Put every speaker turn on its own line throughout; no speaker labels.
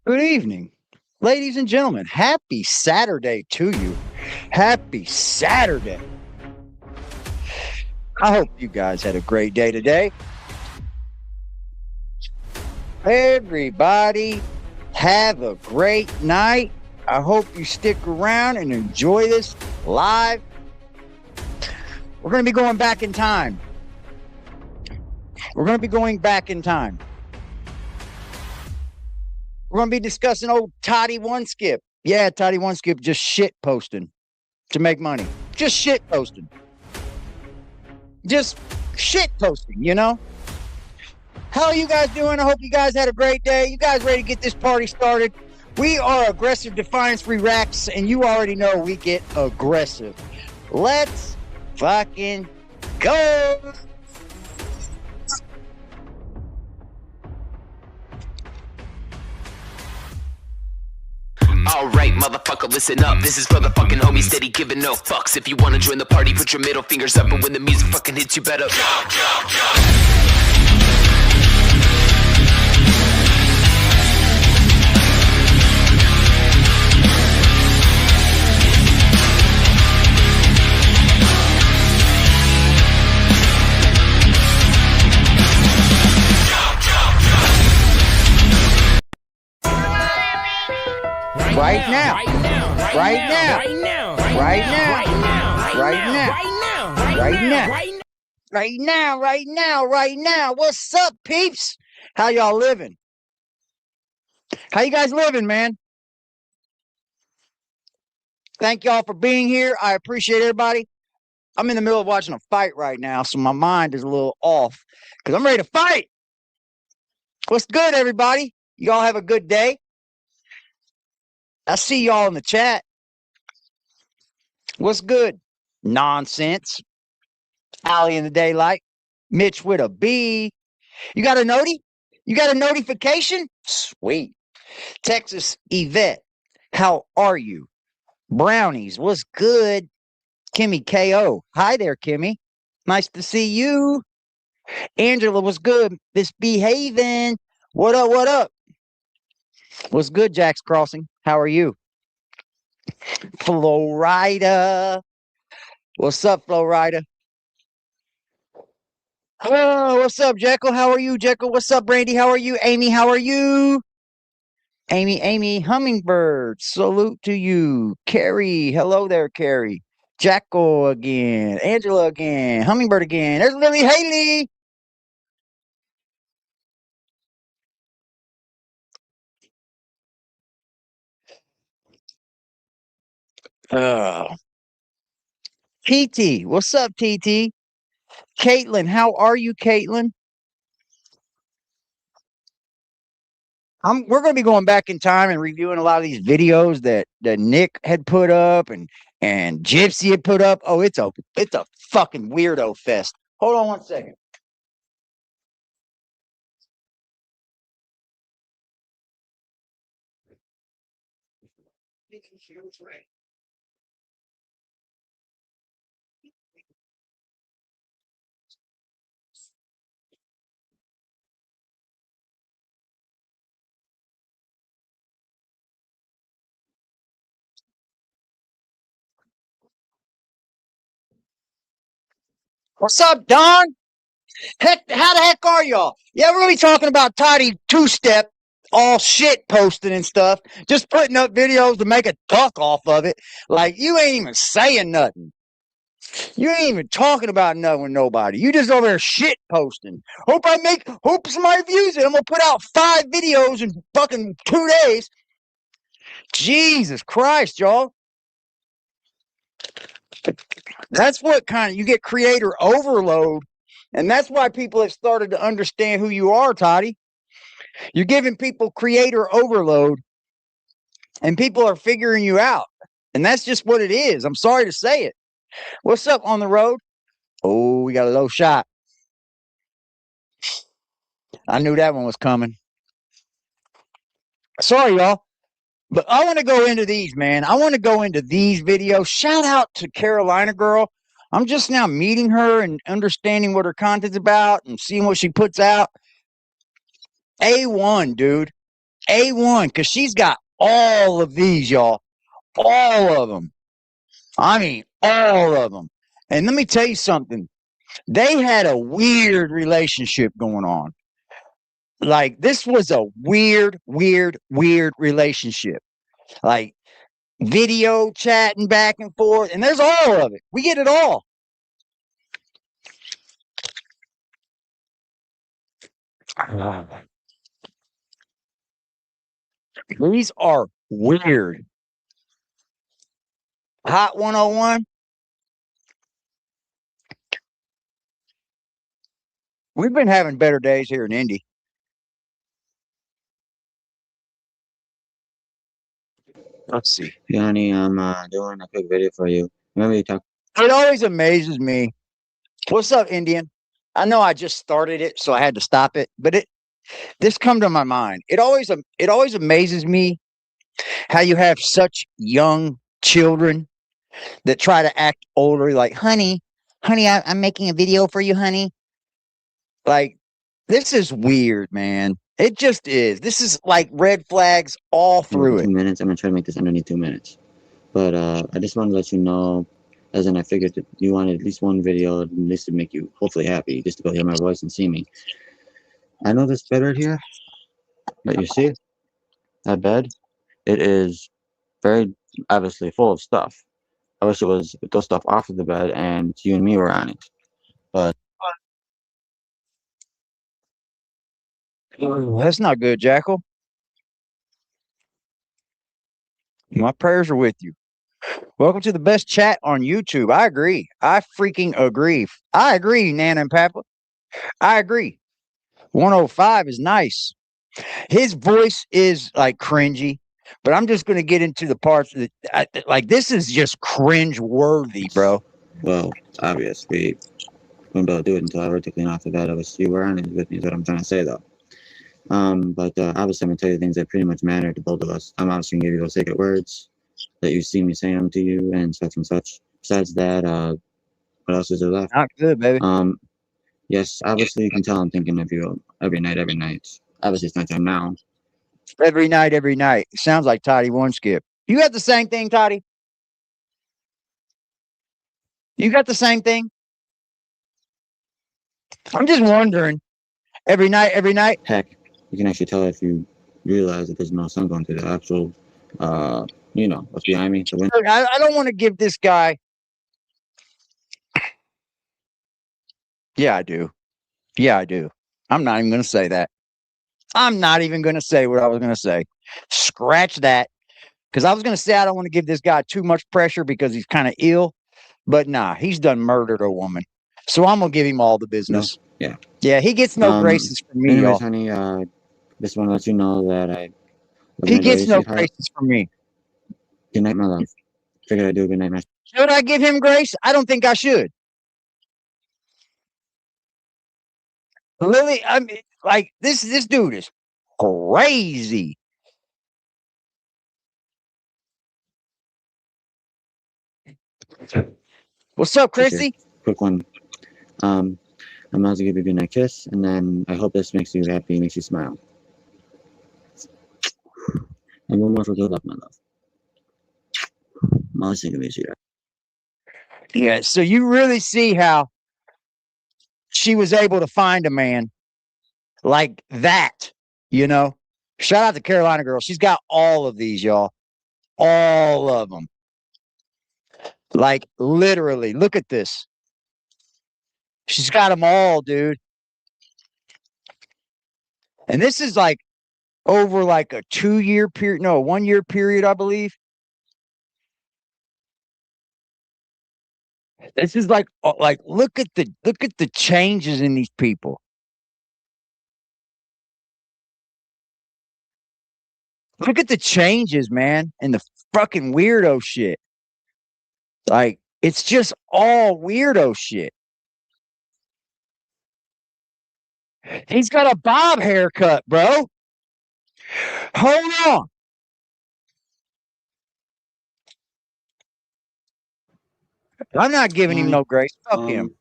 Good evening, ladies and gentlemen. Happy Saturday to you. Happy Saturday. I hope you guys had a great day today. Everybody, have a great night. I hope you stick around and enjoy this live. We're going to be going back in time. We're going to be going back in time. We're going to be discussing old Toddie1Skip. Yeah, Toddie1Skip just shit posting to make money. Just shit posting. Just shit posting, you know? How are you guys doing? I hope you guys had a great day. You guys ready to get this party started? We are aggressive Defiance Free Racks, and you already know we get aggressive. Let's fucking go!
Alright, motherfucker, listen up. This is for the fucking homies steady giving no fucks. If you wanna join the party, put your middle fingers up. And when the music fucking hits, you better
Right now. Right now. Right now. Right now. Right now. Right now. What's up, peeps? How y'all living? How you guys living, man? Thank y'all for being here. I appreciate everybody. I'm in the middle of watching a fight right now, so my mind is a little off because I'm ready to fight. What's good, everybody? Y'all have a good day. I see y'all in the chat. What's good? Nonsense. Alley in the daylight. Mitch with a B. You got a noti? You got a notification? Sweet. Texas Yvette. How are you? Brownies. What's good? Kimmy KO. Hi there, Kimmy. Nice to see you. Angela, what's good? Misbehaving. What up? What up? What's good, Jack's Crossing? How are you? Florida. What's up, Florida? Oh, what's up, Jekyll? How are you, Jekyll? What's up, Brandy? How are you? Amy, how are you? Amy, Hummingbird. Salute to you. Carrie, hello there, Carrie. Jackal again. Angela again. Hummingbird again. There's Lily Haley. TT, what's up, TT? Caitlin, how are you, Caitlin? We're going to be going back in time and reviewing a lot of these videos that Nick had put up and Gypsy had put up. Oh, it's a fucking weirdo fest. Hold on one second. What's up, Don? Heck, how the heck are y'all? Yeah, we're gonna be talking about Toddie2Step, all shit posting and stuff, just putting up videos to make a buck off of it. Like you ain't even saying nothing. You ain't even talking about nothing with nobody. You just over there shit posting. Hope somebody views it. I'm gonna put out 5 videos in fucking 2 days. Jesus Christ, y'all. That's what kind of you get creator overload. And that's why people have started to understand who you are, Toddie. You're giving people creator overload, and people are figuring you out. And that's just what it is. I'm sorry to say it. What's up on the road? Oh, we got a low shot. I knew that one was coming. Sorry, y'all. But I want to go into these, man. I want to go into these videos. Shout out to Carolina Girl. I'm just now meeting her and understanding what her content's about and seeing what she puts out. A1, dude. A1, because she's got all of these, y'all. All of them. I mean, all of them. And let me tell you something. They had a weird relationship going on. Like, this was a weird relationship. Like, video chatting back and forth, and there's all of it. We get it all. These are weird. Hot 101. We've been having better days here in Indy. Let's see.
Hey, honey, I'm doing a quick video for you. Remember you talked.
It always amazes me. What's up, Indian? I know I just started it, so I had to stop it, but this come to my mind. It always amazes me how you have such young children that try to act older, like, honey, I'm making a video for you, honey. Like, this is weird, man. It just is. This is like red flags all through it.
2 minutes. I'm gonna try to make this underneath 2 minutes. But I just wanted to let you know, as in I figured that you wanted at least one video, at least to make you hopefully happy, just to go hear my voice and see me. I know this bed right here that you see, that bed, it is very obviously full of stuff. I wish it was those stuff off of the bed and you and me were on it. But
That's not good, Jackal. My prayers are with you. Welcome to the best chat on YouTube. I agree. I freaking agree. I agree, Nana and Papa. I agree. 105 is nice. His voice is like cringy, but I'm just going to get into the parts that like this is just cringe worthy, bro.
well, obvious. We wouldn't be able to do it until I were to clean off the bed. I wish you were on it with me, is what I'm trying to say, though. But obviously, I'm gonna tell you things that pretty much matter to both of us. I'm obviously gonna give you those sacred words that you see me saying them to you, and such and such. Besides that, what else is there left?
Not good, baby.
Yes, obviously you can tell I'm thinking of you every night. Obviously, it's nighttime now.
Every night. It sounds like Toddie1Skip. You got the same thing, Toddie? You got the same thing? I'm just wondering. Every night.
Heck, you can actually tell if you realize that there's no sun going through the actual, you know, what's behind me. The window.
I don't want to give this guy. Yeah, I do. I'm not even going to say that. I'm not even going to say what I was going to say. Scratch that. Because I was going to say I don't want to give this guy too much pressure because he's kind of ill. But nah, he's done murdered a woman. So I'm going to give him all the business.
No? Yeah.
Yeah, he gets no graces from me,
anyways,
y'all.
honey, just want to let you know that
He gets no graces from me.
Good night, my love. Figured I'd do a good night, my.
Should I give him grace? I don't think I should. Lily, I mean, like this dude is crazy. What's up, Chrissy?
Quick one. I'm about to give you a good night kiss, and then I hope this makes you happy, makes you smile. And one more for good luck, my love. I'm always thinking of you, sweetheart.
Yeah, so you really see how she was able to find a man like that, you know? Shout out to Carolina girl. She's got all of these, y'all. All of them. Like, literally, look at this. She's got them all, dude. And this is like over like a 2-year period. No, a 1-year period, I believe. This is like look at the changes in these people. Look at the changes, man, and the fucking weirdo shit. Like, it's just all weirdo shit. He's got a bob haircut, bro. Hold on. I'm not giving him no grace. Fuck him.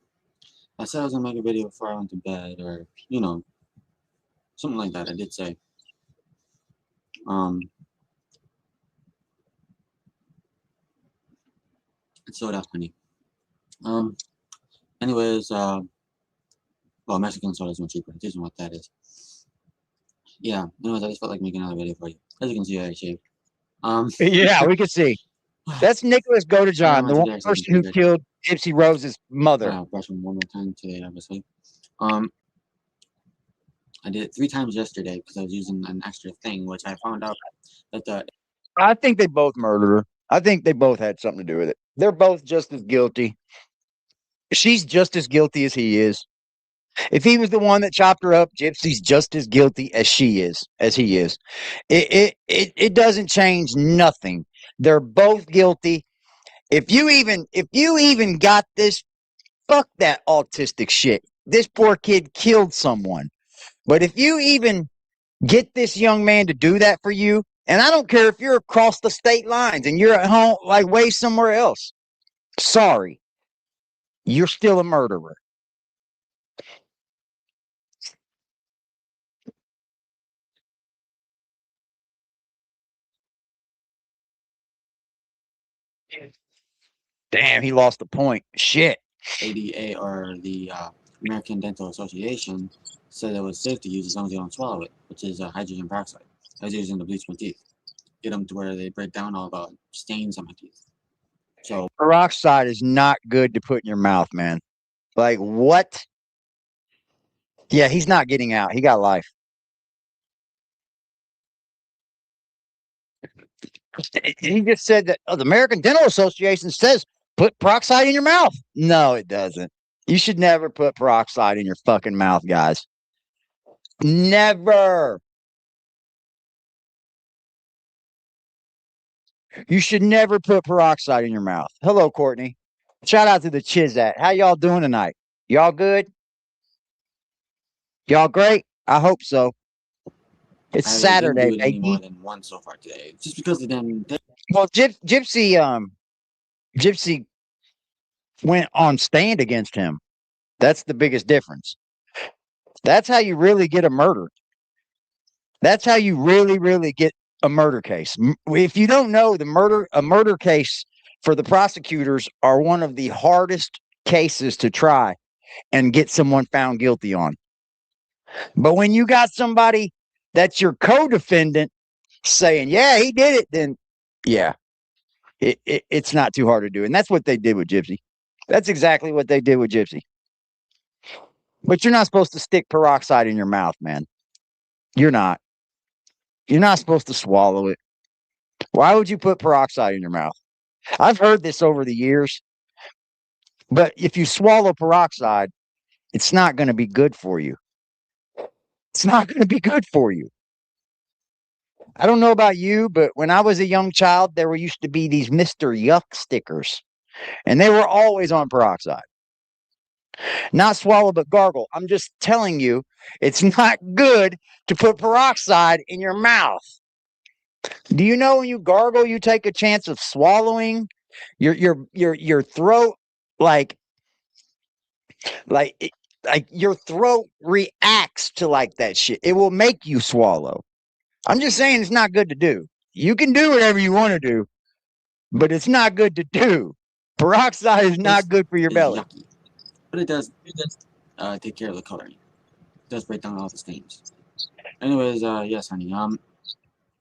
I said I was gonna make a video before I went to bed, or you know, something like that. I did say. It's soda, honey. Anyways, well, Mexican soda is much cheaper. It isn't what that is. Yeah. Anyways, I just felt like making another video for you. As you can see, I shaved.
Yeah, we can see. That's Nicholas Godejohn, the one person who killed Gypsy Rose's mother.
Brush them one more time today, obviously. I did it 3 times yesterday because I was using an extra thing, which I found out that
I think they both murdered her. I think they both had something to do with it. They're both just as guilty. She's just as guilty as he is. If he was the one that chopped her up, Gypsy's just as guilty as she is, as he is. It doesn't change nothing. They're both guilty. If you even got this, fuck that autistic shit. This poor kid killed someone. But if you even get this young man to do that for you, and I don't care if you're across the state lines and you're at home, like way somewhere else, sorry, you're still a murderer. Damn, he lost the point. Shit.
ADA, or the American Dental Association, said it was safe to use as long as you don't swallow it, which is hydrogen peroxide. I was using to bleach my teeth. Get them to where they break down all the stains on my teeth. So
Peroxide is not good to put in your mouth, man. Like, what? Yeah, he's not getting out. He got life. He just said that the American Dental Association says put peroxide in your mouth. No, it doesn't. You should never put peroxide in your fucking mouth, guys. Never. You should never put peroxide in your mouth. Hello, Courtney. Shout out to the Chizat. How y'all doing tonight? Y'all good? Y'all great? I hope so. It's Saturday,
didn't do it any more than once so far today, just because of them.
Well, Gypsy went on stand against him. That's the biggest difference. That's how you really get a murder. That's how you really, really get a murder case. If you don't know, a murder case for the prosecutors are one of the hardest cases to try and get someone found guilty on. But when you got somebody that's your co-defendant saying, yeah, he did it, then yeah, it's not too hard to do. And that's what they did with Gypsy. That's exactly what they did with Gypsy. But you're not supposed to stick peroxide in your mouth, man. You're not. You're not supposed to swallow it. Why would you put peroxide in your mouth? I've heard this over the years. But if you swallow peroxide, it's not going to be good for you. It's not going to be good for you. I don't know about you, but when I was a young child, there used to be these Mr. Yuck stickers, and they were always on peroxide. Not swallow, but gargle. I'm just telling you, it's not good to put peroxide in your mouth. Do you know when you gargle, you take a chance of swallowing? Your throat, like your throat reacts to like that shit. It will make you swallow. I'm just saying it's not good to do. You can do whatever you want to do, but it's not good to do. Peroxide is not good for your belly.
Yucky. But it does take care of the coloring. It does break down all the stains. Anyways, yes, honey.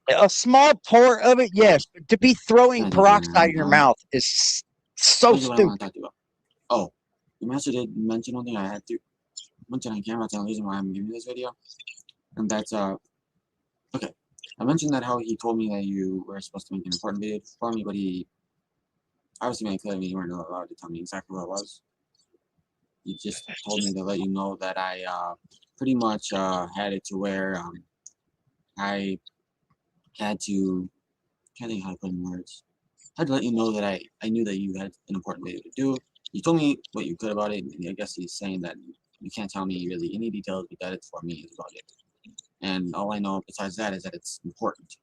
A small part of it, yes, but to be throwing peroxide in your mouth is so stupid.
Oh, the master did mention one thing I had to mention on camera. That's the reason why I'm giving you this video, and that's okay. I mentioned that how he told me that you were supposed to make an important video for me, but he obviously made it clear to me you weren't allowed to tell me exactly what it was. He just told me to let you know that I pretty much had it to where I had to, can't think how to put in words. I had to let you know that I knew that you had an important video to do. You told me what you could about it, and I guess he's saying that you can't tell me really any details, but that it's for me is about it. And all I know besides that is that it's important.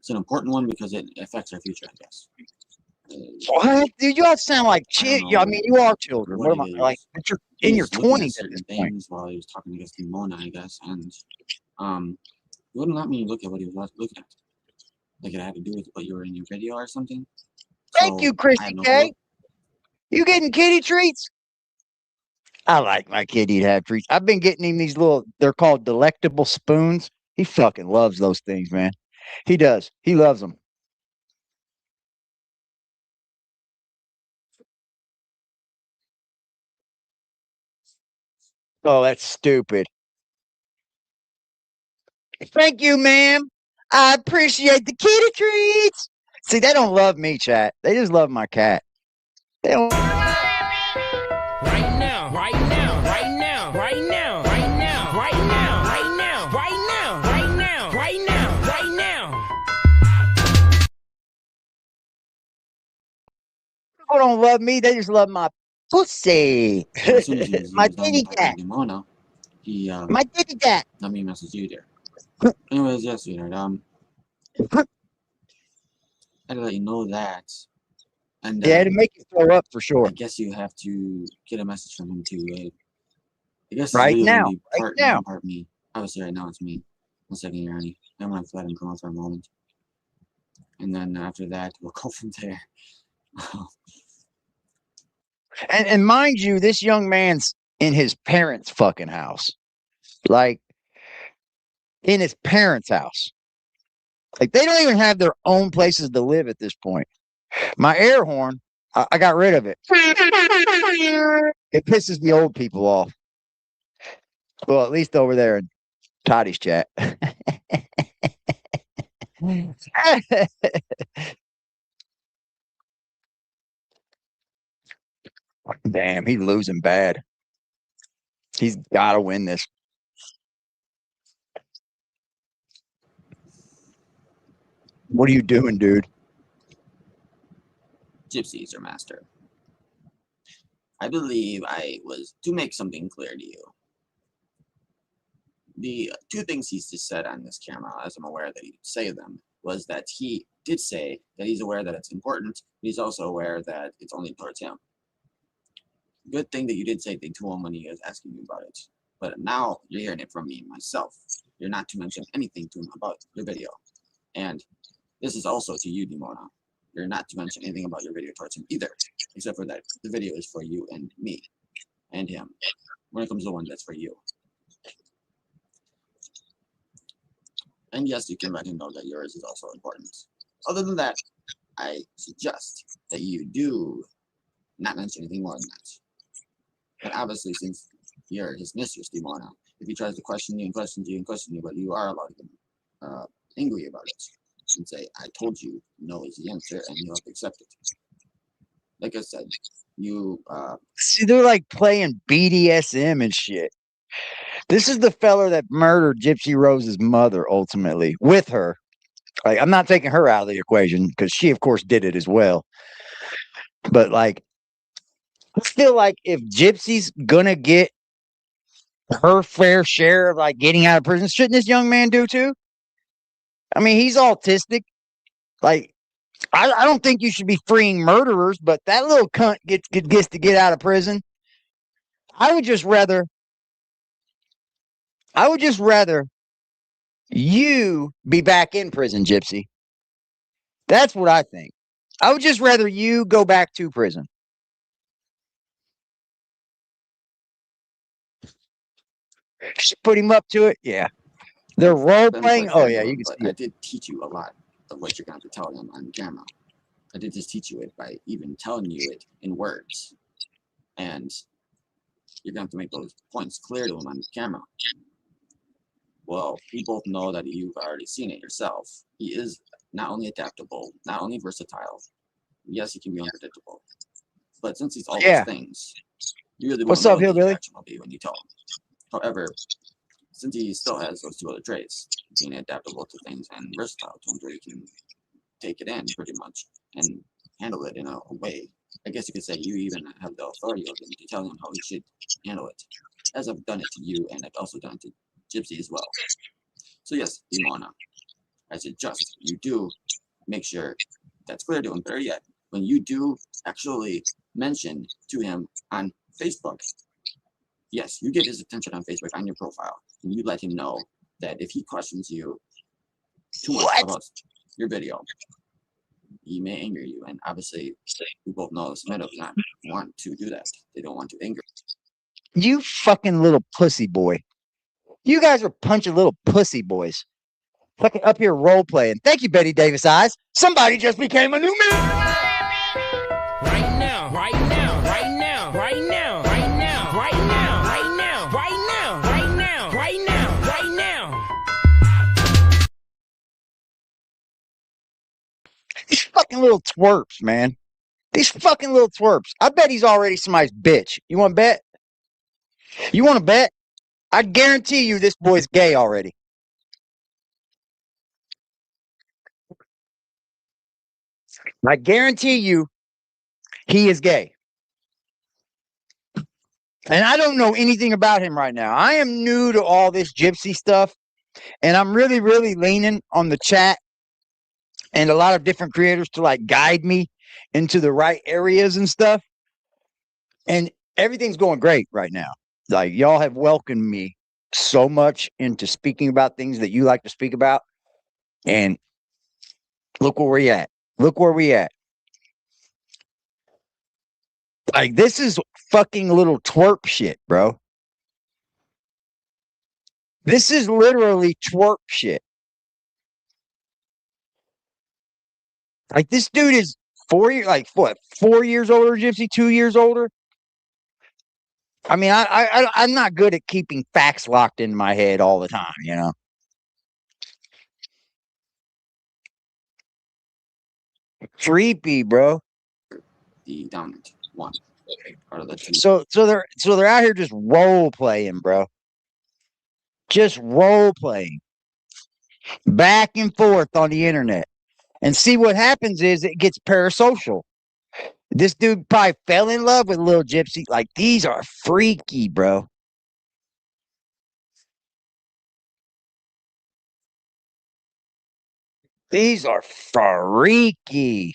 It's an important one because it affects our future, I guess.
What? Dude, you all sound like children. I mean, you are children. What am I like? But you're in your 20s at this point.
While he was talking against Mona, I guess, and You wouldn't let me look at what he was looking at. Like it had to do with what you were in your video or something.
Thank
So
you,
I
Christy
have no
K.
clue.
You getting kitty treats? I like my kitty to have treats. I've been getting him these little, they're called delectable spoons. He fucking loves those things, man. He does. He loves them. Oh, that's stupid. Thank you, ma'am. I appreciate the kitty treats. See, they don't love me, chat. They just love my cat. They don't.
Right now, right now, right now, right now, right now, right now, right now, right now, right now, right now, right now.
People don't love me. They just love my pussy.
So as soon as he was
My
done
kitty
talking
cat.
to Demona, he
My kitty cat.
let me message you there. Anyways, yes, sweetheart. I had to let you know that. And
Yeah, to make you throw up for sure.
I guess you have to get a message from him too. I guess this
Right
video is
now.
gonna be part
Right
him
now.
and part me. Obviously, right now it's me. 1 second here, honey. I'm gonna let him come out for a moment, and then after that, we'll go from there.
And mind you, this young man's in his parents' fucking house. Like, in his parents' house. Like, they don't even have their own places to live at this point. My air horn, I got rid of it. It pisses the old people off. Well, at least over there in Toddie's chat. Damn, he's losing bad. He's got to win this. What are you doing, dude?
Gypsy is your master. I believe I was to make something clear to you. The two things he's just said on this camera, as I'm aware that he would say them, was that he did say that he's aware that it's important, but he's also aware that it's only towards him. Good thing that you did say thing to him when he was asking you about it. But now you're hearing it from me myself. You're not to mention anything to him about your video. And this is also to you, Demona. You're not to mention anything about your video towards him either, except for that the video is for you and me and him. When it comes to the one that's for you. And yes, you can let him know that yours is also important. Other than that, I suggest that you do not mention anything more than that. But obviously, since you're his mistress, Demona, if he tries to question you and question you and question you, but you are allowed to get angry about it and say, I told you no is the answer, and you have to accept it. Like I said, you
See, they're like playing BDSM and shit. This is the fella that murdered Gypsy Rose's mother ultimately with her. Like, I'm not taking her out of the equation because she, of course, did it as well. But like, I feel like if Gypsy's gonna get her fair share of like getting out of prison, shouldn't this young man do too? I mean, he's autistic. Like, I don't think you should be freeing murderers, but that little cunt gets to get out of prison. I would just rather you be back in prison, Gypsy. That's what I think. I would just rather you go back to prison. She put him up to it. Yeah. They're role playing. Oh, yeah, you can see
I
it.
did teach you a lot of what you're going to have to tell him on camera. I did just teach you it by even telling you it in words. And you're going to have to make those points clear to him on camera. Well, we both know that you've already seen it yourself. He is not only adaptable, not only versatile. Yes, he can be unpredictable. But since he's all those things, you really won't
What's
know
up,
what his
hillbilly?
reaction will be when you tell him. However, since he still has those two other traits, being adaptable to things and versatile to them, where he can take it in pretty much and handle it in a way. I guess you could say you even have the authority of him to tell him how he should handle it, as I've done it to you, and I've also done it to Gypsy as well. So yes, Demona, I suggest you do make sure that's clear to him. Better yet, when you do actually mention to him on Facebook, yes, you get his attention on Facebook on your profile, and you let him know that if he questions you too much about your video, he may anger you. And obviously, we both know Smedo does not want to do that. They don't want to anger.
You fucking little pussy boy. You guys are punching little pussy boys. Fucking up here role playing. Thank you, Betty Davis Eyes. Somebody just became a new man.
Right now, right now, right now, right now, right now, right now, right now, right now, right now, right now, right now.
These fucking little twerps, man. These fucking little twerps. I bet he's already somebody's bitch. You want to bet? You want to bet? I guarantee you this boy's gay already. I guarantee you he is gay. And I don't know anything about him right now. I am new to all this gypsy stuff. And I'm really, really leaning on the chat and a lot of different creators to like guide me into the right areas and stuff. And everything's going great right now. Like y'all have welcomed me so much into speaking about things that you like to speak about. And look where we at. Look where we at. Like this is fucking little twerp shit, bro. This is literally twerp shit. Like this dude is 4 years, like what, 4 years older, Gypsy, 2 years older. I mean, I'm not good at keeping facts locked in my head all the time, you know. Creepy, bro.
The dominant one. Part of the two.
So they're out here just role playing, bro. Just role playing back and forth on the internet. And see what happens is it gets parasocial. This dude probably fell in love with Lil Gypsy. Like, these are freaky, bro. These are freaky.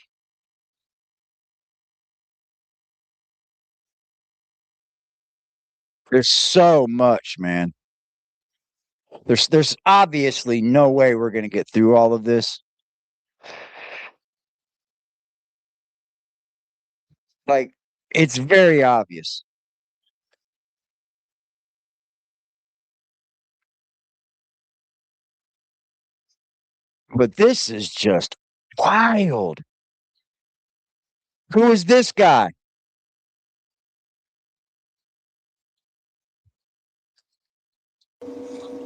There's so much, man. There's obviously no way we're going to get through all of this. Like, it's very obvious. But this is just wild. Who is this guy?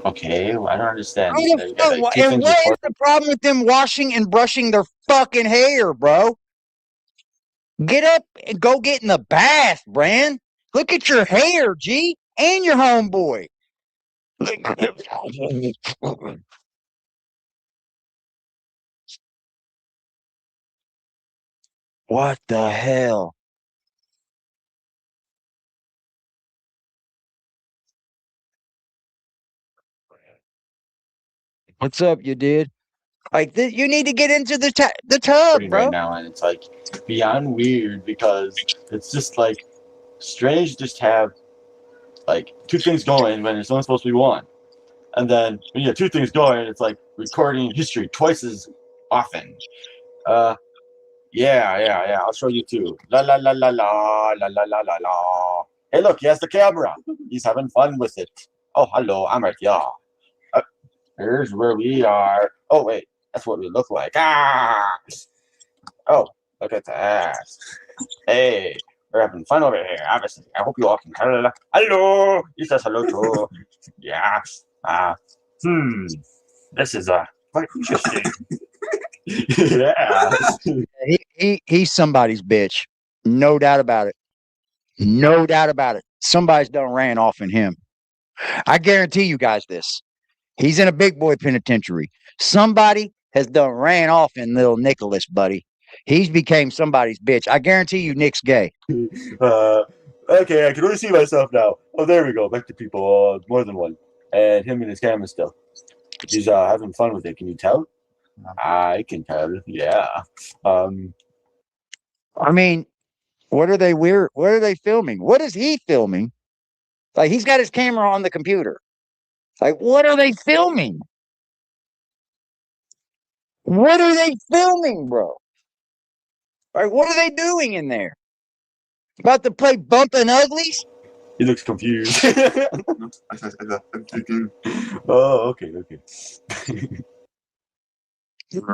Okay, well, I don't understand.
And what is the problem with them washing and brushing their fucking hair, bro? Get up and go get in the bath, Bran. Look at your hair, G, and your homeboy. What the hell? What's up, you did? Like, you need to get into the tub, bro.
Right now, and it's like beyond weird because it's just like strange just to have like two things going when there's only supposed to be one. And then when you have two things going, it's like recording history twice as often. Yeah. I'll show you too. La la la la la la la la la la. Hey, look, he has the camera. He's having fun with it. Oh, hello, I'm right here. Here's where we are. Oh, wait, that's what we look like. Ah! Oh, look at that. Hey, we're having fun over here. Obviously, I hope you all can tell. Hello. He says hello too. Yeah. This is quite interesting. Yeah.
He's somebody's bitch. No doubt about it. No doubt about it. Somebody's done ran off in him. I guarantee you guys this. He's in a big boy penitentiary. Somebody has done ran off in little Nicholas, buddy. He's became somebody's bitch. I guarantee you Nick's gay.
Okay, I can really see myself now. Oh, there we go. Back to people. More than one. And him and his camera still. He's having fun with it. Can you tell? I can tell. Yeah.
I mean, what are they filming? What is he filming? Like, he's got his camera on the computer. Like, what are they filming? What are they filming, bro? Like, what are they doing in there? About to play Bumpin' Uglies?
He looks confused. Oh, okay.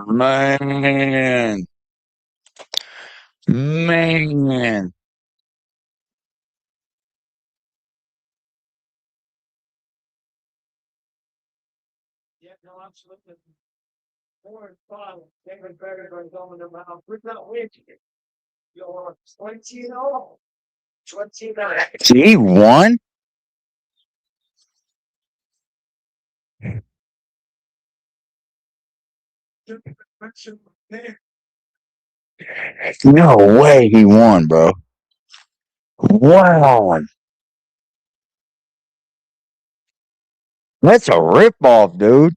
Man. Man.
Yeah, no, absolutely. More fun. David Berger going around. We're not with you. You're 20 and all. 29.
See, he won? No way he won, bro. Wow. That's a ripoff, dude.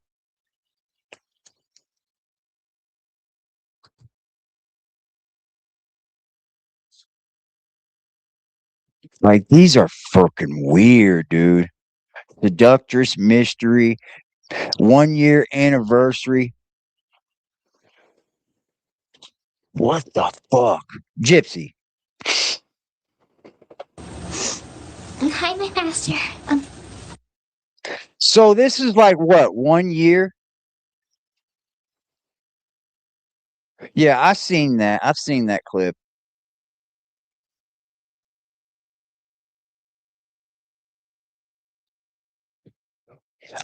Like, these are fucking weird, dude. Seductress mystery, 1 year anniversary. What the fuck? Gypsy.
Hi, my master.
So this is like what, 1 year? Yeah, I've seen that. I've seen that clip.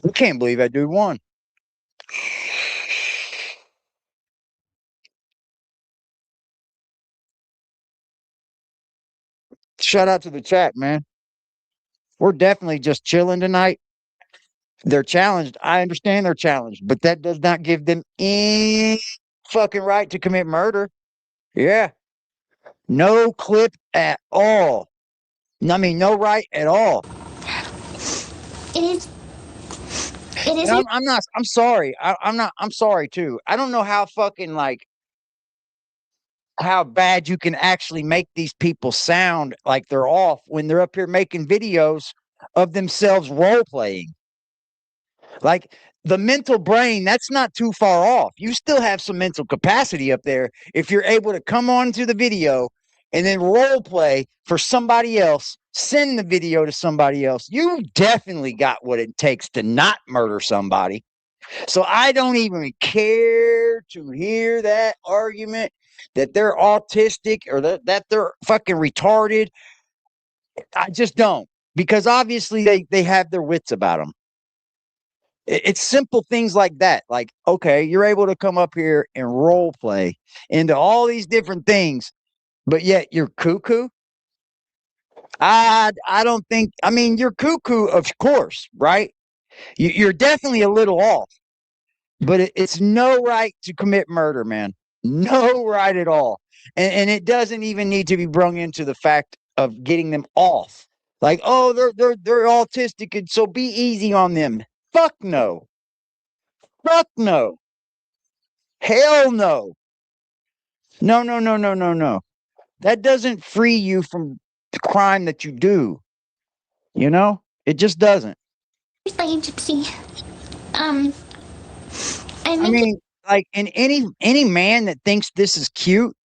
I can't believe that dude won. Shout out to the chat, man. We're definitely just chilling tonight. They're challenged. I understand they're challenged, but that does not give them any fucking right to commit murder. Yeah. No clip at all. I mean, no right at all.
It is. It
And
is.
I'm not. I'm sorry. I'm not. I'm sorry too. I don't know how fucking like how bad you can actually make these people sound like they're off when they're up here making videos of themselves role playing. Like the mental brain, that's not too far off. You still have some mental capacity up there if you're able to come on to the video and then role play for somebody else, send the video to somebody else. You definitely got what it takes to not murder somebody. So I don't even care to hear that argument that they're autistic or that they're fucking retarded. I just don't, because obviously they have their wits about them. It's simple things like that. Like, okay, you're able to come up here and role play into all these different things, but yet you're cuckoo. I don't think. I mean, you're cuckoo, of course, right? You're definitely a little off, but it's no right to commit murder, man. No right at all, and it doesn't even need to be brung into the fact of getting them off. Like, oh, they're autistic, and so be easy on them. Fuck no. Fuck no. Hell no. No, no, no, no, no, no. That doesn't free you from the crime that you do. You know? It just doesn't.
Seriously, Gypsy. I
I
mean,
mean, like in any man that thinks this is cute,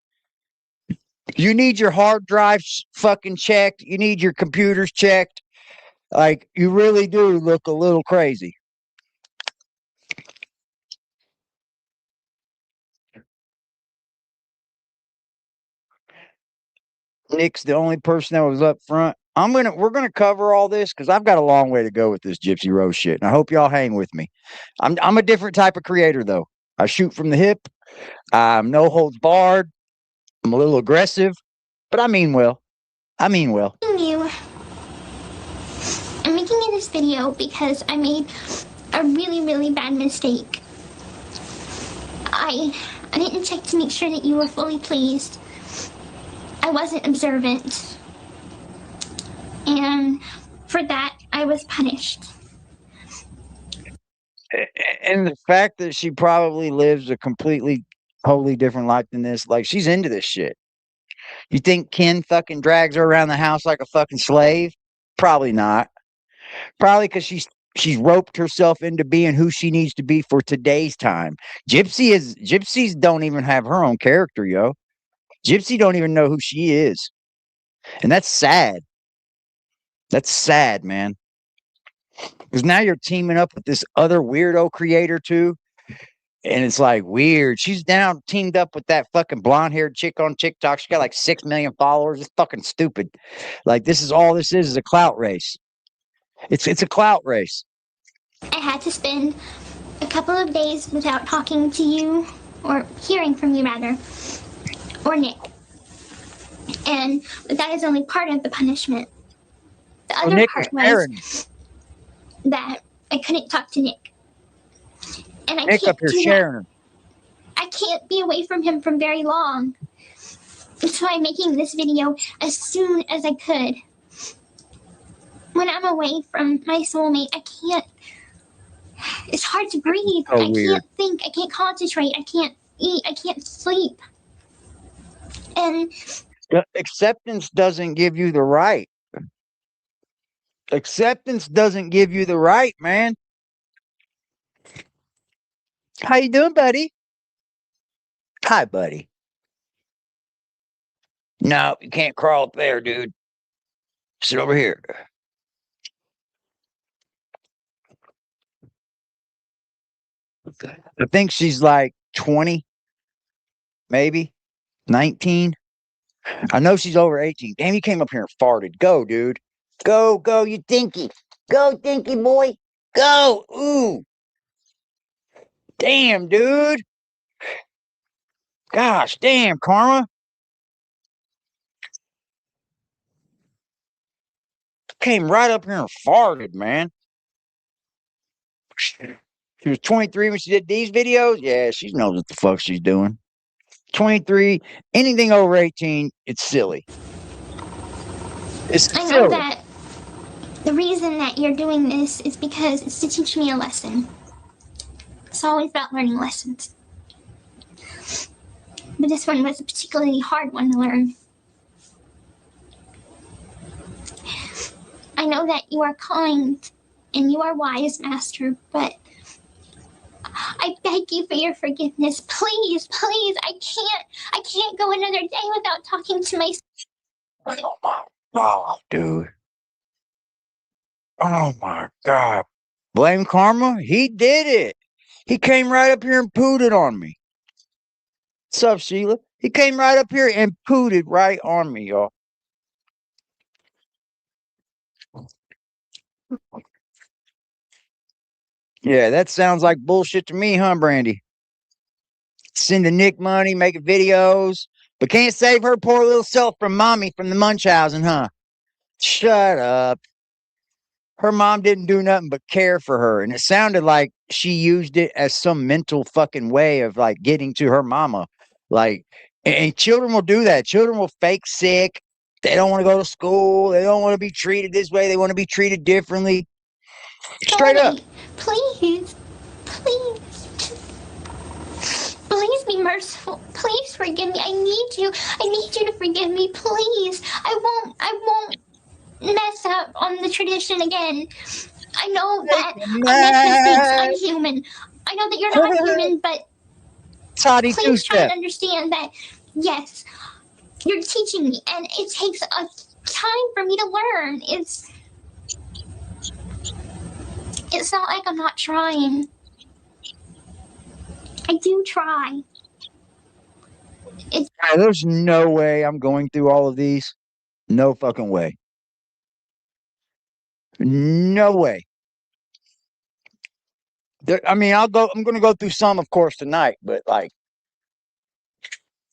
you need your hard drives fucking checked. You need your computers checked. Like you really do look a little crazy. Nick's the only person that was up front. We're gonna cover all this because I've got a long way to go with this Gypsy Rose shit. And I hope y'all hang with me. I'm a different type of creator though. I shoot from the hip. I'm no holds barred. I'm a little aggressive, but I mean well. I mean well.
you. I'm making this video because I made a really, really bad mistake. I didn't check to make sure that you were fully pleased. I wasn't observant. And for that, I was punished.
And the fact that she probably lives a completely, totally different life than this, like she's into this shit. You think Ken fucking drags her around the house like a fucking slave? Probably not. Probably because she's She's roped herself into being who she needs to be for today's time. Gypsies don't even have her own character, yo. Gypsy don't even know who she is. And that's sad. That's sad, man. Because now you're teaming up with this other weirdo creator too. And it's like weird. She's now teamed up with that fucking blonde haired chick on TikTok. She got like 6 million followers. It's fucking stupid. Like this is all this is a clout race. It's a clout race.
I had to spend a couple of days without talking to you, or hearing from you rather, or Nick. And that is only part of the punishment. The other
Nick
part
was
was that I couldn't talk to Nick. And I
Nick
can't
up here
do
sharing her.
that. I can't be away from him for very long. So I'm making this video as soon as I could. When I'm away from my soulmate, I can't. It's hard to breathe.
So
I
weird.
can't think. I can't concentrate. I can't eat. I can't sleep. And
The acceptance doesn't give you the right. Acceptance doesn't give you the right, man. How you doing, buddy? Hi, buddy. No, you can't crawl up there, dude. Sit over here. I think she's like 20, maybe 19. I know she's over 18. Damn, you came up here and farted. Go, dude. Go, you dinky. Go, dinky boy. Go. Ooh. Damn, dude. Gosh, damn, Karma. Came right up here and farted, man. She was 23 when she did these videos. Yeah, she knows what the fuck she's doing. 23, anything over 18, it's silly. It's
I know
silly.
that the reason that you're doing this is because it's to teach me a lesson. It's always about learning lessons. But this one was a particularly hard one to learn. I know that you are kind and you are wise, Master, but I beg you for your forgiveness. Please, please, I can't go another day without talking to my...
Oh my God, dude. Oh my God. Blame Karma? He did it. He came right up here and pooted on me. What's up, Sheila? He came right up here and pooted right on me, y'all. Yeah, that sounds like bullshit to me, huh, Brandy? Sending Nick money, making videos, but can't save her poor little self from mommy from the Munchausen, huh? Shut up. Her mom didn't do nothing but care for her. And it sounded like she used it as some mental fucking way of like getting to her mama. Like, and children will do that. Children will fake sick. They don't want to go to school. They don't want to be treated this way. They want to be treated differently. Straight up.
Please, please be merciful. Please forgive me. I need you to forgive me, please. I won't mess up on the tradition again. I know that I make mistakes. I'm human. I know that you're not human, but please try and understand that, yes, you're teaching me, and it takes a time for me to learn. It's not like I'm not trying. I do try.
There's no way I'm going through all of these. No fucking way. No way. I'm going to go through some, of course, tonight, but like,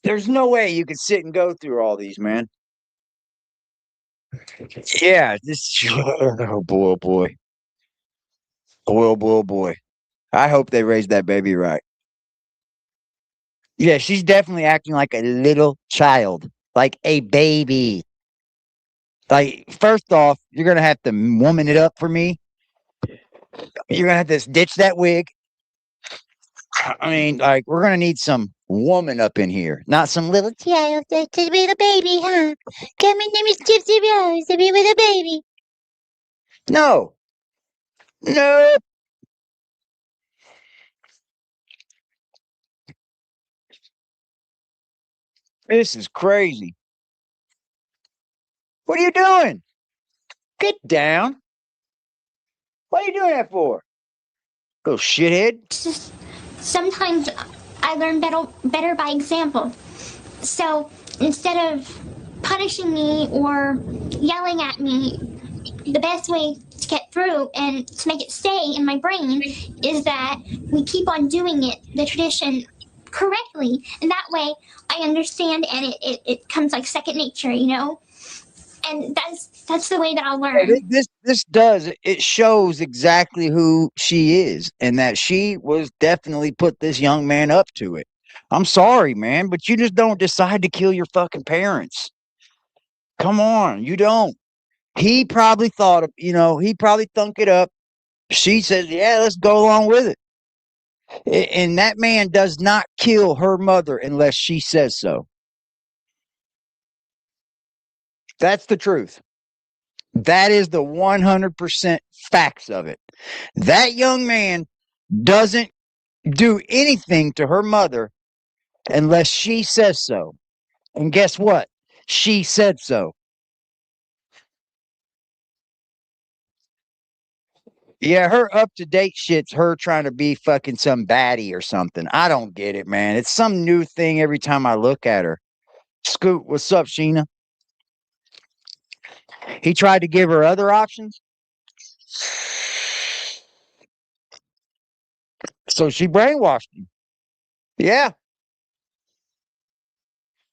there's no way you could sit and go through all these, man. Yeah, oh boy, oh boy. Oh boy. I hope they raised that baby right. Yeah, she's definitely acting like a little child, like a baby. Like, first off, you're going to have to woman it up for me. You're going to have to ditch that wig. I mean, like, we're going to need some woman up in here, not some little child that could be the baby, huh? Come in, name is Gypsy Rose to be with a baby. No. Nope. This is crazy. What are you doing? Get down. What are you doing that for? Little shithead.
It's just sometimes I learn better by example. So instead of punishing me or yelling at me, the best way to get through and to make it stay in my brain is that we keep on doing it, the tradition, correctly. And that way I understand and it comes like second nature, you know? And that's the way that I'll learn.
This does it shows exactly who she is, and that she was definitely put this young man up to it. I'm sorry, man, but you just don't decide to kill your fucking parents. Come on, you don't. He probably thought of, he probably thunk it up. She says, "Yeah, let's go along with it." And that man does not kill her mother unless she says so. That's the truth. That is the 100% facts of it. That young man doesn't do anything to her mother unless she says so. And guess what? She said so. Yeah, her up to date shit's her trying to be fucking some baddie or something. I don't get it, man. It's some new thing every time I look at her. Scoot, what's up, Sheena? He tried to give her other options. So she brainwashed him. Yeah.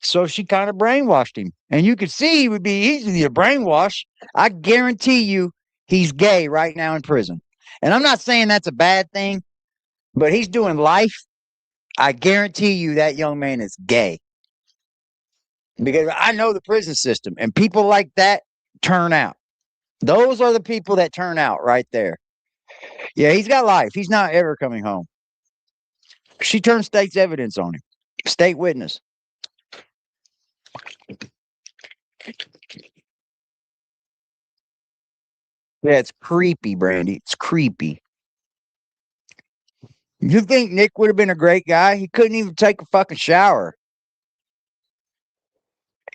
So she kind of brainwashed him. And you could see he would be easily a brainwash. I guarantee you he's gay right now in prison. And I'm not saying that's a bad thing, but he's doing life. I guarantee you that young man is gay. Because I know the prison system, and people like that turn out. Those are the people that turn out right there. Yeah, he's got life. He's not ever coming home. She turned state's evidence on him. State witness. Yeah, it's creepy, Brandy. It's creepy. You think Nick would have been a great guy? He couldn't even take a fucking shower.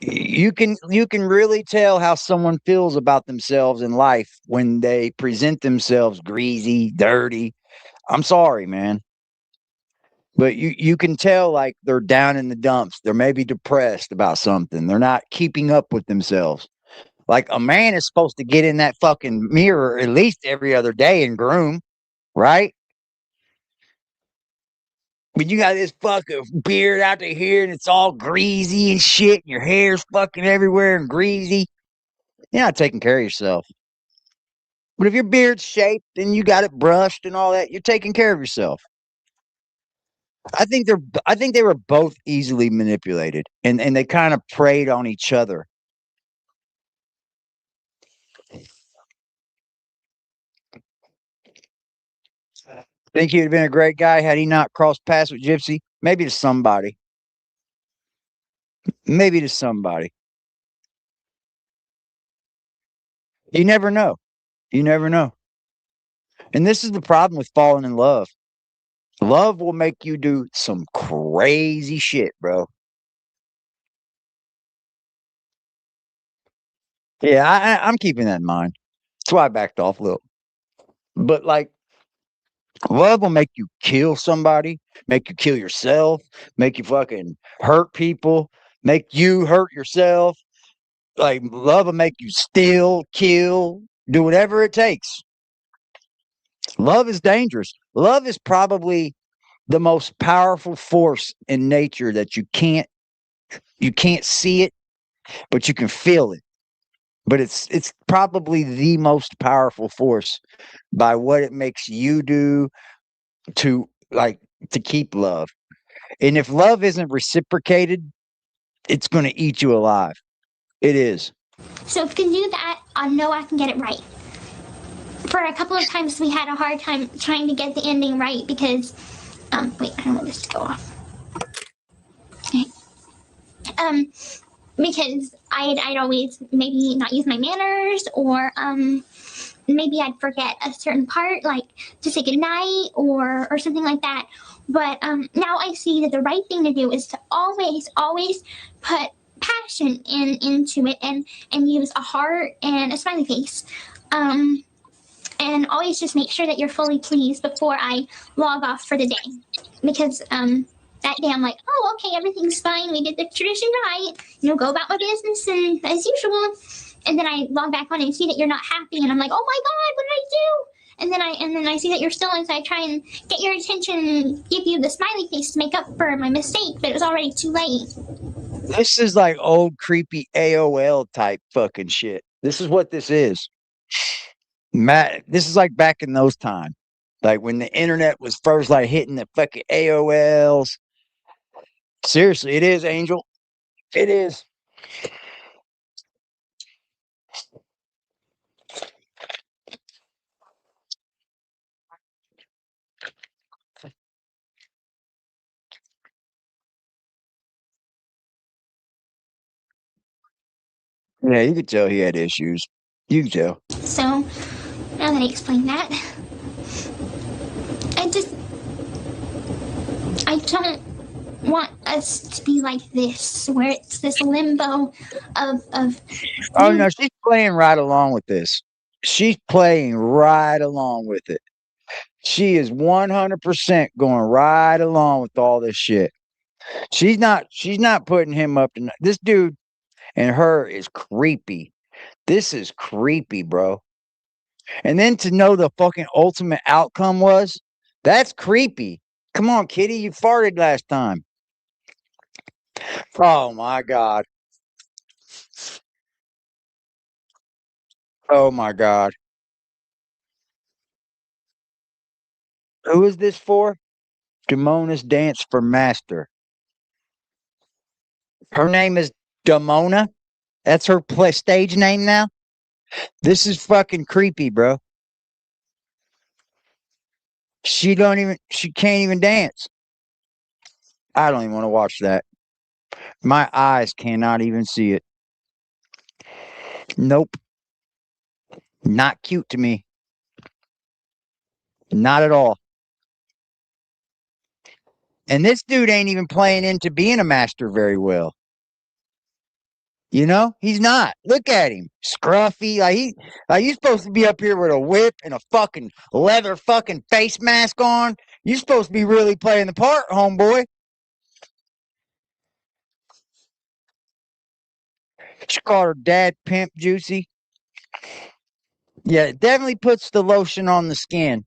You can really tell how someone feels about themselves in life when they present themselves greasy, dirty. I'm sorry, man. But you can tell like they're down in the dumps. They're maybe depressed about something. They're not keeping up with themselves. Like a man is supposed to get in that fucking mirror at least every other day and groom, right? But you got this fucking beard out to here and it's all greasy and shit, and your hair's fucking everywhere and greasy. You're not taking care of yourself. But if your beard's shaped and you got it brushed and all that, you're taking care of yourself. I think they were both easily manipulated, and they kind of preyed on each other. Think he'd have been a great guy had he not crossed paths with Gypsy? Maybe to somebody. Maybe to somebody. You never know. You never know. And this is the problem with falling in love. Love will make you do some crazy shit, bro. Yeah, I'm keeping that in mind. That's why I backed off a little. But like, love will make you kill somebody, make you kill yourself, make you fucking hurt people, make you hurt yourself. Like, love will make you steal, kill, do whatever it takes. Love is dangerous. Love is probably the most powerful force in nature that you can't see it, but you can feel it. But it's probably the most powerful force by what it makes you do to like to keep love. And if love isn't reciprocated, it's going to eat you alive. It is.
So if we can do that, I know I can get it right. For a couple of times, we had a hard time trying to get the ending right because, wait, I don't want this to go off. Okay. Because I'd always maybe not use my manners or, maybe I'd forget a certain part, like to say goodnight or something like that. But now I see that the right thing to do is to always put passion into it and use a heart and a smiley face. And always just make sure that you're fully pleased before I log off for the day. Because that day I'm like, oh, okay, everything's fine. We did the tradition right. Go about my business and as usual. And then I log back on and see that you're not happy, and I'm like, oh my God, what did I do? And then I see that you're still, and so I try and get your attention and give you the smiley face to make up for my mistake, but it was already too late.
This is like old creepy AOL type fucking shit. This is what this is. Matt, this is like back in those times. Like when the internet was first like hitting the fucking AOLs. Seriously, it is, Angel. It is. Yeah, you could tell he had issues. You could tell.
So, now that I explained that, I don't want us to be like this, where it's this limbo of
Oh no, she's playing right along with this. She's playing right along with it. She is 100% going right along with all this shit. She's not putting him up to this dude and her is creepy. This is creepy, bro. And then to know the fucking ultimate outcome was, that's creepy. Come on, kitty, you farted last time. Oh my God. Oh my God. Who is this for? Damona's Dance for Master. Her name is Damona. That's her stage name now. This is fucking creepy, bro. She can't even dance. I don't even want to watch that. My eyes cannot even see it. Nope. Not cute to me. Not at all. And this dude ain't even playing into being a master very well. He's not. Look at him. Scruffy. Like he's supposed to be up here with a whip and a fucking leather fucking face mask on. You're supposed to be really playing the part, homeboy. She called her dad Pimp Juicy. Yeah, it definitely puts the lotion on the skin.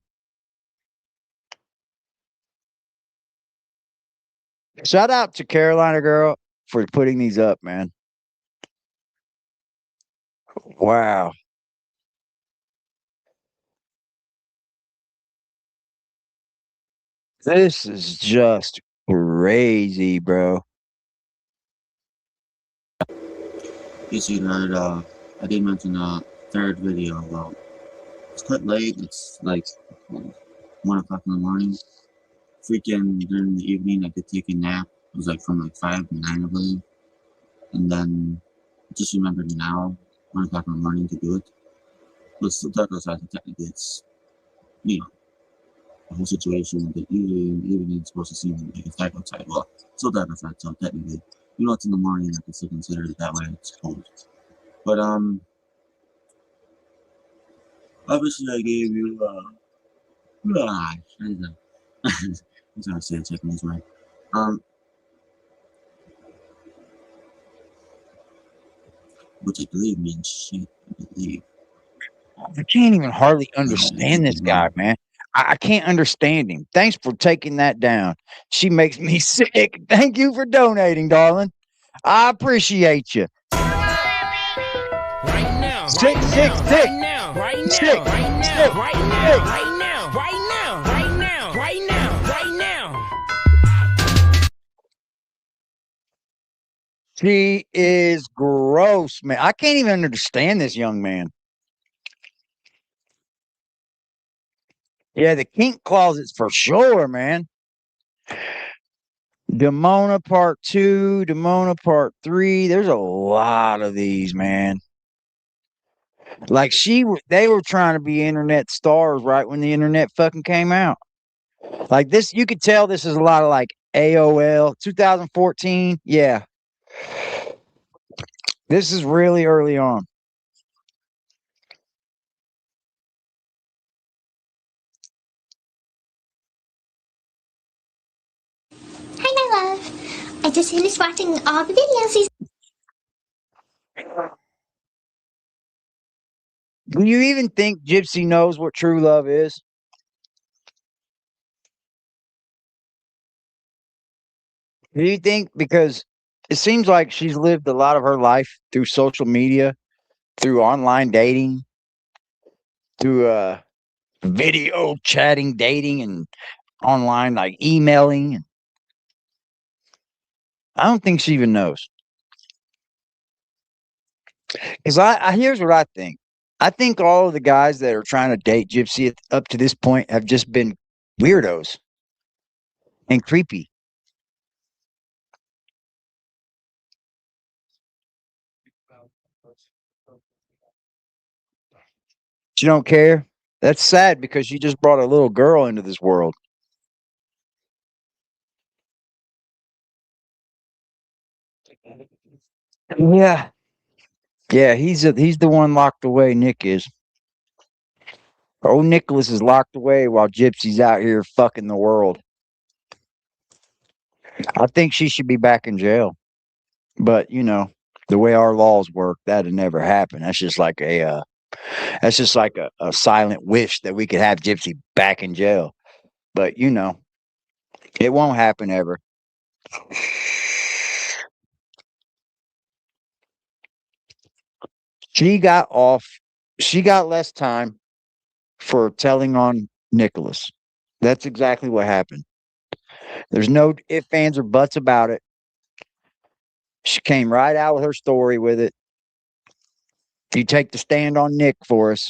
Shout out to Carolina Girl for putting these up, man. Wow. This is just crazy, bro.
You see that I did mention the third video about it's quite late, it's like 1 o'clock in the morning. Freaking during the evening I could take a nap. It was like from like 5 to 9 I believe. And then just remembered now, 1 o'clock in the morning to do it. But it's still dark outside, so technically it's a whole situation that usually you're supposed to see like it's dark outside. Well, it's still dark outside, so technically, it's in the morning, I can still consider it that way, it's cold. But obviously I gave you that's how I say it Japanese way. Which I believe means shit, I believe.
I can't even hardly understand this guy, man. I can't understand him. Thanks for taking that down. She makes me sick. Thank you for donating, darling. I appreciate you.
Right now,
Sick,
right
sick,
now,
sick.
right now, right
Sick,
now, right now,
sick,
right
sick.
now, right now, right now, right now, right now, right now.
She is gross, man. I can't even understand this young man. Yeah, the kink closets for sure, man. Demona Part 2, Demona Part 3. There's a lot of these, man. Like they were trying to be internet stars right when the internet fucking came out. Like this, you could tell this is a lot of like AOL 2014. Yeah, this is really early on.
Hi, my love. I just finished watching all the videos.
Do you even think Gypsy knows what true love is? Do you think because it seems like she's lived a lot of her life through social media, through online dating, through video chatting, dating, and online like emailing. And I don't think she even knows. Because I here's what I think. I think all of the guys that are trying to date Gypsy up to this point have just been weirdos and creepy. She don't care. That's sad because she just brought a little girl into this world. Yeah. Yeah, he's the one locked away, Nick is. Old Nicholas is locked away while Gypsy's out here fucking the world. I think she should be back in jail. But, the way our laws work, that'd never happen. That's just like a silent wish that we could have Gypsy back in jail. But, it won't happen ever. She got off. She got less time for telling on Nicholas. That's exactly what happened. There's no ifs, ands, or buts about it. She came right out with her story with it. You take the stand on Nick for us.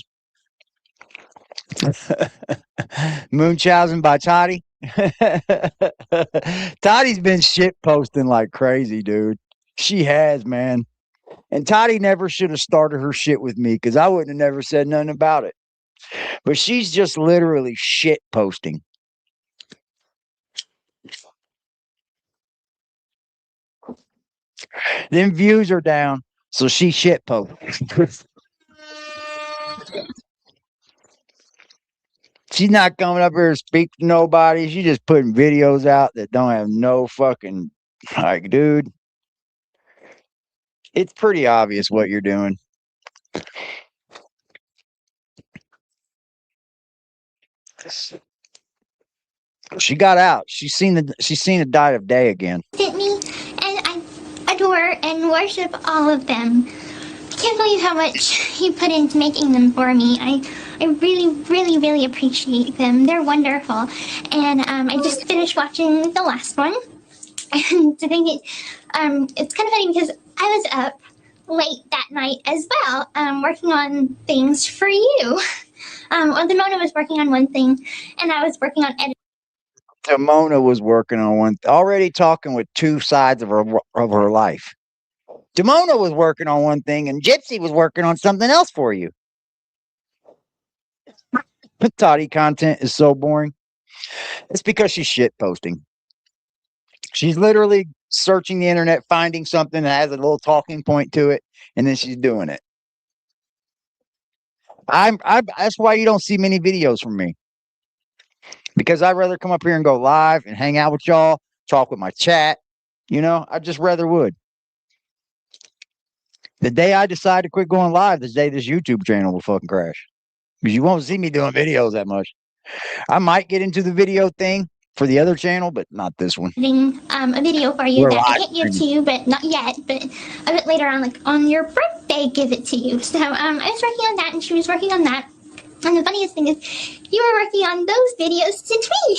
Munchausen by Toddie. Toddie's been shit posting like crazy, dude. She has, man. And Toddie never should have started her shit with me because I wouldn't have never said nothing about it. But she's just literally shit posting. Then views are down, so she shit posts. She's not coming up here to speak to nobody. She's just putting videos out that don't have no fucking like, dude. It's pretty obvious what you're doing. She got out. She's seen the light of day again.
Sent me, and I adore and worship all of them. I can't believe how much he put into making them for me. I really, really, really appreciate them. They're wonderful. And I just finished watching the last one. And I think it's kind of funny because I was up late that night as well, working on things for you. Well, Demona was working on one thing, and I was working on editing.
Demona was working on one, already talking with two sides of her life. Demona was working on one thing, and Gypsy was working on something else for you. Toddie content is so boring. It's because she's shit posting. She's literally searching the internet, finding something that has a little talking point to it, and then she's doing it. That's why you don't see many videos from me. Because I'd rather come up here and go live and hang out with y'all, talk with my chat. I just rather would. The day I decide to quit going live, the day this YouTube channel will fucking crash. Because you won't see me doing videos that much. I might get into the video thing for the other channel, but not this one.
A video for you that I can't give to you, but not yet, but a bit later on, like on your birthday, give it to you. So I was working on that, and she was working on that. And the funniest thing is, you were working on those videos since me.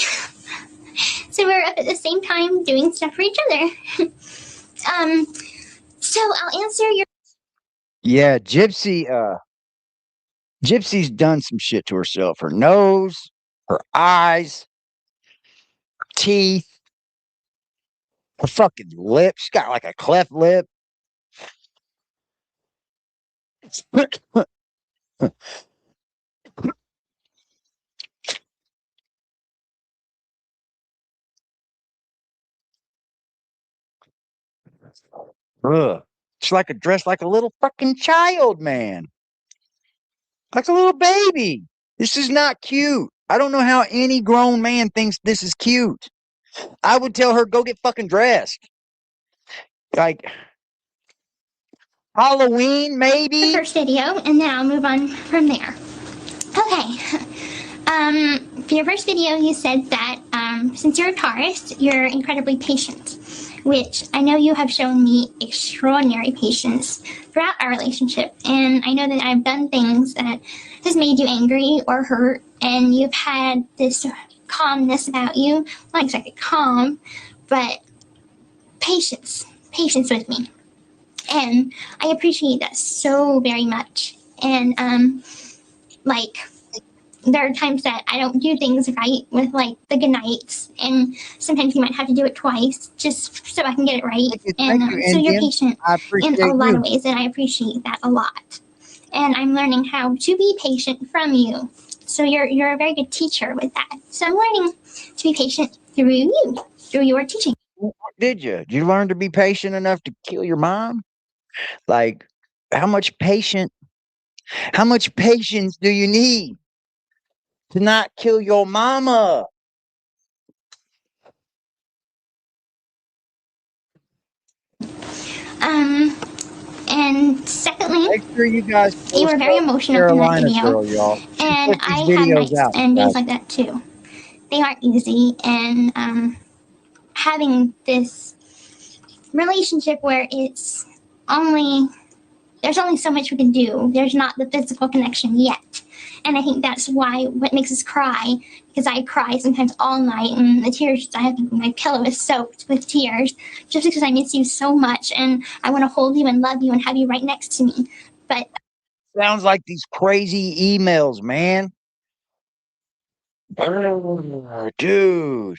So we're up at the same time doing stuff for each other. So I'll answer your.
Yeah, Gypsy's done some shit to herself. Her nose, her eyes, her teeth, her fucking lips. She's got like a cleft lip. Ugh. It's like a dress like a little fucking child, man. Like a little baby. This is not cute. I don't know how any grown man thinks this is cute. I would tell her, go get fucking dressed. Like Halloween,
The
maybe?
first video, and then I'll move on from there. Okay. For your first video, you said that since you're a Taurus, you're incredibly patient, which I know you have shown me extraordinary patience throughout our relationship. And I know that I've done things that has made you angry or hurt, and you've had this calmness about you. Not exactly calm, but patience with me. And I appreciate that so very much. And like, there are times that I don't do things right with like the good nights, and sometimes you might have to do it twice just so I can get it right.
Thank you,
So you're
Indian.
patient
I
in
appreciate
a lot
you.
of ways, and I appreciate that a lot. And I'm learning how to be patient from you. So you're a very good teacher with that. So I'm learning to be patient through you, through your teaching.
Did you? Did you learn to be patient enough to kill your mom? Like, how much patience do you need to not kill your mama?
And secondly,
Make sure you guys
you were very emotional in that
Carolina
video,
girl, y'all.
and
Put these
I had
videos
nights
out,
and days
guys.
like that too. They aren't easy, and having this relationship where it's only there's only so much we can do. There's not the physical connection yet. And I think that's why what makes us cry, because I cry sometimes all night, and the tears I have, my pillow is soaked with tears, just because I miss you so much, and I want to hold you and love you and have you right next to me. But
Sounds like these crazy emails, man. Dude.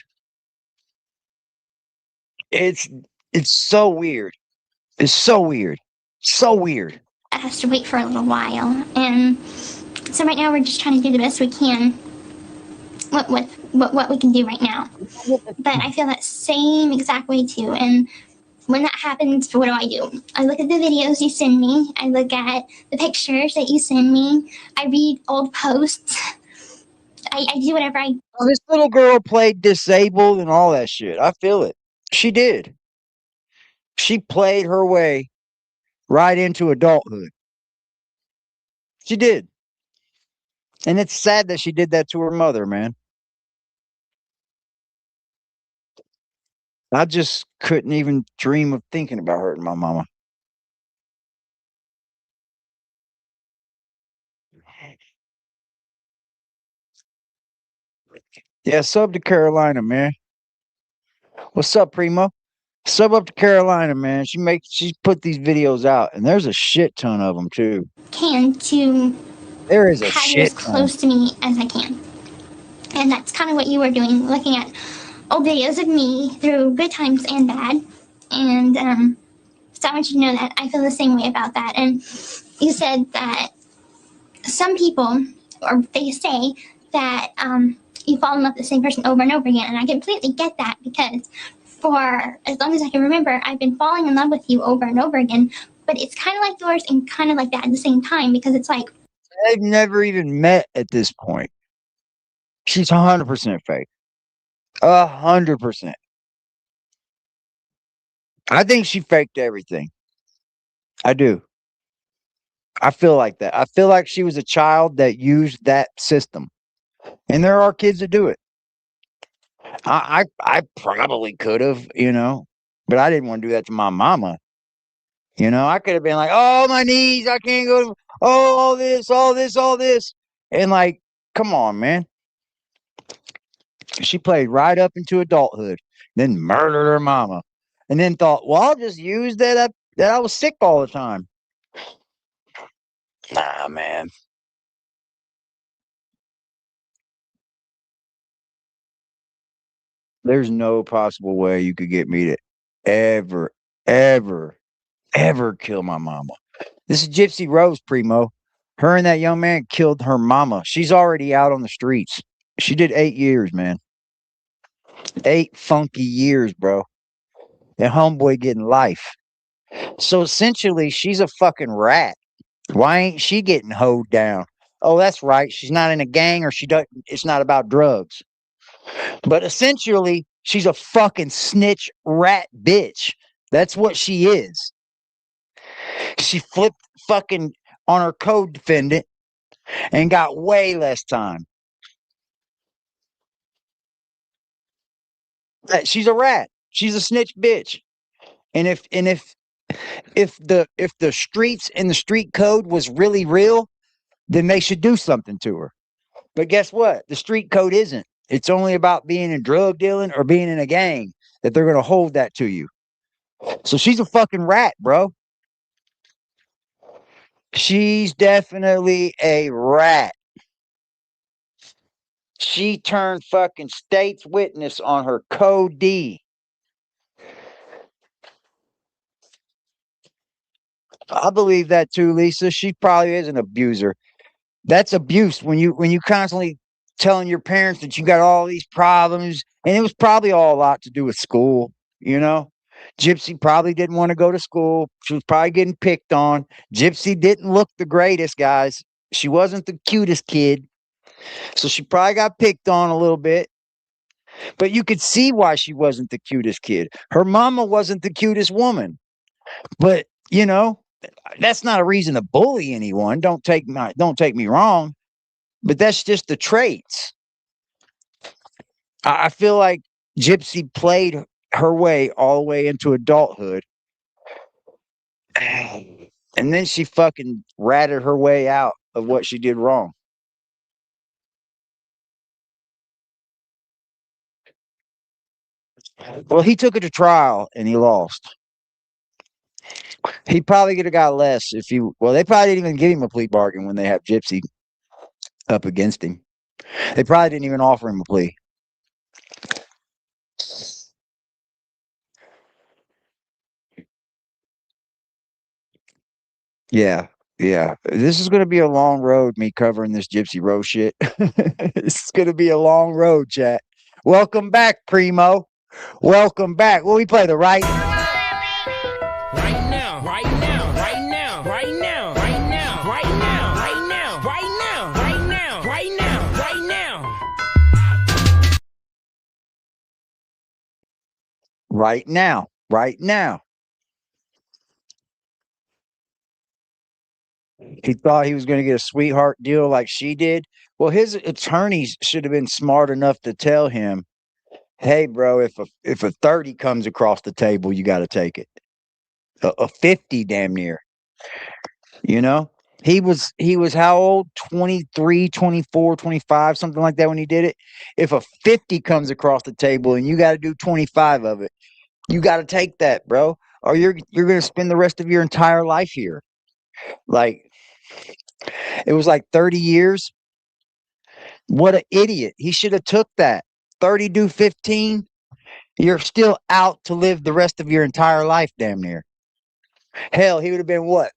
It's so weird. It's so weird. So weird.
it has to wait for a little while. And so right now we're just trying to do the best we can what we can do right now. But I feel that same exact way too. And when that happens, what do? I look at the videos you send me. I look at the pictures that you send me. I read old posts. I do whatever I.
Oh, this little girl played disabled and all that shit. I feel it. She did. She played her way right into adulthood. She did. And it's sad that she did that to her mother, man. I just couldn't even dream of thinking about hurting my mama. Yeah, sub to Carolina, man. What's up, Primo? Sub up to Carolina, man. She's put these videos out, and there's a shit ton of them too.
Can to
There is a
have you as
shit ton.
close to me as I can. And that's kind of what you were doing, looking at old videos of me through good times and bad. And so I want you to know that I feel the same way about that. And you said that some people, or they say that you fall in love with the same person over and over again. And I completely get that, because for as long as I can remember, I've been falling in love with you over and over again. But it's kind of like yours and kind of like that at the same time, because it's like,
They've never even met at this point. She's 100% fake. 100%. I think she faked everything. I do. I feel like that. I feel like she was a child that used that system. And there are kids that do it. I probably could have, but I didn't want to do that to my mama. I could have been like, oh, my knees, I can't go to, oh, all this, all this, all this. And like, come on, man. She played right up into adulthood, then murdered her mama, and then thought, well, I'll just use that I was sick all the time. Nah, man. There's no possible way you could get me to ever, ever, ever kill my mama. This is Gypsy Rose, Primo. Her and that young man killed her mama. She's already out on the streets. She did 8 years, man. 8 funky years, bro. And homeboy getting life. So essentially, she's a fucking rat. Why ain't she getting hoed down? Oh, that's right. She's not in a gang or she doesn't. It's not about drugs. But essentially, she's a fucking snitch rat bitch. That's what she is. She flipped fucking on her co-defendant and got way less time. She's a rat. She's a snitch bitch. And if the streets and the street code was really real, then they should do something to her. But guess what? The street code isn't. It's only about being in drug dealing or being in a gang that they're going to hold that to you. So she's a fucking rat, bro. She's definitely a rat. She turned fucking state's witness on her code D. I believe that too, Lisa. She probably is an abuser. That's abuse when you constantly telling your parents that you got all these problems, and it was probably all a lot to do with school, you know. Gypsy probably didn't want to go to school. She was probably getting picked on. Gypsy didn't look the greatest, guys. She wasn't the cutest kid. So she probably got picked on a little bit. But you could see why she wasn't the cutest kid. Her mama wasn't the cutest woman. But, you know, that's not a reason to bully anyone. Don't take me wrong. But that's just the traits. I feel like Gypsy played her way all the way into adulthood. And then she fucking ratted her way out of what she did wrong. Well, he took it to trial and he lost. He probably could have got less if he. Well, they probably didn't even give him a plea bargain when they have Gypsy up against him. They probably didn't even offer him a plea. Yeah, yeah. This is going to be a long road, me covering this Gypsy Rose shit. This is going to be a long road, chat. Welcome back, Primo. Welcome back. Will we play the right?
Right now, right now, right now, right now, right now, right now, right now, right now, right now, right now, right now.
Right now. Right now. He thought he was going to get a sweetheart deal like she did. Well, his attorneys should have been smart enough to tell him, "Hey, bro, if a 30 comes across the table, you got to take it. A 50 damn near." You know? He was how old? 23, 24, 25, something like that when he did it. If a 50 comes across the table and you got to do 25 of it, you got to take that, bro. Or you're going to spend the rest of your entire life here. Like it was like 30 years. What an idiot. He should have took that. 30 do 15. You're still out to live the rest of your entire life, damn near. Hell, he would have been what?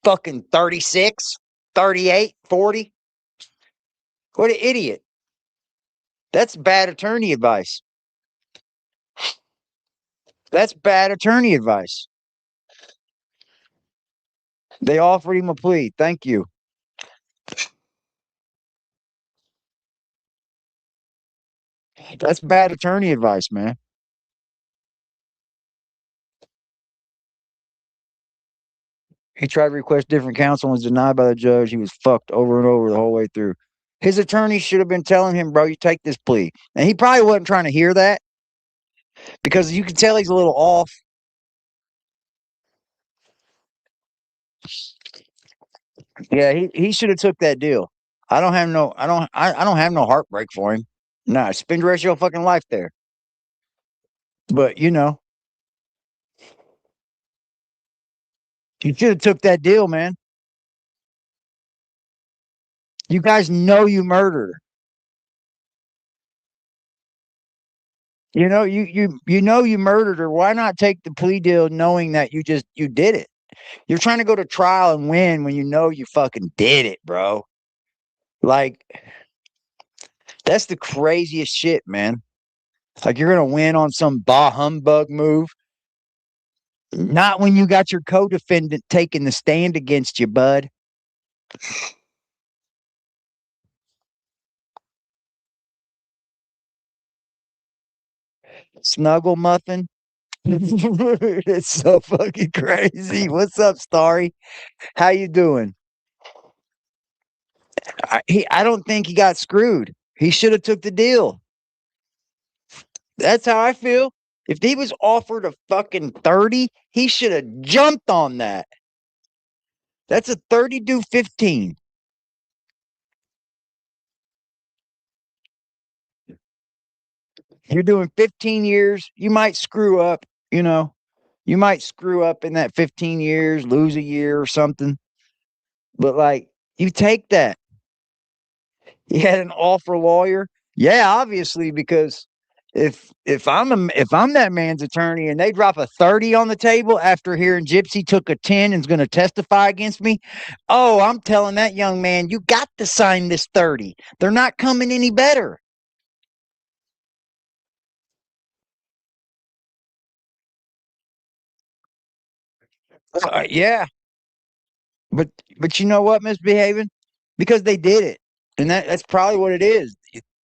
Fucking 36, 38, 40. What an idiot. That's bad attorney advice. That's bad attorney advice. They offered him a plea. Thank you. That's bad attorney advice, man. He tried to request different counsel and was denied by the judge. He was fucked over and over the whole way through. His attorney should have been telling him, bro, you take this plea. And he probably wasn't trying to hear that because you can tell he's a little off. Yeah, he should have took that deal. I don't have no heartbreak for him. Nah, spend the rest of your fucking life there. But you know, you should have took that deal, man. You guys know you murdered her. You know, you know you murdered her. Why not take the plea deal knowing that you did it? You're trying to go to trial and win when you know you fucking did it, bro. Like, that's the craziest shit, man. Like, you're gonna win on some bah humbug move. Not when you got your co-defendant taking the stand against you, bud. Snuggle muffin. It's so fucking crazy. What's up, Starry? How you doing? I don't think he got screwed. He should have took the deal. That's how I feel. If he was offered a fucking 30, he should have jumped on that. That's a 30 do 15. You're doing 15 years. You might screw up, you know. You might screw up in that 15 years, lose a year or something. But like, you take that. He had an offer lawyer. Yeah, obviously, because if I'm that man's attorney and they drop a 30 on the table after hearing Gypsy took a 10 and is going to testify against me, oh, I'm telling that young man, you got to sign this 30. They're not coming any better. Yeah, but you know what, misbehaving? Because they did it. And that's probably what it is.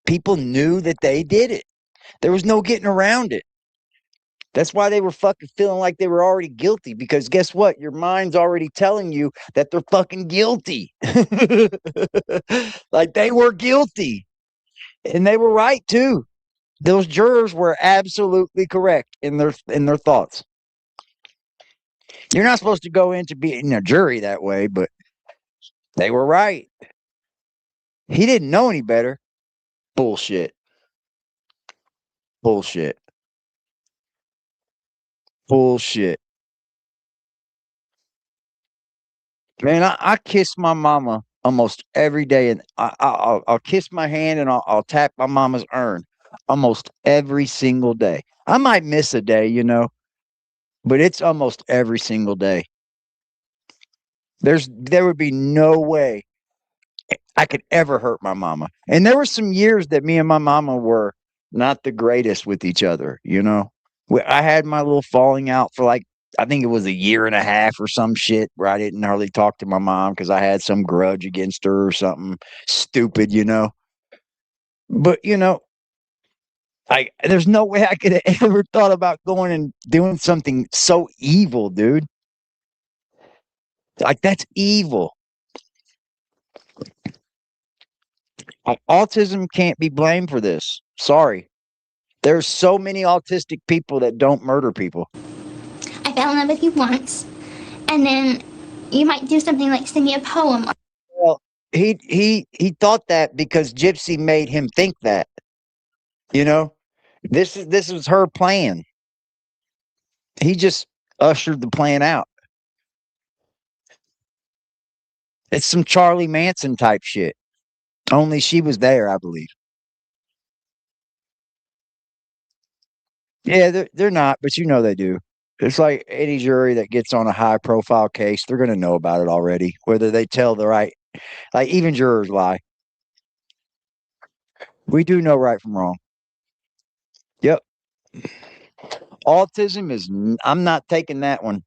People knew that they did it. There was no getting around it. That's why they were fucking feeling like they were already guilty. Because guess what? Your mind's already telling you that they're fucking guilty. Like they were guilty. And they were right too. Those jurors were absolutely correct in their thoughts. You're not supposed to go into being a jury that way, but they were right. He didn't know any better. Bullshit. Bullshit. Bullshit. Man, I kiss my mama almost every day, and I'll kiss my hand and I'll tap my mama's urn almost every single day. I might miss a day, but it's almost every single day. There would be no way I could ever hurt my mama. And there were some years that me and my mama were not the greatest with each other. I had my little falling out for like, I think it was a year and a half or some shit where I didn't hardly talk to my mom because I had some grudge against her or something stupid. But there's no way I could have ever thought about going and doing something so evil, dude. Like that's evil. Autism can't be blamed for this. Sorry. There's so many autistic people that don't murder people.
I fell in love with you once, and then you might do something like send me a poem.
Well, he thought that because Gypsy made him think that. This was her plan. He just ushered the plan out. It's some Charlie Manson type shit. Only she was there, I believe. Yeah, they're not, but they do. It's like any jury that gets on a high profile case, they're going to know about it already, whether they tell the right, like even jurors lie. We do know right from wrong. Yep. Autism I'm not taking that one.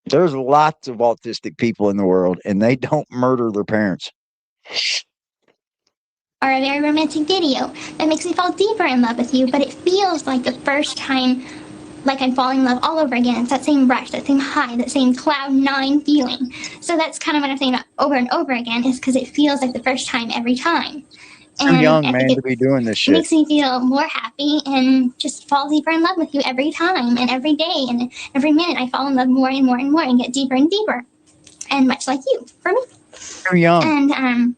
There's lots of autistic people in the world and they don't murder their parents.
Or a very romantic video that makes me fall deeper in love with you, but it feels like the first time, like I'm falling in love all over again. It's that same rush, that same high, that same cloud nine feeling. So that's kind of what I'm saying about over and over again, is because it feels like the first time every time.
I'm young, man, to be doing this shit.
It makes me feel more happy and just fall deeper in love with you every time and every day and every minute. I fall in love more and more and more and get deeper and deeper. And much like you, for me.
You're young.
And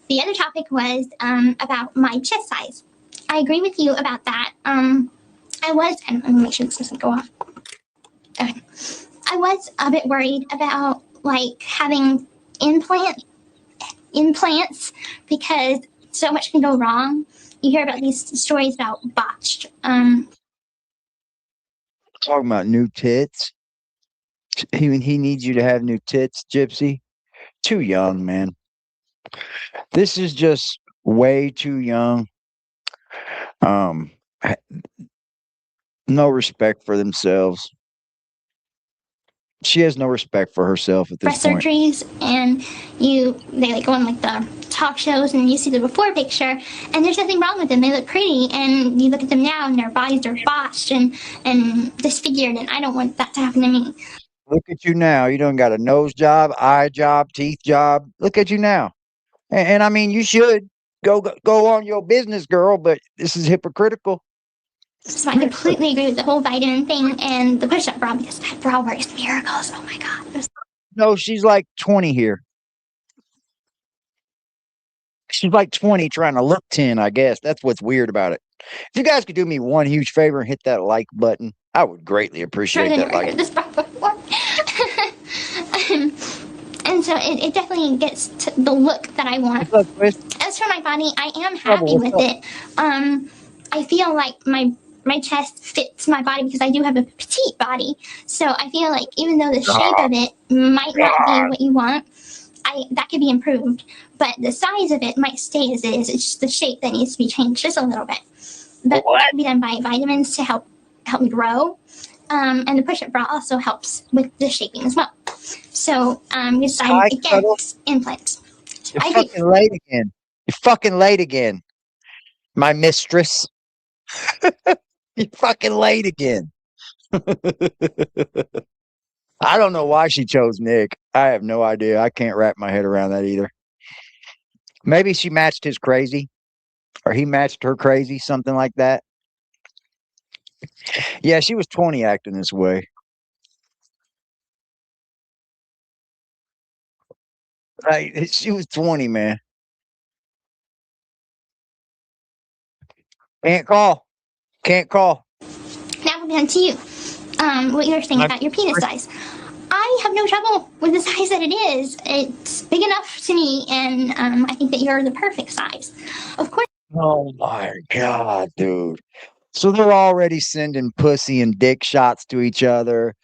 the other topic was about my chest size. I agree with you about that. And let me make sure this doesn't go off. Okay. I was a bit worried about like having implants because so much can go wrong. You hear about these stories about botched.
Talking about new tits. He needs you to have new tits, Gypsy. Too young, man. This is just way too young. Ha- no respect for themselves. She has no respect for herself at this
breast
point.
surgeries, and they like go on like the talk shows and you see the before picture, and there's nothing wrong with them. They look pretty, and you look at them now and their bodies are botched and disfigured, and I don't want that to happen to me.
Look at you now. You done got a nose job, eye job, teeth job. Look at you now. And I mean, you should go on your business, girl. But this is hypocritical.
So I completely agree with the whole vitamin thing and the push-up bra, because that bra works miracles. Oh my god.
No, she's like 20 here. She's like 20 trying to look 10, I guess. That's what's weird about it. If you guys could do me one huge favor and hit that like button, I would greatly appreciate that like.
This bra before. And so it definitely gets to the look that I want.
What's up, Chris?
As for my body, I am happy with it. I feel like my chest fits my body because I do have a petite body. So I feel like even though the shape of it might not be what you want, that could be improved. But the size of it might stay as it is. It's just the shape that needs to be changed just a little bit. But that can be done by vitamins to help me grow. And the push-up bra also helps with the shaping as well. So we decided against implants.
You're fucking late again. You're fucking late again, my mistress. You're fucking late again. I don't know why she chose Nick. I have no idea. I can't wrap my head around that either. Maybe she matched his crazy, or he matched her crazy, something like that. Yeah, she was 20 acting this way. Right, she was 20, man. Can't call. Can't call.
Now we'll be on to you. What you're saying about your penis size. I have no trouble with the size that it is. It's big enough to me, and I think that you're the perfect size. Of course.
Oh my god, dude. So they're already sending pussy and dick shots to each other,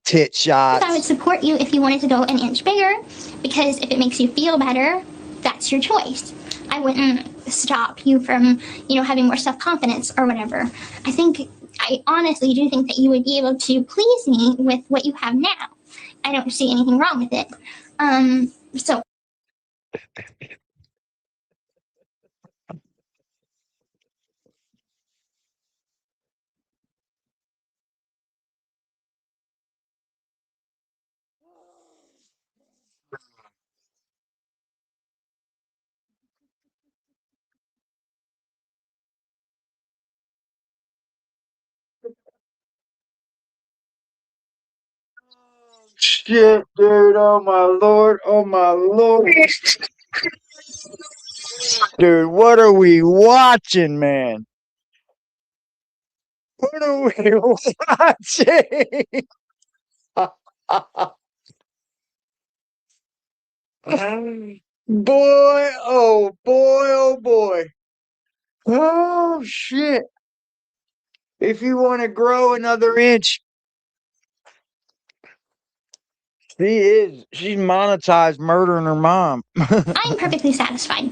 tit shots.
I would support you if you wanted to go an inch bigger, because if it makes you feel better, that's your choice. I wouldn't stop you from, having more self-confidence or whatever. I honestly do think that you would be able to please me with what you have now. I don't see anything wrong with it. So.
Shit, dude. Oh my lord. Oh my lord. Dude, what are we watching, man? What are we watching? Boy, oh boy, oh boy. Oh shit. If you want to grow another inch, she's monetized murdering her mom.
I'm perfectly satisfied.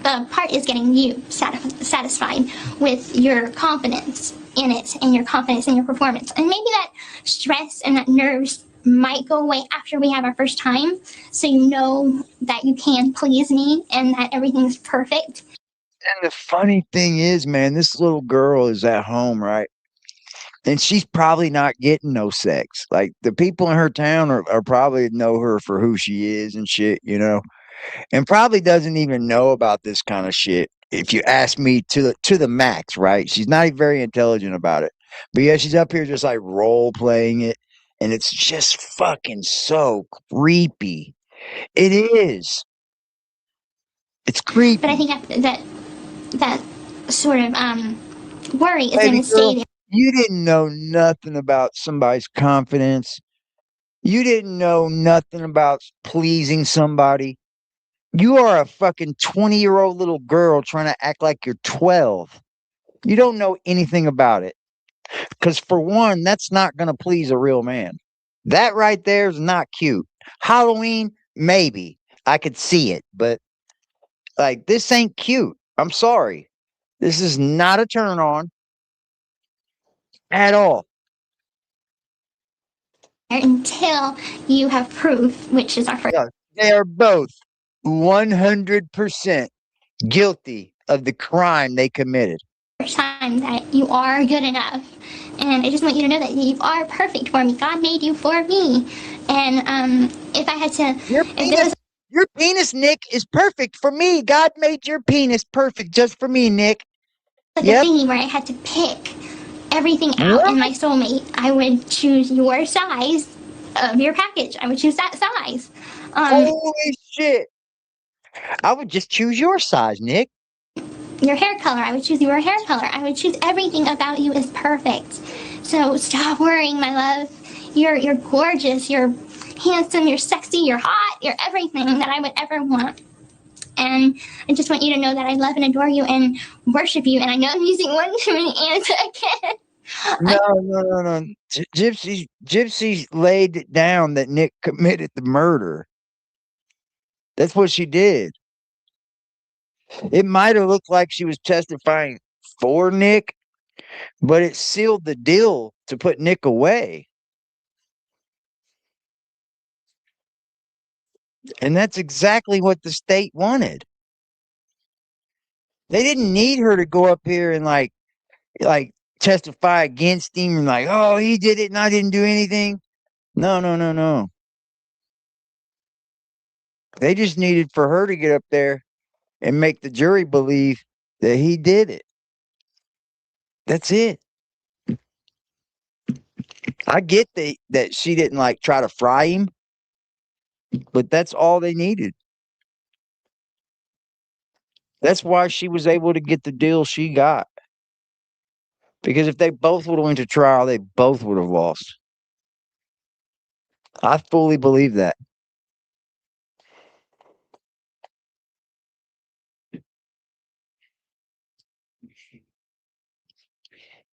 The part is getting you satisfied with your confidence in it and your confidence in your performance. And maybe that stress and that nerves might go away after we have our first time, so you know that you can please me and that everything's perfect.
And the funny thing is, man, this little girl is at home, right? And she's probably not getting no sex. Like the people in her town are probably know her for who she is and shit, and probably doesn't even know about this kind of shit. If you ask me to the max, right? She's not very intelligent about it. But yeah, she's up here just like role playing it, and it's just fucking so creepy. It is. It's creepy.
But I think that sort of worry is going to stay there.
You didn't know nothing about somebody's confidence. You didn't know nothing about pleasing somebody. You are a fucking 20-year-old little girl trying to act like you're 12. You don't know anything about it. Because for one, that's not going to please a real man. That right there is not cute. Halloween, maybe I could see it, but like this ain't cute. I'm sorry. This is not a turn on at all.
Until you have proof, which is our first
Yeah, they are both 100% guilty of the crime they committed.
time that you are good enough. And I just want you to know that you are perfect for me. God made you for me. And if I had to,
Your
if there
penis,
was
your penis, Nick, is perfect for me. God made your penis perfect just for me, Nick.
like
Yep.
a thingy where I had to pick everything out
What?
in my soulmate, I would choose your size of your package. I would choose that size.
Holy shit. I would just choose your size, Nick.
Your hair color, I would choose your hair color. I would choose everything about you is perfect. So stop worrying, my love. You're gorgeous. You're handsome. You're sexy. You're hot. You're everything that I would ever want. And I just want you to know that I love and adore you and worship you. And I know I'm using one too many ands again.
No. Gypsy laid it down that Nick committed the murder. That's what she did. It might have looked like she was testifying for Nick, but it sealed the deal to put Nick away. And that's exactly what the state wanted. They didn't need her to go up here and like testify against him and like, oh, he did it and I didn't do anything. No. They just needed for her to get up there and make the jury believe that he did it. That's it. I get that she didn't like try to fry him, but that's all they needed. That's why she was able to get the deal she got. Because if they both would have went to trial, they both would have lost. I fully believe that.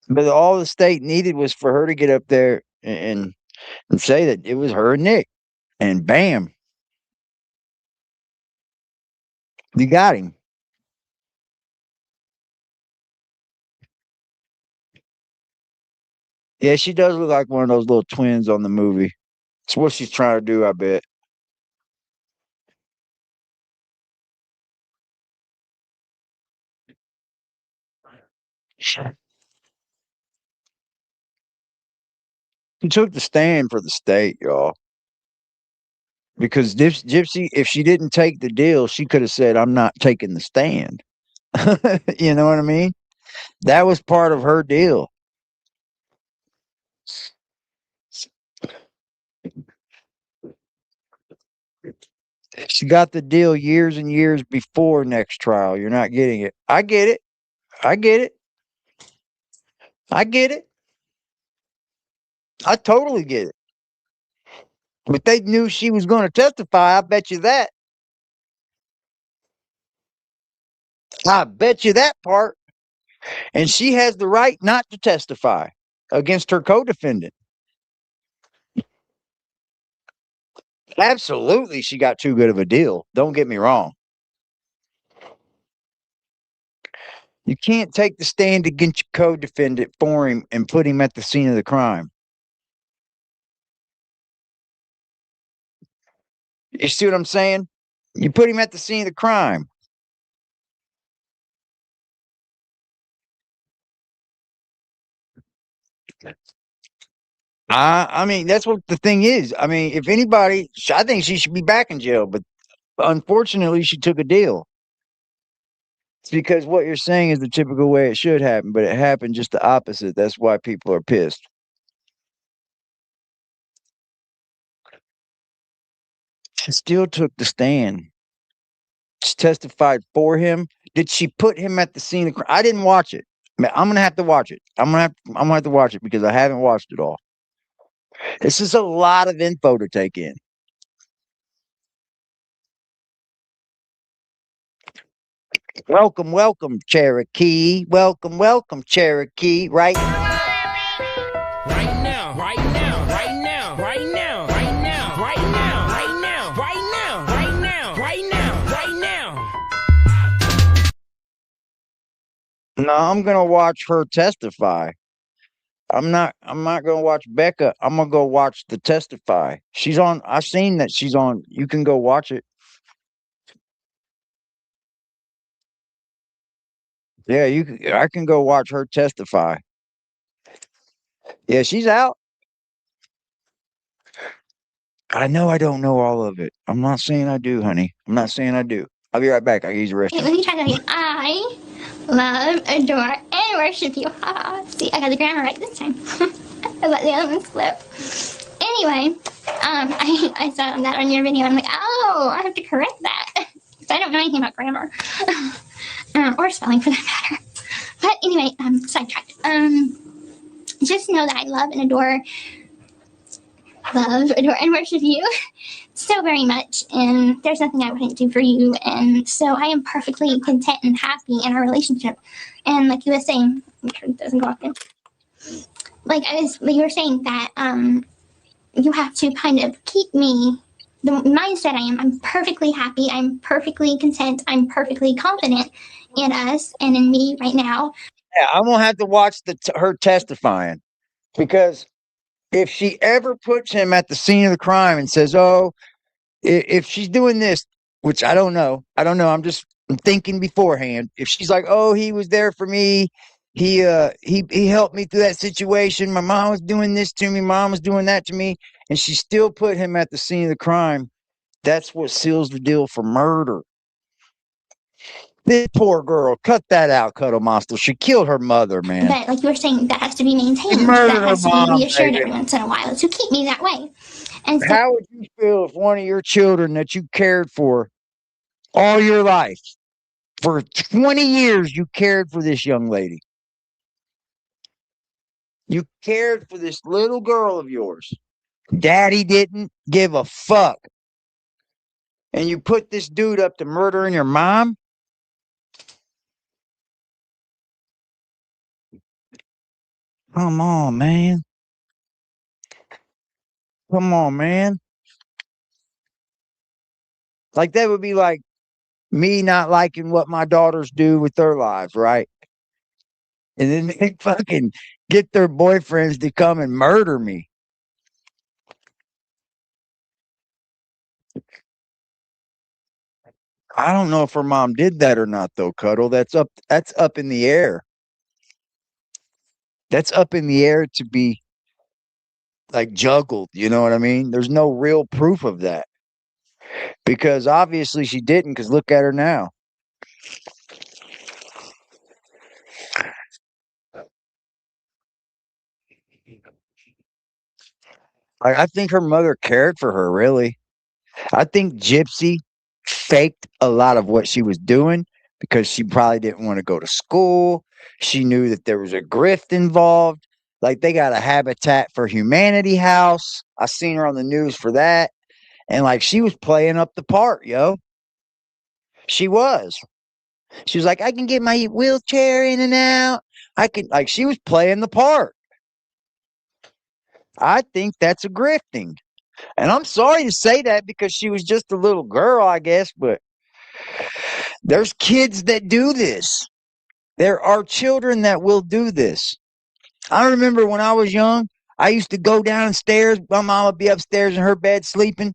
But all the state needed was for her to get up there and say that it was her and Nick. And bam, you got him. Yeah, she does look like one of those little twins on the movie. It's what she's trying to do, I bet. She took the stand for the state, y'all. Because Gypsy, if she didn't take the deal, she could have said, I'm not taking the stand. You know what I mean? That was part of her deal. She got the deal years and years before next trial. You're not getting it. I get it. I get it. I get it. I totally get it. But they knew she was going to testify. I bet you that. I bet you that part. And she has the right not to testify against her co-defendant. Absolutely, she got too good of a deal. Don't get me wrong. You can't take the stand against your co-defendant for him and put him at the scene of the crime. You see what I'm saying? You put him at the scene of the crime. I mean, that's what the thing is. I mean, if anybody, I think she should be back in jail, but unfortunately, she took a deal. It's because what you're saying is the typical way it should happen, but it happened just the opposite. That's why people are pissed. She still took the stand. She testified for him. Did she put him at the scene of crime? I didn't watch it. Man, I'm gonna have to watch it. I'm gonna have to watch it because I haven't watched it all. This is a lot of info to take in. Welcome, Cherokee. Welcome, Cherokee. Right?
Right now, right now, right now, right now.
No, I'm gonna watch her testify. I'm not gonna watch Becca. I'm gonna go watch the testify. She's on. I've seen that she's on. You can go watch it. Yeah, I can go watch her testify. Yeah, she's out. I know I don't know all of it. I'm not saying I do, honey. I'm not saying I do. I'll be right back. I use the
Okay,
restroom.
let me try that again. I love, adore, and worship you. Ha! See, I got the grammar right this time. I let the other one slip. Anyway, I saw that on your video and I'm like, oh, I have to correct that. Because I don't know anything about grammar. Or spelling for that matter. But anyway, sidetracked. Just know that I love, adore, and worship you so very much, and there's nothing I wouldn't do for you, and so I am perfectly content and happy in our relationship. And like you were saying, make sure it doesn't go off in. You were saying that you have to kind of keep me the mindset I'm perfectly happy, I'm perfectly content, I'm perfectly confident in us and in me right now.
Yeah, I'm gonna have to watch her testifying, because if she ever puts him at the scene of the crime and says, "Oh," if she's doing this, which I don't know. I'm thinking beforehand. If she's like, "Oh, he was there for me. He helped me through that situation. My mom was doing this to me. Mom was doing that to me," and she still put him at the scene of the crime, that's what seals the deal for murder. This poor girl, cut that out, Cuddle Monster. She killed her mother, man.
But like you were saying, that has to be
She
maintained.
murdered
That
her
has to be
mom,
reassured
baby.
every once in a while to keep me that way. And so,
How would you feel if one of your children that you cared for all your life, for 20 years, you cared for this young lady? You cared for this little girl of yours. Daddy didn't give a fuck. And you put this dude up to murdering your mom? Come on, man. Come on, man. Like, that would be like me not liking what my daughters do with their lives, right? And then they fucking get their boyfriends to come and murder me. I don't know if her mom did that or not, though, Cuddle. That's up in the air. That's up in the air to be like juggled, you know what I mean? There's no real proof of that. Because obviously she didn't, because look at her now. I think her mother cared for her, really. I think Gypsy faked a lot of what she was doing because she probably didn't want to go to school. She knew that there was a grift involved. Like, they got a Habitat for Humanity house. I seen her on the news for that. And like, she was playing up the part, yo. She was. She was like, I can get my wheelchair in and out. I can, like, she was playing the part. I think that's a grifting. And I'm sorry to say that because she was just a little girl, I guess, but there's kids that do this. There are children that will do this. I remember when I was young, I used to go downstairs. My mom would be upstairs in her bed sleeping.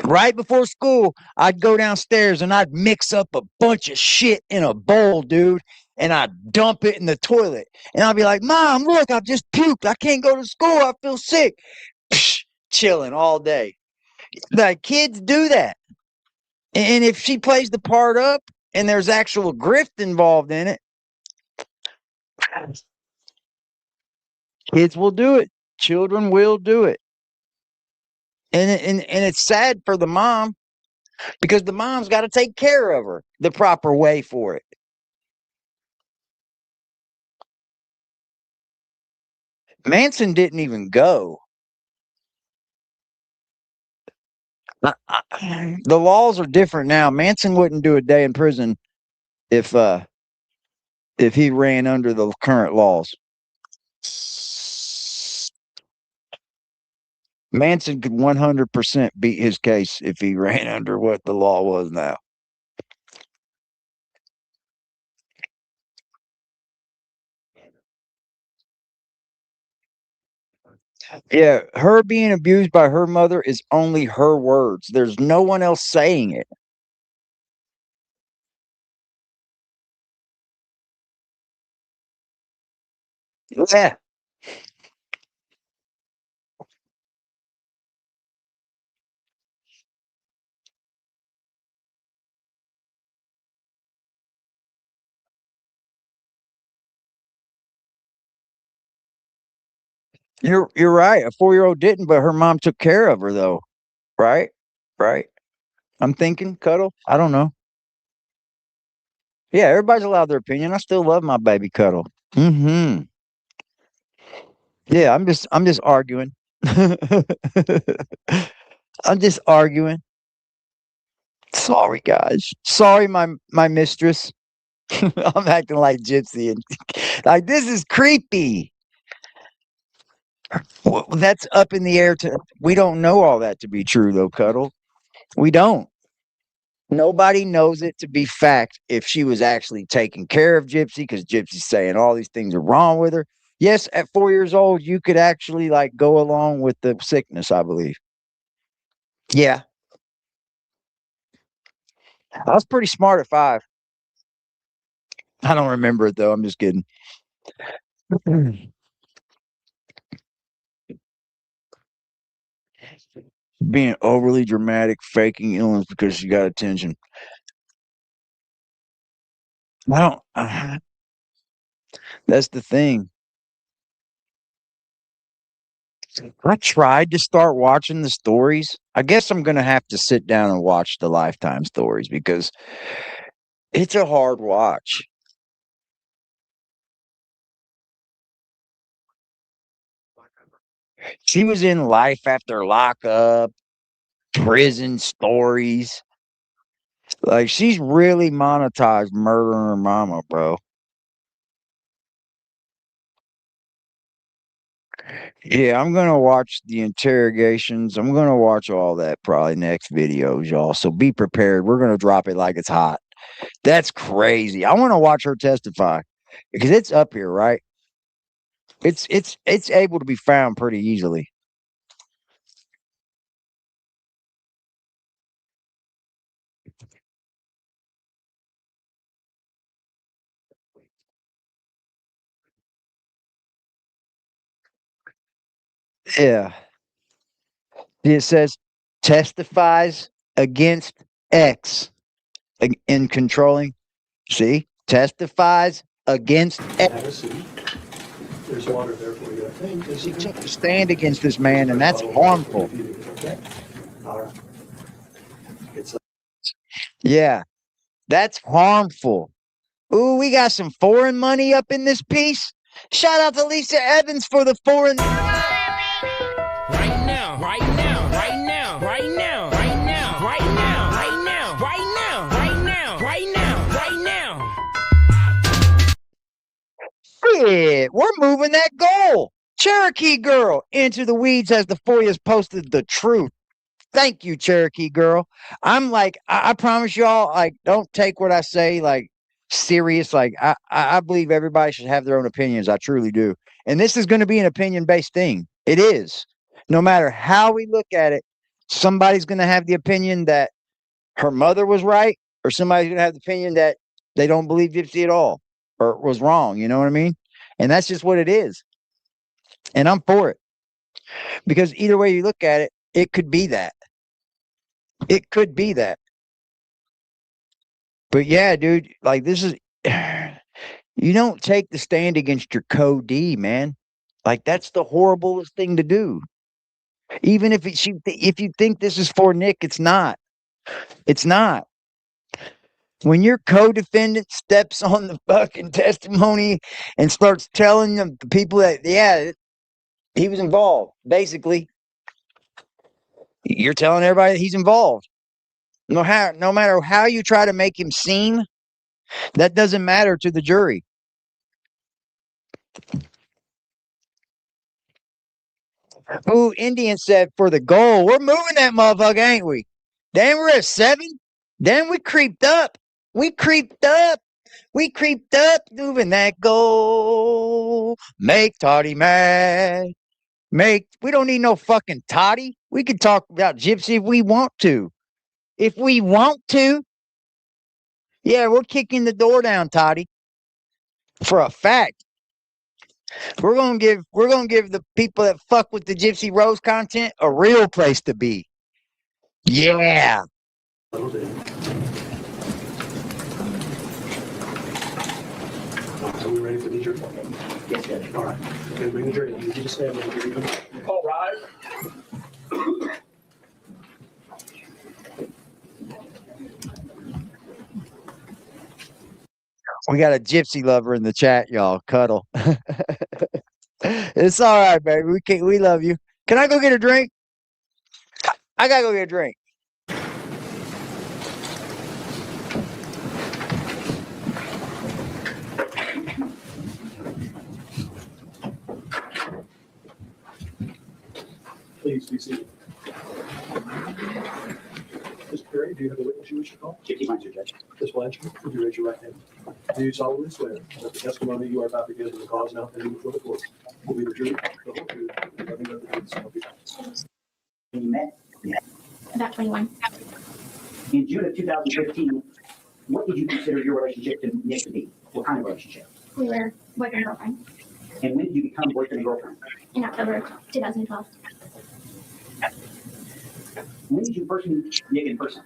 Right before school, I'd go downstairs and I'd mix up a bunch of shit in a bowl, dude, and I'd dump it in the toilet. And I'd be like, Mom, look, I've just puked. I can't go to school. I feel sick. Psh, chilling all day. Like, kids do that. And if she plays the part up and there's actual grift involved in it, kids will do it. Children will do it. And it's sad for the mom because the mom's got to take care of her the proper way for it. Manson didn't even go. The laws are different now. Manson wouldn't do a day in prison if he ran under the current laws. Manson could 100% beat his case if he ran under what the law was now. Yeah, her being abused by her mother is only her words. There's no one else saying it. Yeah, you're right. A 4-year-old didn't, but her mom took care of her though. Right? Right? I'm thinking Cuddle. I don't know. Yeah, everybody's allowed their opinion. I still love my baby Cuddle. Mm-hmm. Yeah, I'm just arguing. I'm just arguing. Sorry, guys. Sorry, my mistress. I'm acting like Gypsy and like this is creepy. Well, that's up in the air. We don't know all that to be true, though, Cuddle. We don't. Nobody knows it to be fact if she was actually taking care of Gypsy because Gypsy's saying all these things are wrong with her. Yes, at 4 years old, you could actually like go along with the sickness, I believe. Yeah, I was pretty smart at 5. I don't remember it though. I'm just kidding. Being overly dramatic, faking illness because she got attention. I don't. That's the thing. I tried to start watching the stories. I guess I'm gonna have to sit down and watch the Lifetime stories because it's a hard watch. She was in Life After Lockup, prison stories. Like she's really monetized murdering her mama, bro. Yeah, I'm gonna watch the interrogations. I'm gonna watch all that probably next videos, y'all. So be prepared. We're gonna drop it like it's hot. That's crazy. I want to watch her testify because it's up here, right? It's able to be found pretty easily. Yeah. It says testifies against X in controlling. See, testifies against X.
Have a seat. There's water there for you, I think.
She took a stand against this man, and that's harmful.
Okay. All right. It's
Yeah, that's harmful. Ooh, we got some foreign money up in this piece. Shout out to Lisa Evans for the foreign.
Right now, right now, right now, right now, right now, right now, right now, right now, right now, right now, right now.
Shit, we're moving that goal. Cherokee Girl into the weeds as the Foyas posted the truth. Thank you, Cherokee Girl. I'm like, I promise y'all, like, don't take what I say like serious. Like, I believe everybody should have their own opinions. I truly do. And this is going to be an opinion based thing. It is. No matter how we look at it, somebody's going to have the opinion that her mother was right, or somebody's going to have the opinion that they don't believe Gypsy at all or was wrong. You know what I mean? And that's just what it is. And I'm for it because either way you look at it, it could be that. It could be that. But yeah, dude, like this is you don't take the stand against your co-D, man. Like that's the horriblest thing to do. Even if if you think this is for Nick, it's not. It's not. When your co-defendant steps on the fucking testimony and starts telling them the people that yeah, he was involved, basically, you're telling everybody that he's involved. No matter how you try to make him seem, that doesn't matter to the jury. Ooh, Indian said for the goal. We're moving that motherfucker, ain't we? Then we're at 7. Then we creeped up. We creeped up. We creeped up, moving that goal. Make Toddie mad. We don't need no fucking Toddie. We can talk about Gypsy if we want to. If we want to. Yeah, we're kicking the door down, Toddie. For a fact. We're gonna give the people that fuck with the Gypsy Rose content a real place to be. Yeah.
Are we ready for the drink? Yes, sir. All right. Okay, bring the drink. You just stand there. All right.
We got a gypsy lover in the chat, y'all. Cuddle. It's all right, baby. We love you. Can I go get a drink? I gotta go get a drink.
Please be seated. Mr. Perry, do you have a witness you wish to call?
Gypsy Rose, Judge.
Ms. Blanchard, would you raise your right hand? Do you solemnly swear that the testimony you are about to give in the cause now pending before the court will be the truth, the whole truth, and nothing but the truth, so help you God?
When you met
About 21.
in June of 2015, what did you consider your relationship to Nick to be? What kind of relationship?
We were boyfriend and girlfriend
And when did you become boyfriend and girlfriend?
in October 2012.
When did you first meet Nick in person?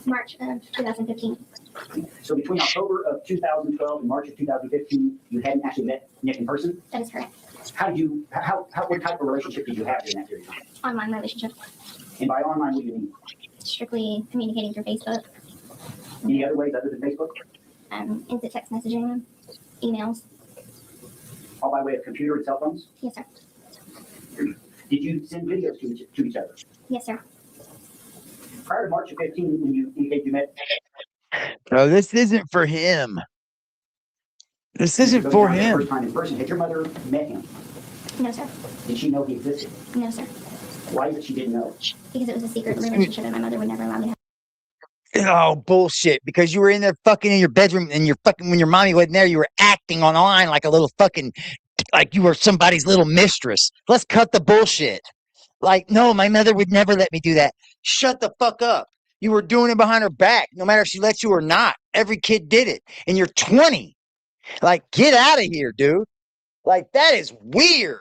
March of 2015.
So between October of 2012 and March of 2015, you hadn't actually met Nick in person?
That is correct.
What type of relationship did you have during that period of time?
Online relationship.
And by online, what do you mean?
Strictly communicating through Facebook.
Any other ways other than Facebook?
Instant text messaging, emails.
All by way of computer and cell phones?
Yes, sir.
Did you send videos to each other?
Yes, sir.
Prior to March of 15, when you indicated you met,
No, this isn't for him. This isn't
so
for
the
him.
first time in person, had your mother met him?
No, sir.
Did she know he existed?
No, sir.
Why is it she didn't know?
Because it was a secret relationship and my mother would never allow me to have.
Oh, bullshit. Because you were in there fucking in your bedroom and you're fucking when your mommy wasn't there, you were acting online like a little fucking, like you were somebody's little mistress. Let's cut the bullshit. Like, no, my mother would never let me do that. Shut the fuck up. You were doing it behind her back, no matter if she let you or not. Every kid did it. And you're 20. Like, get out of here, dude. Like, that is weird.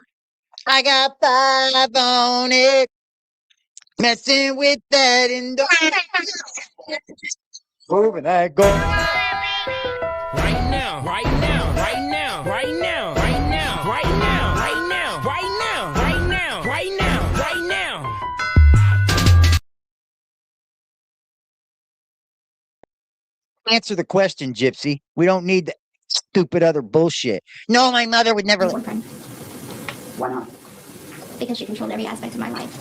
I got 5 on it. Messing with that and moving that go.
Right now, right now, right now, right now, right now, right now, right now, right now, right now, right now, right now.
Answer the question, Gypsy. We don't need the stupid other bullshit. No, my mother would never.
Boyfriend
Why not?
because she controlled every aspect of my life.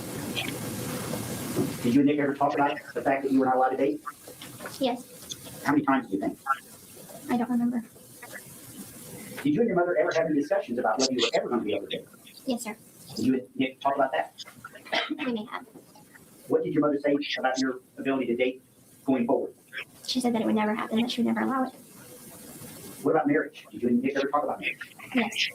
Did you and Nick ever talk about the fact that you were not allowed to date?
Yes,
How many times do you think?
I don't remember.
Did you and your mother ever have any discussions about whether you were ever going to be able to date?
Yes, sir.
Did you and Nick talk about that?
We may have.
What did your mother say about your ability to date going forward?
She said that it would never happen, that she would never allow it.
What about marriage? Did you and Nick ever talk about marriage?
Yes,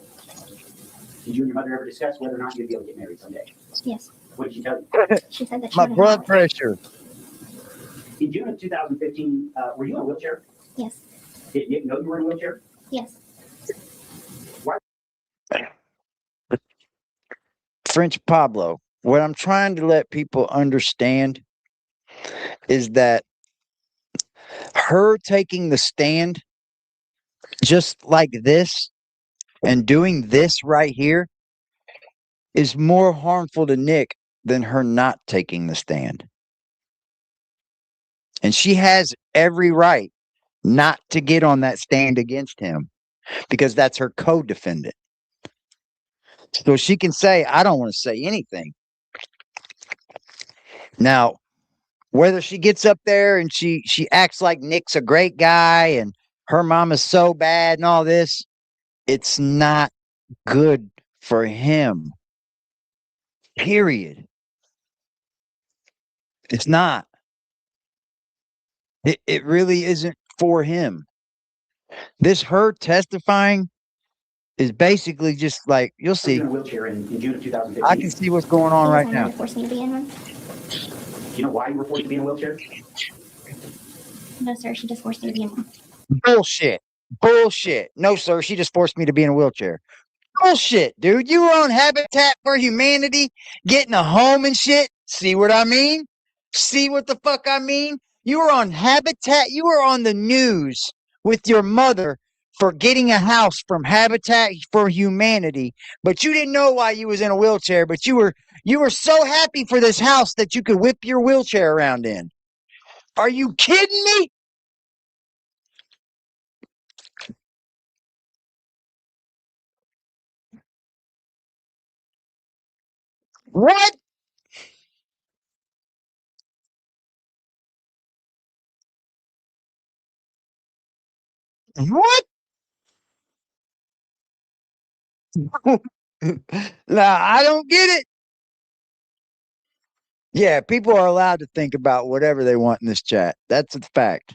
Did you and your mother ever discuss whether or not you'd be able to get married someday?
yes.
What did she tell you?
She said that she
My
wouldn't allow
blood
it.
pressure.
In June of 2015, were you in a wheelchair?
Yes,
Did Nick know you were in a wheelchair?
yes.
French Pablo. What I'm trying to let people understand is that her taking the stand just like this and doing this right here is more harmful to Nick than her not taking the stand. And she has every right not to get on that stand against him because that's her co-defendant. So she can say, I don't want to say anything. Now, whether she gets up there and she acts like Nick's a great guy and her mom is so bad and all this, it's not good for him. Period. It's not. It really isn't for him. This her testifying is basically just like, you'll
You're
see.
in a wheelchair in June of 2015.
I can see what's going on right now.
They forced me to be in one.
Do you know why you were forced to be in a wheelchair?
No, sir. She just forced me to be in one.
Bullshit. Bullshit. No, sir. She just forced me to be in a wheelchair. Bullshit, dude. You were on Habitat for Humanity, getting a home and shit. See what I mean? See what the fuck I mean? You were on Habitat. You were on the news with your mother for getting a house from Habitat for Humanity, but you didn't know why you was in a wheelchair, but you were so happy for this house that you could whip your wheelchair around in. Are you kidding me? What? What? Nah, I don't get it. Yeah, people are allowed to think about whatever they want in this chat. That's a fact.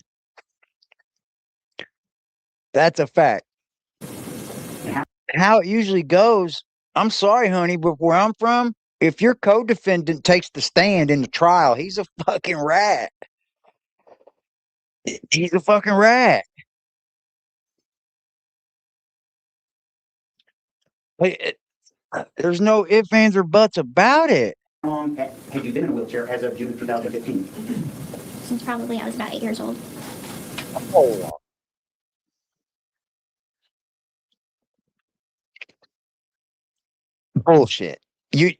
That's a fact. How it usually goes, I'm sorry, honey, but where I'm from, if your co-defendant takes the stand in the trial, he's a fucking rat. He's a fucking rat. There's no ifs, ands, or buts about it.
How long had you been in a wheelchair as of June of 2015?
Since probably I was about 8 years old.
Hold on. Bullshit.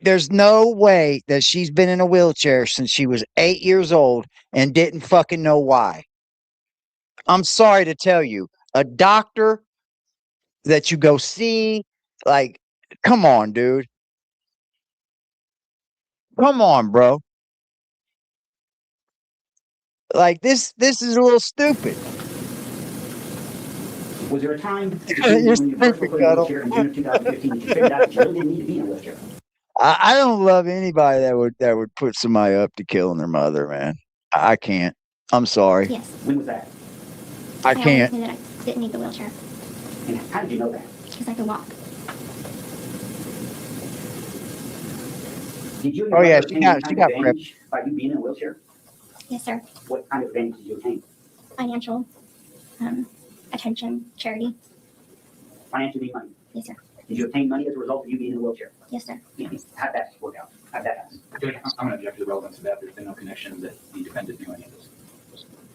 There's no way that she's been in a wheelchair since she was 8 years old and didn't fucking know why. I'm sorry to tell you, a doctor that you go see, like, come on, dude. Come on, bro. Like this is a little stupid.
Was there a time
You're
when you first
stupid,
were put in a
Cuddle.
wheelchair in June of 2015 that you figured out that you really didn't need to be in a wheelchair?
I don't love anybody that would put somebody up to killing their mother, man. I can't. I'm sorry.
Yes.
When was that?
I
always
can't.
knew that I didn't need the wheelchair
And how did you know that?
because I could walk.
Did you
Oh, yeah,
obtain
she
any
got
kind of
prep.
advantage by you being in a wheelchair?
Yes, sir.
What kind of advantage did you obtain?
Financial, attention, charity.
Financially, money.
Yes, sir.
Did you obtain money as a result of you being in a wheelchair?
Yes, sir.
How'd that work out? How'd that happen?
I'm going to object to the relevance of that. There's been no connection that the defendant knew any of this.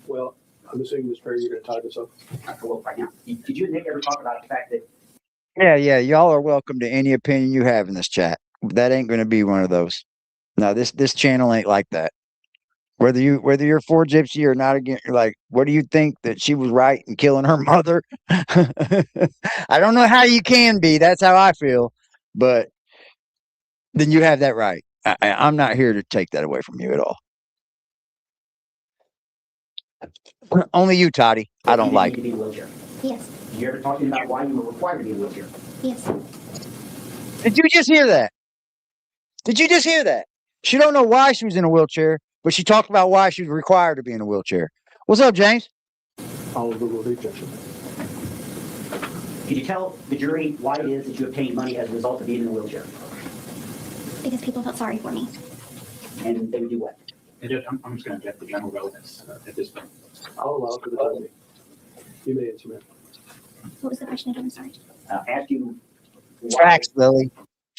Well, I'm assuming, Ms. Perry, you're going to tie this up.
Not for work right now. Did you and Nick ever talk about the fact that
Yeah, y'all are welcome to any opinion you have in this chat. That ain't gonna be one of those. No, this channel ain't like that. Whether you're for Gypsy or not, again, like, what do you think that she was right in killing her mother? I don't know how you can be. That's how I feel. But then you have that right. I'm not here to take that away from you at all. Only you, Toddie. I don't
you
like
didn't need to be in a wheelchair?
Yes.
Did you ever talk to him about why you were required to be in a wheelchair?
Yes.
Did you just hear that? Did you just hear that? She don't know why she was in a wheelchair, but she talked about why she was required to be in a wheelchair. What's up, James?
I'll overrule the objection.
Could you tell the jury why it is that you obtained money as a result of being in a wheelchair?
Because people felt sorry for me.
And they would do what?
And Judge, I'm just going to object to general relevance at this point.
I'll allow it for the time being. You may answer, ma'am.
What was the question again? I'm sorry.
Ask you why.
Facts, Lily.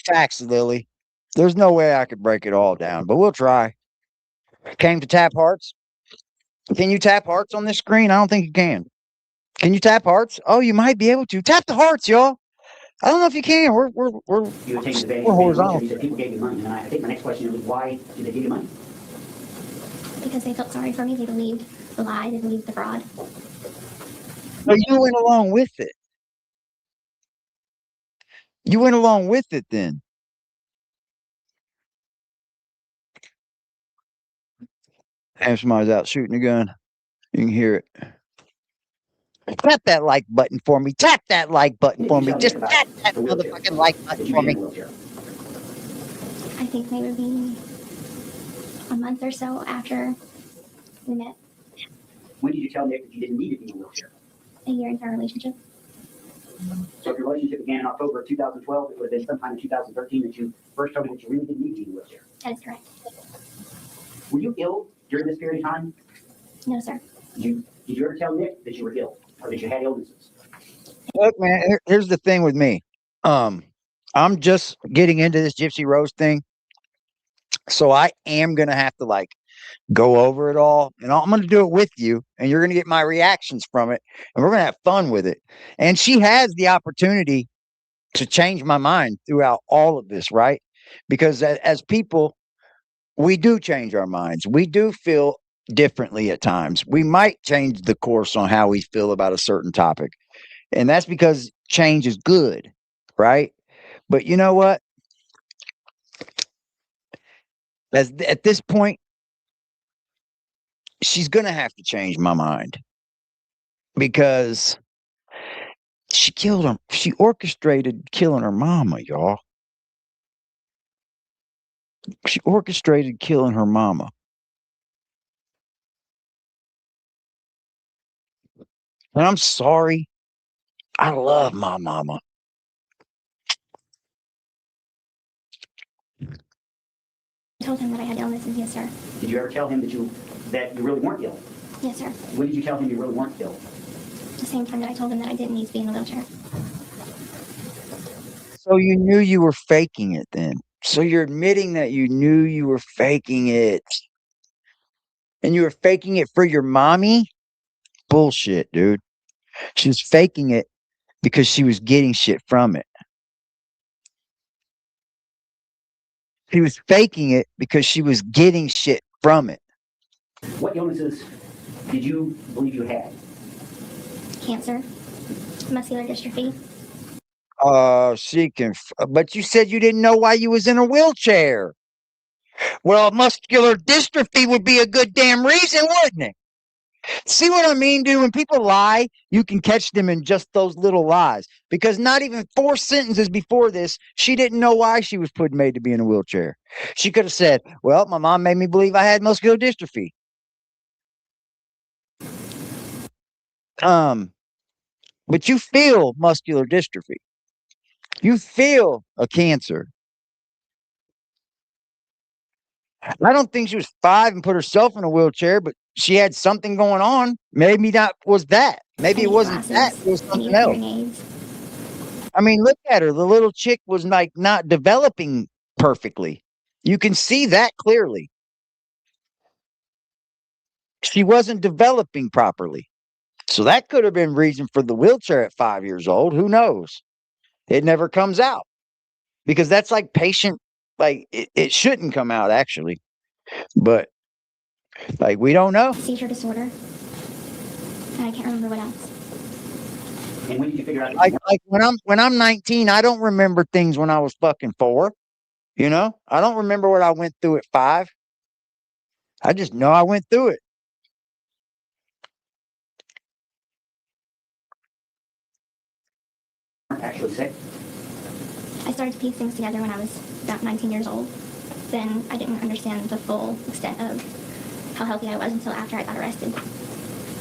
Facts, Lily. There's no way I could break it all down, but we'll try. Came to tap hearts. Can you tap hearts on this screen? I don't think you can. Can you tap hearts? Oh, you might be able to. Tap the hearts, y'all. I don't know if you can. We're
You obtained advantage of
we're
being in a
horizontal.
wheelchair. You said people gave you money. And I think my next question is why did they give you money?
Because they felt sorry for me. They believed the lie. They believed the fraud.
So you went along with it. You went along with it then. And somebody's out shooting a gun. You can hear it. Tap that like button for me. Tap that like button for me. Just tap that motherfucking like button for me.
I think maybe a month or so after we met.
When did you tell Nick that you didn't need to be in a wheelchair?
A year into our relationship.
So if your relationship began in October of 2012, it would have been sometime in 2013 that you first told me that you really didn't need to be in a wheelchair.
That is correct.
Were you ill during this period of time?
No, sir.
Did you ever tell Nick that you were ill or that you had illnesses?
Look, man, here's the thing with me. I'm just getting into this Gypsy Rose thing. So I am gonna have to like go over it all, and I'm gonna do it with you, and you're gonna get my reactions from it, and we're gonna have fun with it. And she has the opportunity to change my mind throughout all of this, right? Because as people, we do change our minds. We do feel differently at times. We might change the course on how we feel about a certain topic. And that's because change is good, right? But you know what? At this point, she's going to have to change my mind because she killed him. She orchestrated killing her mama, y'all. She orchestrated killing her mama. And I'm sorry. I love my mama.
I told him that I had illnesses, yes, sir.
Did you ever tell him that you really weren't ill?
Yes, sir.
When did you tell him you really weren't ill?
The same time that I told him that I didn't need to be in a wheelchair.
So you knew you were faking it then. So you're admitting that you knew you were faking it. And you were faking it for your mommy? Bullshit, dude. She was faking it because she was getting shit from it. She was faking it because she was getting shit from it.
What illnesses did you believe you had?
Cancer, muscular dystrophy.
But you said you didn't know why you was in a wheelchair. Well, muscular dystrophy would be a good damn reason, wouldn't it? See what I mean, dude? When people lie, you can catch them in just those little lies. Because not even 4 sentences before this, she didn't know why she was made to be in a wheelchair. She could have said, well, my mom made me believe I had muscular dystrophy. But you feel muscular dystrophy. You feel a cancer. I don't think she was 5 and put herself in a wheelchair, but she had something going on. Maybe that was that. Maybe it wasn't that. It was something else. I mean, look at her. The little chick was like not developing perfectly. You can see that clearly. She wasn't developing properly. So that could have been reason for the wheelchair at 5 years old. Who knows? It never comes out because that's like patient. Like it shouldn't come out actually, but like we don't know.
Seizure disorder. And I can't remember what else.
And when did you figure out?
Like when I'm 19, I don't remember things when I was fucking 4. You know, I don't remember what I went through at 5. I just know I went through it.
Actually sick.
I started to piece things together when I was about 19 years old. Then I didn't understand the full extent of how healthy I was until after I got arrested.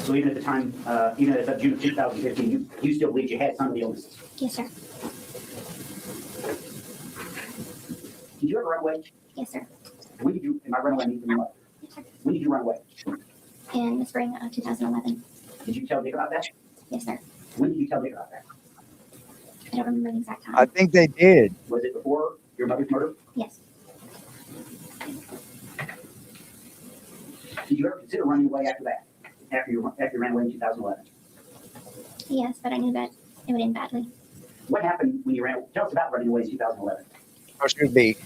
So even at the time, even as of June of 2015, you still believed you had some of the illnesses?
Yes, sir.
Did you ever run away?
Yes, sir.
When did you, am I running away?
Yes, sir.
When did you run away?
In the spring of 2011.
Did you tell Nick about that?
Yes, sir.
When did you tell Nick about that?
I don't remember the exact time.
I think they did.
Was it before your mother's murder?
Yes.
Did you ever consider running away after that? After you ran away in 2011?
Yes, but I knew that it would end badly.
What happened when you ran? Tell us about running away in 2011.
What should be?
It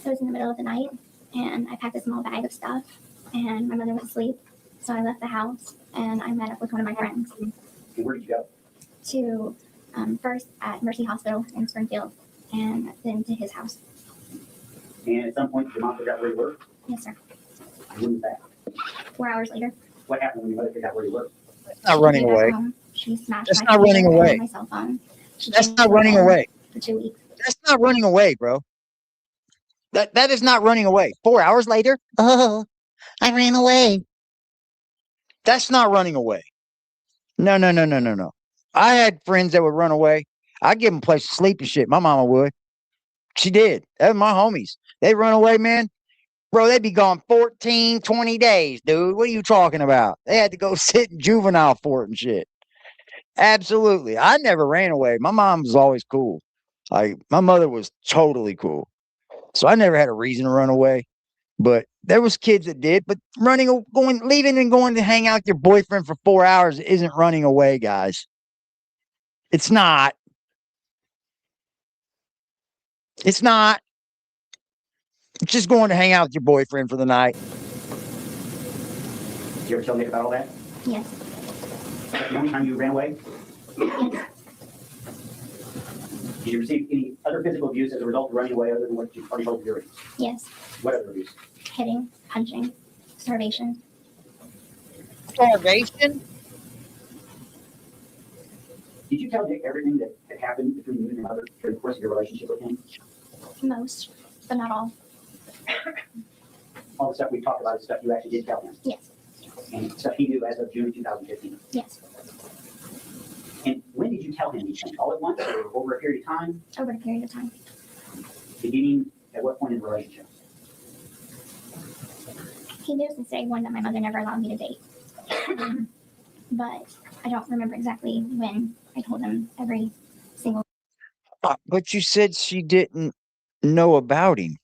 was in the middle of the night, and I packed a small bag of stuff, and my mother went to sleep. So I left the house, and I met up with one of my friends.
And where did you go?
To first at Mercy Hospital in Springfield, and then to his house.
And at some point, did your mom figure out where you were?
Yes, sir.
When was that?
4 hours later.
What happened when your mother figured out where you were?
That's not running away.
She smashed
That's
my
not running
computer
away.
and my cell phone.
That's not running away.
For 2 weeks.
That's not running away, bro. That is not running away. 4 hours later, oh, I ran away. That's not running away. No. I had friends that would run away. I'd give them a place to sleep and shit. My mama would. She did. That was my homies. They run away, man. Bro, they'd be gone 14, 20 days, dude. What are you talking about? They had to go sit in juvenile for it and shit. Absolutely. I never ran away. My mom was always cool. Like, my mother was totally cool. So I never had a reason to run away. But there was kids that did. But leaving and going to hang out with your boyfriend for 4 hours isn't running away, guys. It's not. It's not. It's just going to hang out with your boyfriend for the night.
Did you ever tell Nick about all that?
Yes.
The only time you ran away?
Yes.
Did you receive any other physical abuse as a result of running away other than what you already told the
Yes.
What other abuse?
Hitting, punching, starvation.
Starvation?
Did you tell Nick everything that had happened between you and your mother during the course of your relationship with him?
Most, but not all.
All the stuff we talked about is stuff you actually did tell him?
Yes.
And stuff he knew as of June 2015?
Yes.
And when did you tell him these things? All at once or over a period of time?
Over a period of time.
Beginning at what point in the relationship?
He knew since day one that my mother never allowed me to date. But I don't remember exactly when I told him every single.
But you said she didn't know about him.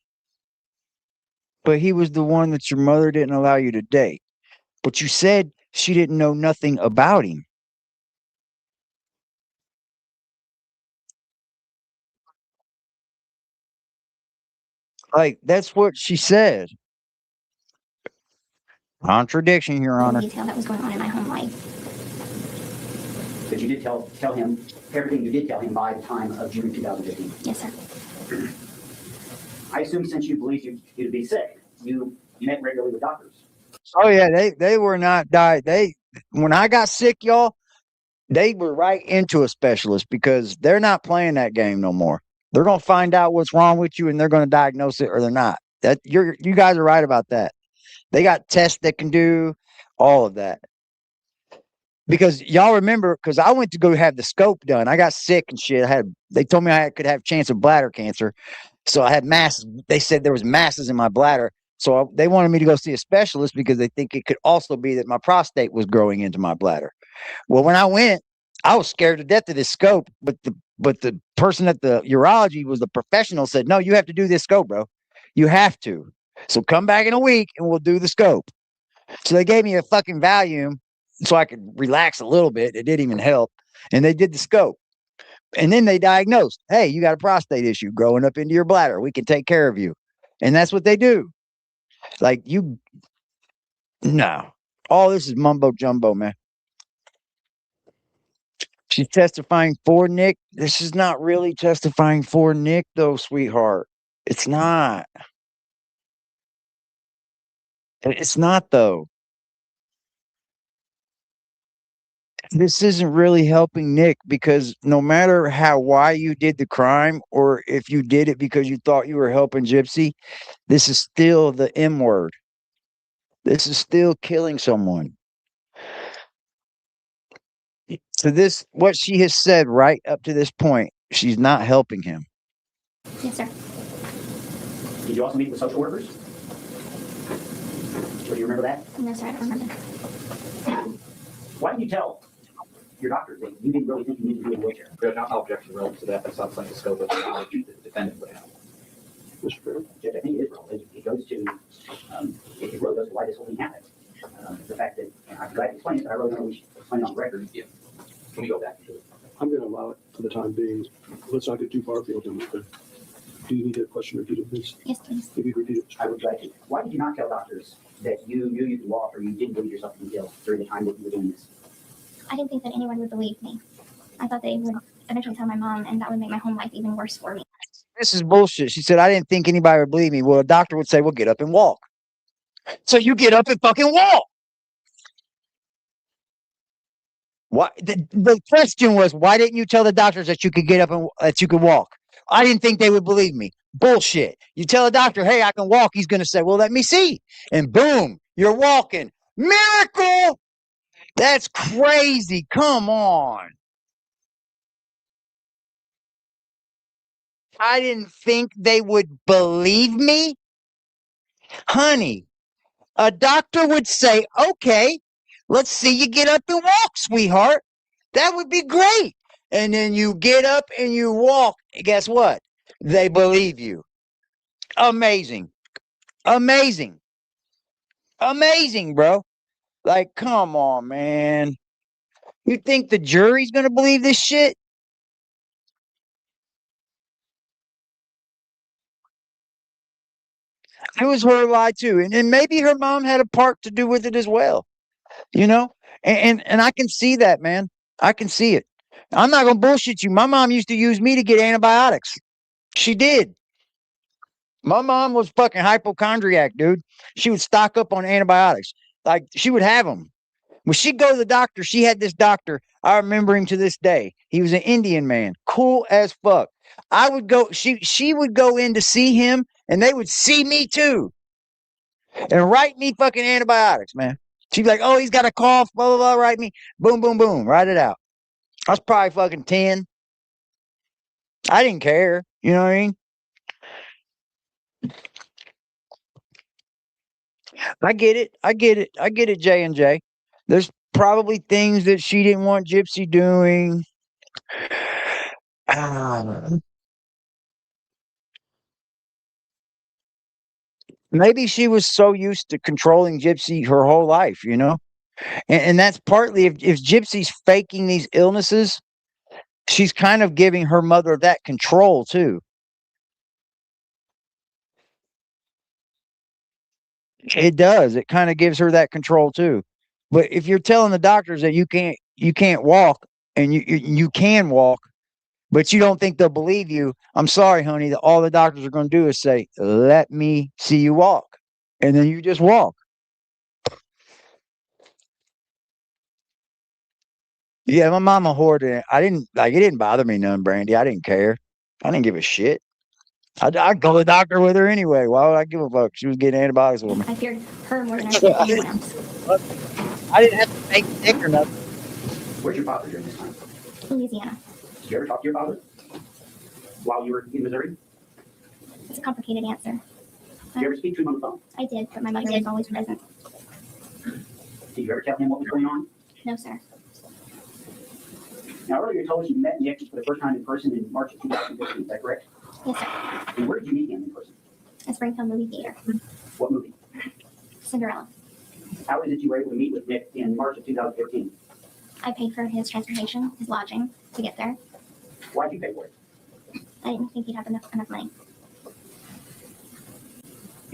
But he was the one that your mother didn't allow you to date. But you said she didn't know nothing about him. Like, that's what she said. Contradiction, Your Honor.
Detail that was going on in my home life.
But you did tell him everything you did tell him by the time of June 2015?
Yes, sir.
I assume since you believed you'd be sick, you met regularly with doctors.
Oh yeah, they were not died. When I got sick, y'all, they were right into a specialist because they're not playing that game no more. They're gonna find out what's wrong with you and they're gonna diagnose it or they're not. That you guys are right about that. They got tests that can do all of that. Because y'all remember, because I went to go have the scope done. I got sick and shit. They told me I could have a chance of bladder cancer. So I had masses. They said there was masses in my bladder. So they wanted me to go see a specialist because they think it could also be that my prostate was growing into my bladder. Well, when I went, I was scared to death of this scope. But the person at the urology was the professional said, no, you have to do this scope, bro. You have to. So come back in a week and we'll do the scope. So they gave me a fucking Valium so I could relax a little bit. It didn't even help. And they did the scope. And then they diagnosed, hey, you got a prostate issue growing up into your bladder. We can take care of you. And that's what they do. Like no. All this is mumbo jumbo, man. She's testifying for Nick. This is not really testifying for Nick, though, sweetheart. It's not. It's not, though. This isn't really helping Nick because no matter why you did the crime or if you did it because you thought you were helping Gypsy, this is still the M word. This is still killing someone. So what she has said right up to this point, she's not helping him.
Yes, sir.
Did you also meet with social workers? Do you remember that?
No, sir, I don't remember.
Why did you tell your doctor that you didn't really think you needed to be in a wheelchair?
Judge, I'll object relative to that. That's outside the scope of the knowledge that the defendant would have.
Mr. Fair?
Judge, I think it is relevant. It goes to, it really goes to why this whole thing happened. The fact that, and I forgot to explain it, but I really don't know we should explain it on the record.
Yeah. Can we go back to it?
I'm going to allow it for the time being. Let's not get too far afield. Do you need a question repeated, please?
Yes, please.
If you repeat it.
I would like to. Why did you not tell doctors that you knew you could walk or you didn't believe yourself to be ill during the time that you were doing this?
I didn't think that anyone would believe me. I thought they would eventually tell my mom, and that would make my home life even worse for me.
This is bullshit. She said, I didn't think anybody would believe me. Well, a doctor would say, well, get up and walk. So you get up and fucking walk. What the question was, why didn't you tell the doctors that you could get up and that you could walk? I didn't think they would believe me. Bullshit. You tell a doctor, hey, I can walk. He's going to say, well, let me see. And boom, you're walking. Miracle. That's crazy. Come on. I didn't think they would believe me. Honey, a doctor would say, okay, let's see you get up and walk, sweetheart. That would be great. And then you get up and you walk. Guess what? They believe you. Amazing. Amazing. Amazing, bro. Like, come on, man. You think the jury's going to believe this shit? It was her lie too. And maybe her mom had a part to do with it as well. You know? And I can see that, man. I can see it. I'm not gonna bullshit you. My mom used to use me to get antibiotics. She did. My mom was fucking hypochondriac, dude. She would stock up on antibiotics. Like she would have them. When she'd go to the doctor, she had this doctor. I remember him to this day. He was an Indian man, cool as fuck. I would go, she would go in to see him, and they would see me too. And write me fucking antibiotics, man. She's like, oh, he's got a cough, blah, blah, blah, write me. Boom, boom, boom, write it out. I was probably fucking 10. I didn't care. You know what I mean? I get it. I get it. I get it, J&J. There's probably things that she didn't want Gypsy doing. Maybe she was so used to controlling Gypsy her whole life, you know? And that's partly if Gypsy's faking these illnesses, she's kind of giving her mother that control too. It does. It kind of gives her that control too. But if you're telling the doctors that you can't walk and you can walk, but you don't think they'll believe you, I'm sorry, honey, that all the doctors are going to do is say, "Let me see you walk." And then you just walk. Yeah, my mama hoarded it. I didn't like it. Didn't bother me none, Brandy. I didn't care. I didn't give a shit. I'd go to the doctor with her anyway. Why would I give a fuck? She was getting antibiotics with me.
I feared her more than I feared anyone else.
I didn't have to fake sick or nothing.
Where's your father during this time?
Louisiana.
Did you ever talk to your father while you were in Missouri?
It's a complicated answer.
Did you ever speak to him on the phone?
I did, but my mother was always present.
Did you ever tell him what was going on?
No, sir.
Now, earlier you told us you met Nick for the first time in person in March of 2015. Is that correct?
Yes, sir.
And where did you meet him in person?
A Springfield movie theater.
What movie?
Cinderella.
How is it you were able to meet with Nick in March of 2015?
I paid for his transportation, his lodging to get there.
Why did you pay for it?
I didn't think he'd have enough money.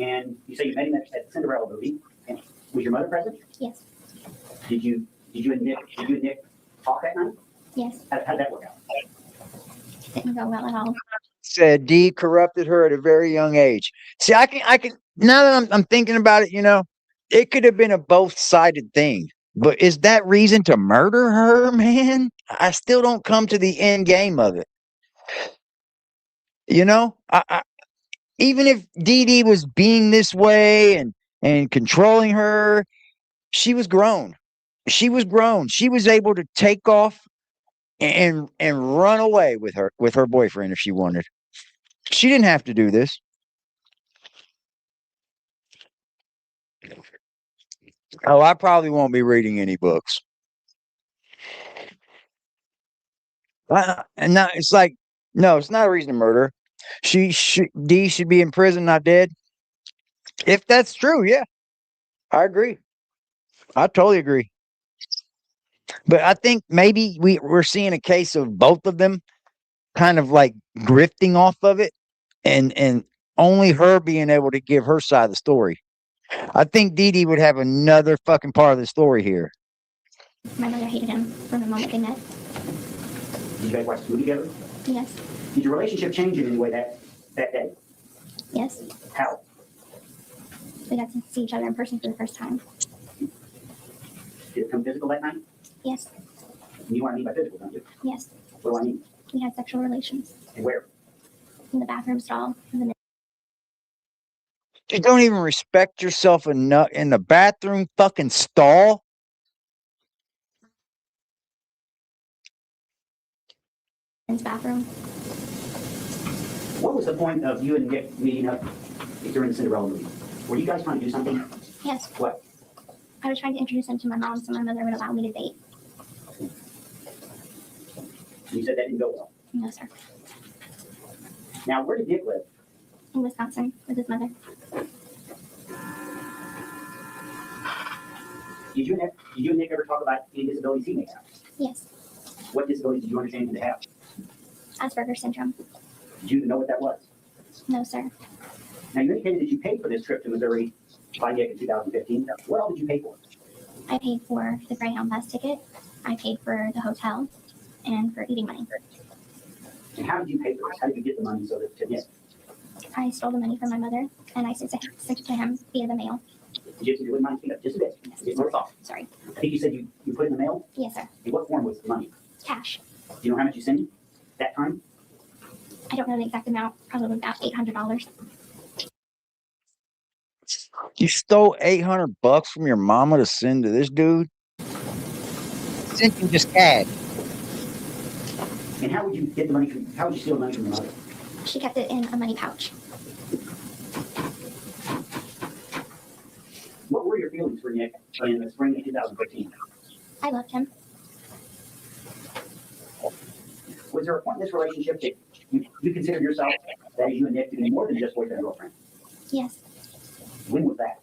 And you say you met him at the Cinderella movie. And was your mother present?
Yes.
Did you and Nick talk that night?
Yes.
How did that work out?
Didn't go well at all.
Said D corrupted her at a very young age. See, I can now that I'm thinking about it, you know, it could have been a both-sided thing. But is that reason to murder her, man? I still don't come to the end game of it. You know, even if Dee Dee was being this way and controlling her, she was grown. She was grown. She was able to take off and run away with her boyfriend if she wanted. She didn't have to do this. Oh, I probably won't be reading any books. And now it's like, no, it's not a reason to murder. D should be in prison, not dead. If that's true, yeah, I agree. I totally agree. But I think maybe we're seeing a case of both of them kind of like grifting off of it and only her being able to give her side of the story. I think Dee Dee would have another fucking part of the story here.
My mother hated him from the moment they met.
Did you guys watch the movie together?
Yes.
Did your relationship change in any way that day?
Yes.
How?
We got to see each other in person for the first time.
Did it become physical that night?
Yes.
You know what I mean by physical, don't you?
Yes.
What do I mean?
We had sexual relations.
And where?
In the bathroom stall.
You don't even respect yourself enough in the bathroom fucking stall.
Bathroom.
What was the point of you and Nick meeting up during the Cinderella movie? Were you guys trying to do something?
Yes.
What?
I was trying to introduce him to my mom so my mother would allow me to date.
You said that didn't go well.
No, sir.
Now, where did Nick live?
In Wisconsin with his mother.
Did you and Nick ever talk about any disabilities he may have?
Yes.
What disabilities did you understand him to have?
Asperger's syndrome.
Did you know what that was?
No, sir.
Now, you indicated that you paid for this trip to Missouri by Nick in 2015. What all did you pay for?
I paid for the Greyhound bus ticket. I paid for the hotel and for eating money.
And how did you pay for this? How did you get the money so that to Nick?
I stole the money from my mother and I sent it to him via the mail.
Gypsy, you wouldn't mind speaking up just a bit? Get more soft.
Sorry.
I think you said you put it in the mail?
Yes, sir.
In what form was the money?
Cash.
Do you know how much you sent him that time?
I don't know the exact amount. Probably about $800.
You stole $800 from your mama to send to this dude? Sent you just cash.
And how would you get the money from? How would you steal the money from your mother?
She kept it in a money pouch.
What were your feelings for Nick in the spring of 2015?
I loved him.
Was there a point in this relationship that you considered yourself, that is you and Nick, to be more than just boyfriend and girlfriend?
Yes.
When was that?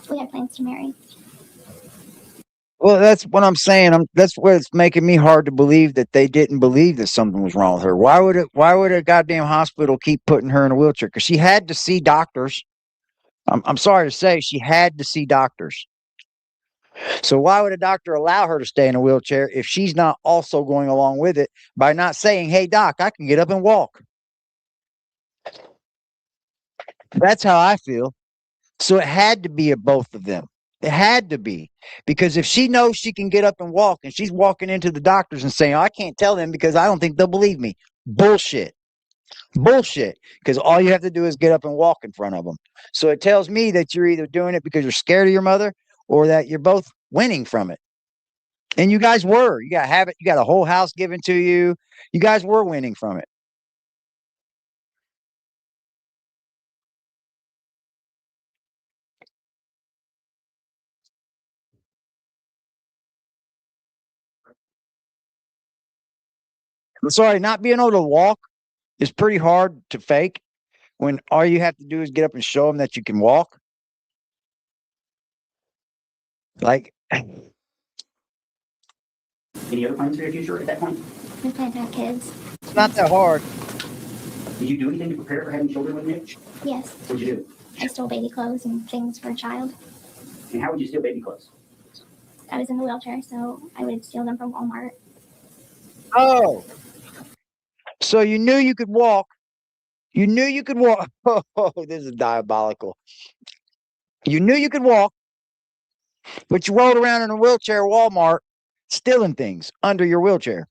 We had plans to marry.
Well, that's what I'm saying. That's what it's making me hard to believe that they didn't believe that something was wrong with her. Why would a goddamn hospital keep putting her in a wheelchair? Because she had to see doctors. I'm sorry to say, she had to see doctors. So why would a doctor allow her to stay in a wheelchair if she's not also going along with it by not saying, "Hey, doc, I can get up and walk"? That's how I feel. So it had to be a both of them. It had to be, because if she knows she can get up and walk and she's walking into the doctors and saying, "Oh, I can't tell them because I don't think they'll believe me." Bullshit. Bullshit. Because all you have to do is get up and walk in front of them. So it tells me that you're either doing it because you're scared of your mother or that you're both winning from it. And you guys were. You got habit. You got a whole house given to you. You guys were winning from it. I'm sorry, not being able to walk is pretty hard to fake when all you have to do is get up and show them that you can walk. Like,
Any other plans for your future at that point?
We plan to have kids.
it's not that hard.
Did you do anything to prepare for having children with Nick?
Yes.
What did you do?
I stole baby clothes and things for a child.
And how would you steal baby clothes?
I was in the wheelchair, so I would steal them from Walmart.
Oh, so you knew you could walk. You knew you could walk. Oh, this is diabolical. You knew you could walk, but you rolled around in a wheelchair at Walmart stealing things under your wheelchair.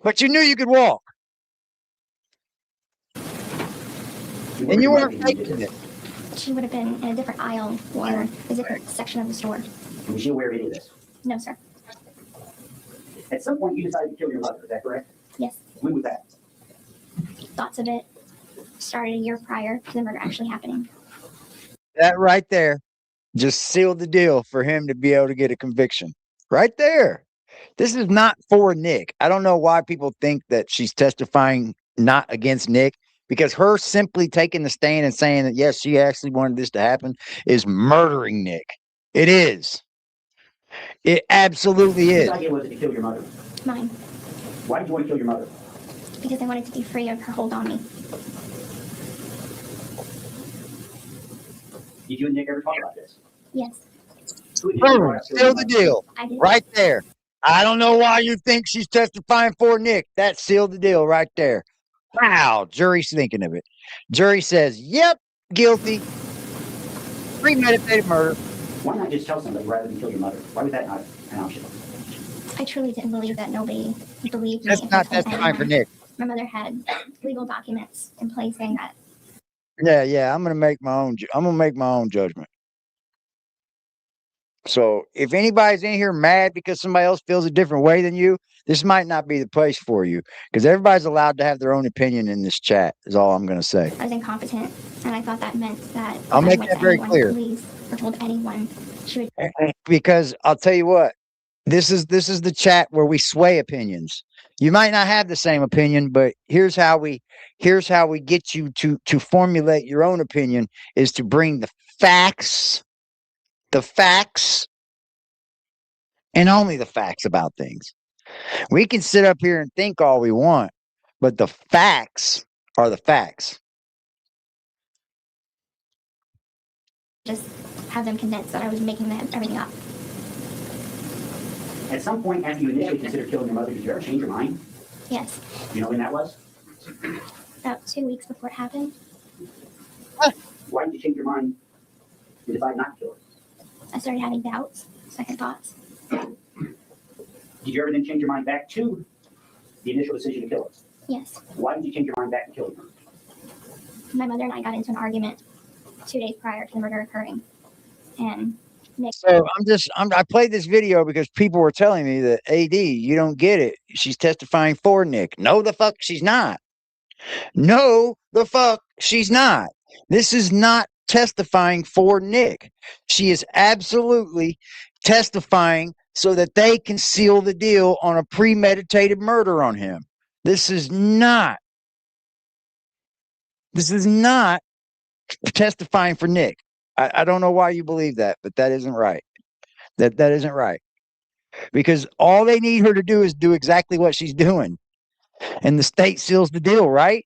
But you knew you could walk. And you weren't faking it.
She would have been in a different aisle or a different section of the store.
Was she aware of any of this?
No, sir.
At some point, you decided to kill your mother. Is that correct?
Yes.
When was that?
Thoughts of it started a year prior to the murder actually happening.
That right there just sealed the deal for him to be able to get a conviction. Right there. This is not for Nick. I don't know why people think that she's testifying not against Nick, because her simply taking the stand and saying that, yes, she actually wanted this to happen is murdering Nick. It is. It absolutely is.
Whose idea was it to kill your mother?
Mine.
Why did you want to kill your mother?
Because I wanted to be free of her hold on me.
Did you and Nick ever talk about this?
Yes,
Who did you bring
Boom.
up killing
Seal
your
the
mother?
deal.
I did.
Right there. I don't know why you think she's testifying for Nick. That sealed the deal right there. Wow. Jury's thinking of it. Jury says, yep, guilty. Premeditated murder.
Why not just tell somebody rather than kill your mother? Why was that not an option?
I truly didn't believe that nobody believed me.
That's
if
not
I told
testifying for
anyone.
Nick.
My mother had legal documents in place saying that.
Yeah. I'm gonna make my own judgment. So if anybody's in here mad because somebody else feels a different way than you, this might not be the place for you, because everybody's allowed to have their own opinion in this chat, is all I'm going to say.
I was incompetent, and I thought that meant that if
I'll
I
make
went
that
to
very
anyone
clear.
police or told anyone, she would
Because I'll tell you what, this is the chat where we sway opinions. You might not have the same opinion, but here's how we get you to formulate your own opinion, is to bring the facts, and only the facts about things. We can sit up here and think all we want, but the facts are the facts.
just have them convinced that I was making everything up.
At some point after you initially considered killing your mother, did you ever change your mind?
Yes,
Do you know when that was?
about 2 weeks before it happened,
Why did you change your mind and decide not to kill her?
I started having doubts, second thoughts.
Did you ever then change your mind back to the initial decision to kill her?
Yes,
Why did you change your mind back to killing her?
my mother and I got into an argument 2 days prior to the murder occurring, and Nick.
So I played this video because people were telling me that, AD, you don't get it. She's testifying for Nick. No, the fuck she's not. No, the fuck she's not. This is not testifying for Nick. She is absolutely testifying so that they can seal the deal on a premeditated murder on him. This is not testifying for Nick. I don't know why you believe that, but that isn't right. That isn't right. Because all they need her to do is do exactly what she's doing. And the state seals the deal, right?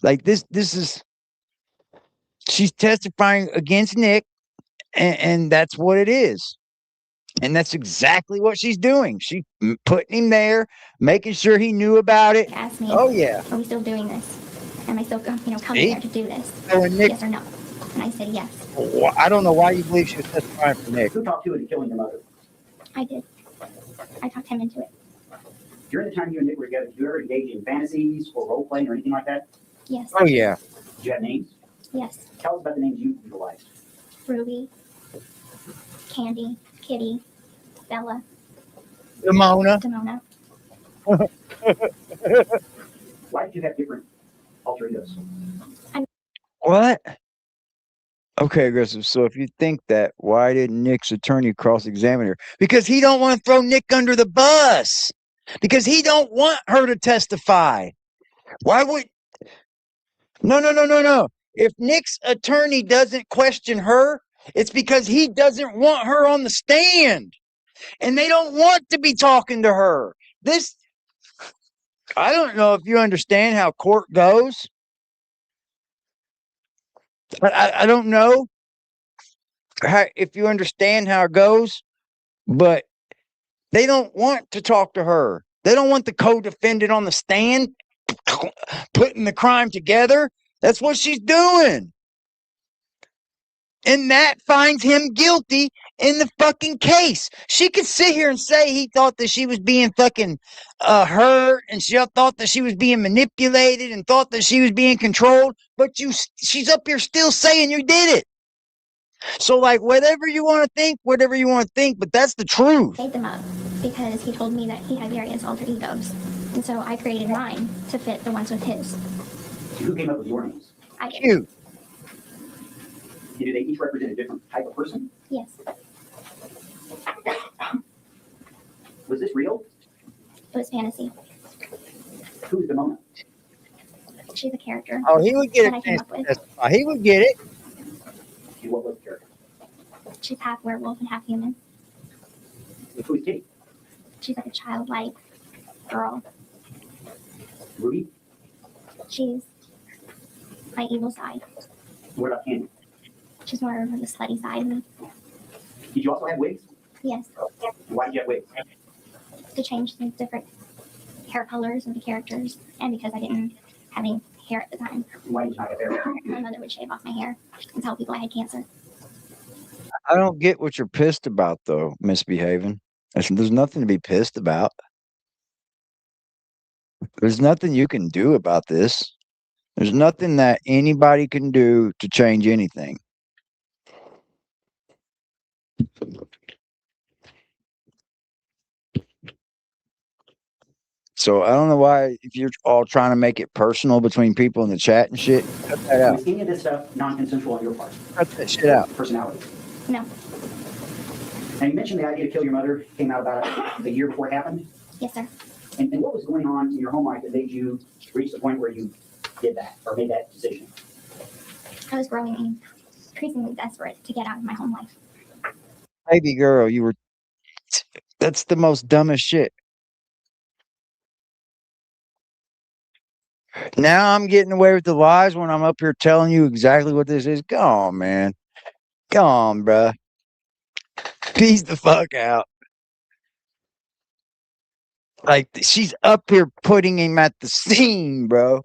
Like this is, she's testifying against Nick, and that's what it is. And that's exactly what she's doing. She's putting him there, making sure he knew about it.
Asked me,
Oh yeah.
are we still doing this? Am I still, coming
See?
here to do this?
So when Nick,
Yes or no? And I said yes.
I don't know why you believe she was testifying for Nick.
Who talked to you into killing your mother?
I did. I talked him into it.
During the time you and Nick were together, did you ever engage in fantasies or role playing or anything like that?
Yes.
Oh yeah.
Did you have names?
Yes.
Tell us about the names you utilized.
Ruby, Candy, Kitty, Bella,
Demona.
Demona.
Why did you have different alter egos?
What? Okay, aggressive. So if you think that, why did Nick's attorney cross-examine her? Because he don't want to throw Nick under the bus. Because he don't want her to testify. Why would? No. If Nick's attorney doesn't question her, it's because he doesn't want her on the stand. And they don't want to be talking to her. This, I don't know if you understand how court goes. I don't know if you understand how it goes, but they don't want to talk to her. They don't want the co-defendant on the stand putting the crime together. That's what she's doing. And that finds him guilty in the fucking case. She could sit here and say he thought that she was being fucking hurt, and she thought that she was being manipulated, and thought that she was being controlled, but she's up here still saying you did it. So like whatever you want to think, but that's the truth.
Made them up because he told me that he had various alter egos. And so I created mine to fit the ones with his.
Who came up with your names?
I did.
Cute.
Did they each represent a different type of person?
Yes.
Was this real?
It was fantasy.
Who's the Mona?
She's a character.
Oh, he would get
that I
it.
came up with.
He would get it.
And what was the character?
She's half werewolf and half human.
Who's Kitty?
She's like a childlike girl.
Ruby?
She's my evil side.
What about Candy?
She's more of the slutty side of me.
Did you also have wigs?
Yes.
Why did you have wigs?
To change the different hair colors of the characters, and because I didn't have any hair at the time.
Why did you not have hair?
My mother would shave off my hair and tell people I had cancer.
I don't get what you're pissed about, though, misbehaving. There's nothing to be pissed about. There's nothing you can do about this. There's nothing that anybody can do to change anything. So I don't know why, if you're all trying to make it personal between people in the chat and shit, cut that out.
Was any of this stuff non-consensual on your part?
Cut that shit out.
Personality.
No.
Now, you mentioned the idea to kill your mother came out about a year before it happened.
Yes, sir.
And what was going on in your home life that made you reach the point where you did that or made that decision?
I was growing increasingly desperate to get out of my home life.
Baby girl, you were. That's the most dumbest shit. Now I'm getting away with the lies when I'm up here telling you exactly what this is. Go on, man. Go on, bruh. Peace the fuck out. Like, she's up here putting him at the scene, bro.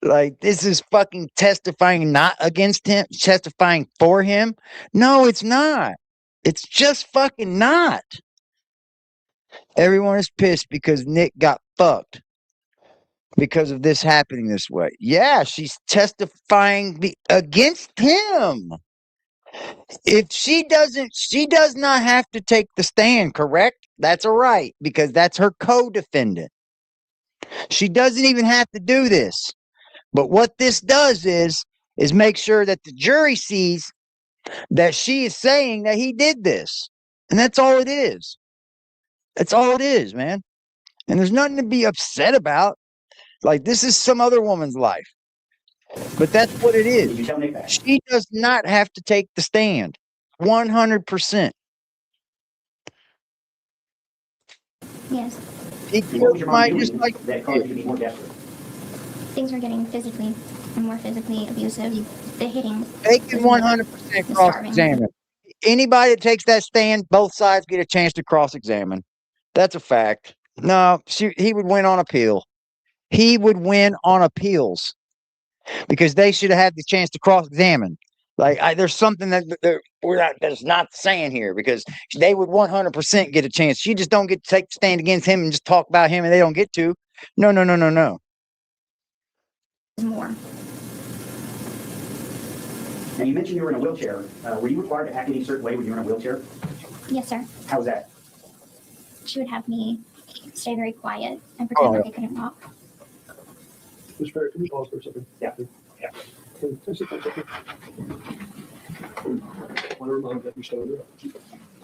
Like, this is fucking testifying not against him, testifying for him. No, it's not. It's just fucking not. Everyone is pissed because Nick got fucked because of this happening this way. Yeah, she's testifying against him. If she does not have to take the stand, correct? That's all right, because that's her co-defendant. She doesn't even have to do this. But what this does is make sure that the jury sees that she is saying that he did this. And that's all it is. That's all it is, man. And there's nothing to be upset about. Like, this is some other woman's life. But that's what it is.
Did you tell Nick that?
She does not have to take the stand. 100%.
Yes.
What was your mom doing
Just like
that caused you to be more desperate?
Things were getting physically and more physically abusive. The hitting.
they can 100% cross-examine. Anybody that takes that stand, both sides get a chance to cross-examine. That's a fact. No, he would win on appeal. He would win on appeals because they should have had the chance to cross-examine. Like, there's something that's not saying here, because they would 100% get a chance. She just don't get to take the stand against him and just talk about him, and they don't get to. No.
More.
Now, you mentioned you were in a wheelchair. Were you required to act any certain way when you were in a wheelchair?
Yes, sir.
How was that?
She would have me stay very quiet and pretend like I couldn't walk.
Mr. Barrett, can you pause for a second?
Yeah.
Can I sit for a second? I want to remind that you started.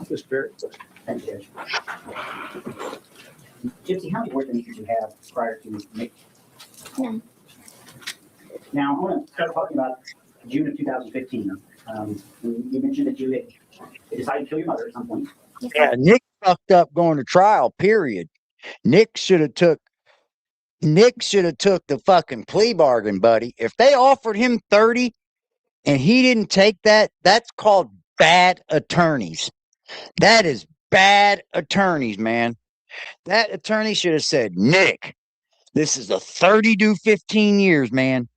Mr. Barrett.
Thanks, Judge. Gypsy, how many boyfriends did you have prior to Nick?
None.
Now, I want to start talking about June of 2015. You mentioned that you had decided to kill your mother at some point.
Yes,
Yeah,
sir.
Nick fucked up going to trial, period. Nick should have took the fucking plea bargain, buddy. If they offered him 30 and he didn't take that, that's called bad attorneys. That is bad attorneys, man. That attorney should have said, Nick, this is a 30 to 15 years, man.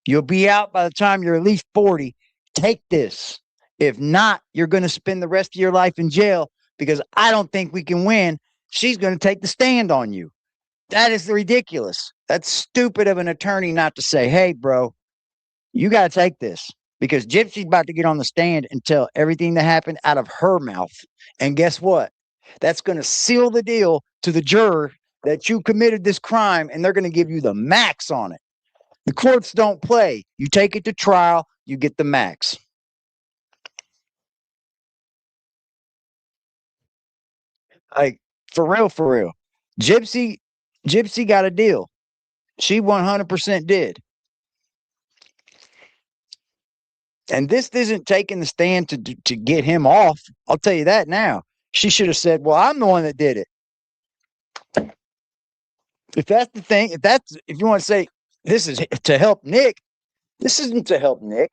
You'll be out by the time you're at least 40. Take this. If not, you're going to spend the rest of your life in jail, because I don't think we can win. She's going to take the stand on you. That is ridiculous. That's stupid of an attorney not to say, hey, bro, you got to take this, because Gypsy's about to get on the stand and tell everything that happened out of her mouth. And guess what? That's going to seal the deal to the juror that you committed this crime, and they're going to give you the max on it. The courts don't play. You take it to trial, you get the max. Like, for real. Gypsy got a deal. She 100% did. And this isn't taking the stand to get him off. I'll tell you that now. She should have said, well, I'm the one that did it. If that's the thing, if you want to say this is to help Nick, this isn't to help Nick.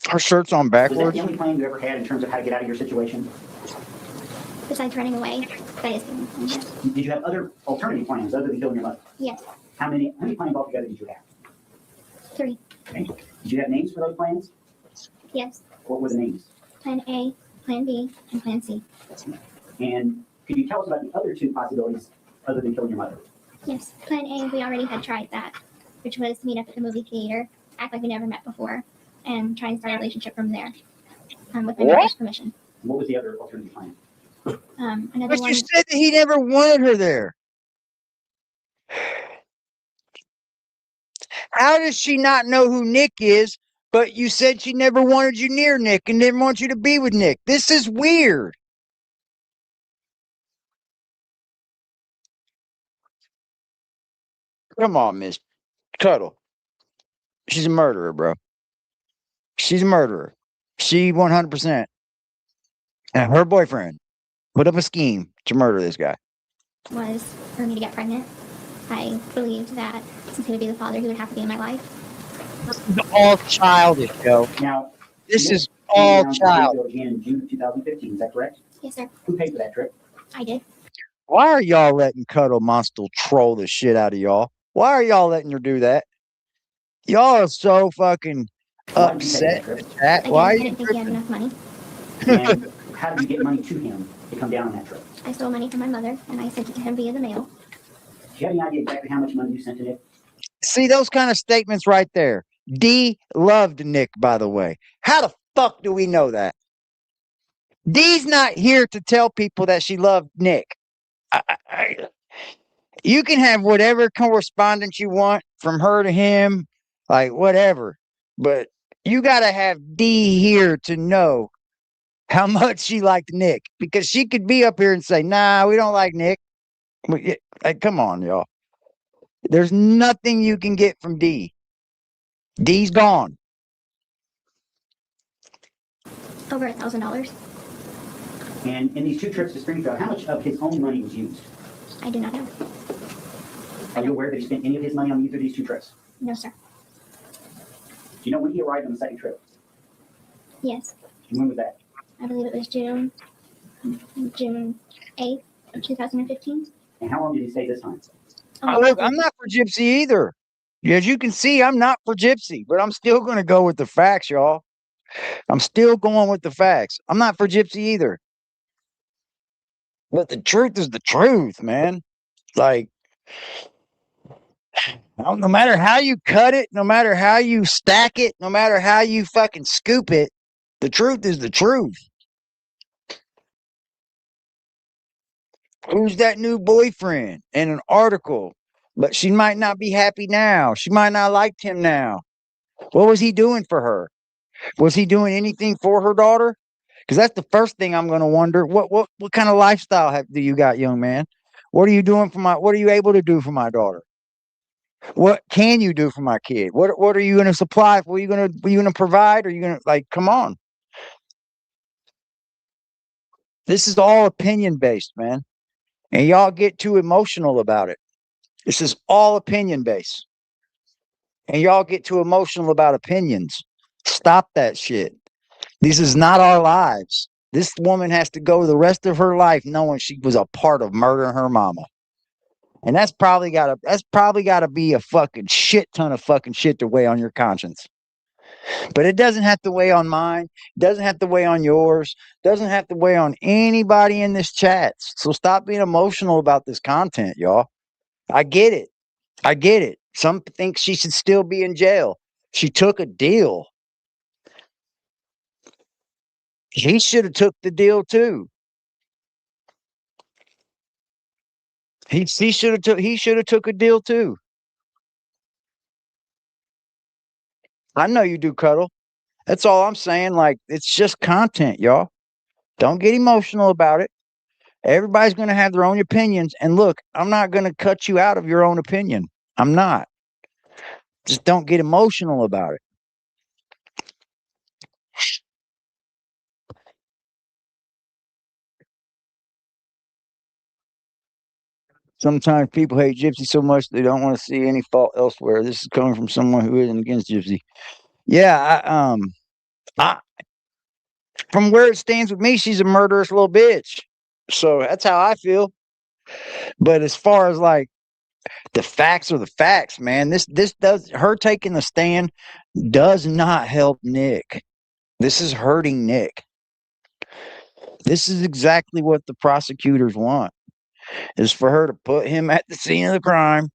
Her shirt's on
Was that
backwards.
the only plan you ever had in terms of how to get out of your situation?
Besides running away, that is the only thing. Yes.
Did you have other alternative plans other than killing your mother?
Yes.
How many plans altogether did you have?
3.
Okay. Did you have names for those plans?
Yes.
What were the names?
Plan A, Plan B, and Plan C.
And could you tell us about the other 2 possibilities other than killing your mother?
Yes. Plan A, we already had tried that, which was to meet up at the movie theater, act like we never met before, and try and start a relationship from there, with my mother's permission.
What was the other alternative plan?
Another
But
one.
you said that he never wanted her there. How does she not know who Nick is? But you said she never wanted you near Nick and didn't want you to be with Nick. This is weird. Come on, Miss Cuddle. She's a murderer, bro. She's a murderer. She 100%. And her boyfriend put up a scheme to murder this guy.
Was for me to get pregnant. I believed that since he would be the father, he would have to be in my life.
This is all childish, yo.
Now,
This
Nick
is all
came down to
child.
Greenville again in June of 2015. Is that correct?
Yes, sir.
Who paid for that trip?
I did.
Why are y'all letting Cuddle Monster troll the shit out of y'all? Why are y'all letting her do that? Y'all are so fucking
Why did you pay for
upset.
that trip?
Chat.
Again,
Why are
I
you
didn't think he had enough money.
And how did you get money to him to come down on that trip?
I stole money from my mother and I sent it to him via the mail.
Do you have any idea exactly how much money you sent to Nick?
see those kind of statements right there? D loved Nick, by the way. How the fuck do we know that? D's not here to tell people that she loved Nick. You can have whatever correspondence you want from her to him, like whatever, but you got to have D here to know how much she liked Nick, because she could be up here and say, nah, we don't like Nick. Like, come on, y'all. There's nothing you can get from D. D's gone.
Over $1,000.
And in these 2 trips to Springfield, how much of his own money was used?
I do not know.
Are you aware that he spent any of his money on either of these 2 trips?
No, sir.
Do you know when he arrived on the second trip?
Yes.
And when was that?
I believe it was June 8th of 2015.
And how long did he stay this time?
Look, I'm not for Gypsy either. As you can see, I'm not for Gypsy, but I'm still going to go with the facts, y'all. I'm still going with the facts. I'm not for Gypsy either. But the truth is the truth, man. Like, no matter how you cut it, no matter how you stack it, no matter how you fucking scoop it, the truth is the truth. Who's that new boyfriend? In an article. But she might not be happy now. She might not like him now. What was he doing for her? Was he doing anything for her daughter? Because that's the first thing I'm going to wonder. What kind of lifestyle do you got, young man? What are you doing for my? What are you able to do for my daughter? What can you do for my kid? What are you going to supply? What are you going to provide? Are you going to, like, come on? This is all opinion based, man, and y'all get too emotional about it. This is all opinion based, and y'all get too emotional about opinions. Stop that shit. This is not our lives. This woman has to go the rest of her life knowing she was a part of murdering her mama. And that's probably gotta be a fucking shit ton of fucking shit to weigh on your conscience. But it doesn't have to weigh on mine, doesn't have to weigh on yours, doesn't have to weigh on anybody in this chat. So stop being emotional about this content, y'all. I get it. I get it. Some think she should still be in jail. She took a deal. He should have took the deal too. He should have took a deal too. I know you do, Cuddle. That's all I'm saying. Like, it's just content, y'all. Don't get emotional about it. Everybody's going to have their own opinions. And look, I'm not going to cut you out of your own opinion. I'm not. Just don't get emotional about it. Sometimes people hate Gypsy so much they don't want to see any fault elsewhere. This is coming from someone who isn't against Gypsy. Yeah, I from where it stands with me, she's a murderous little bitch. So that's how I feel. But as far as like the facts are the facts, man. This does, her taking the stand does not help Nick. This is hurting Nick. This is exactly what the prosecutors want, is for her to put him at the scene of the crime,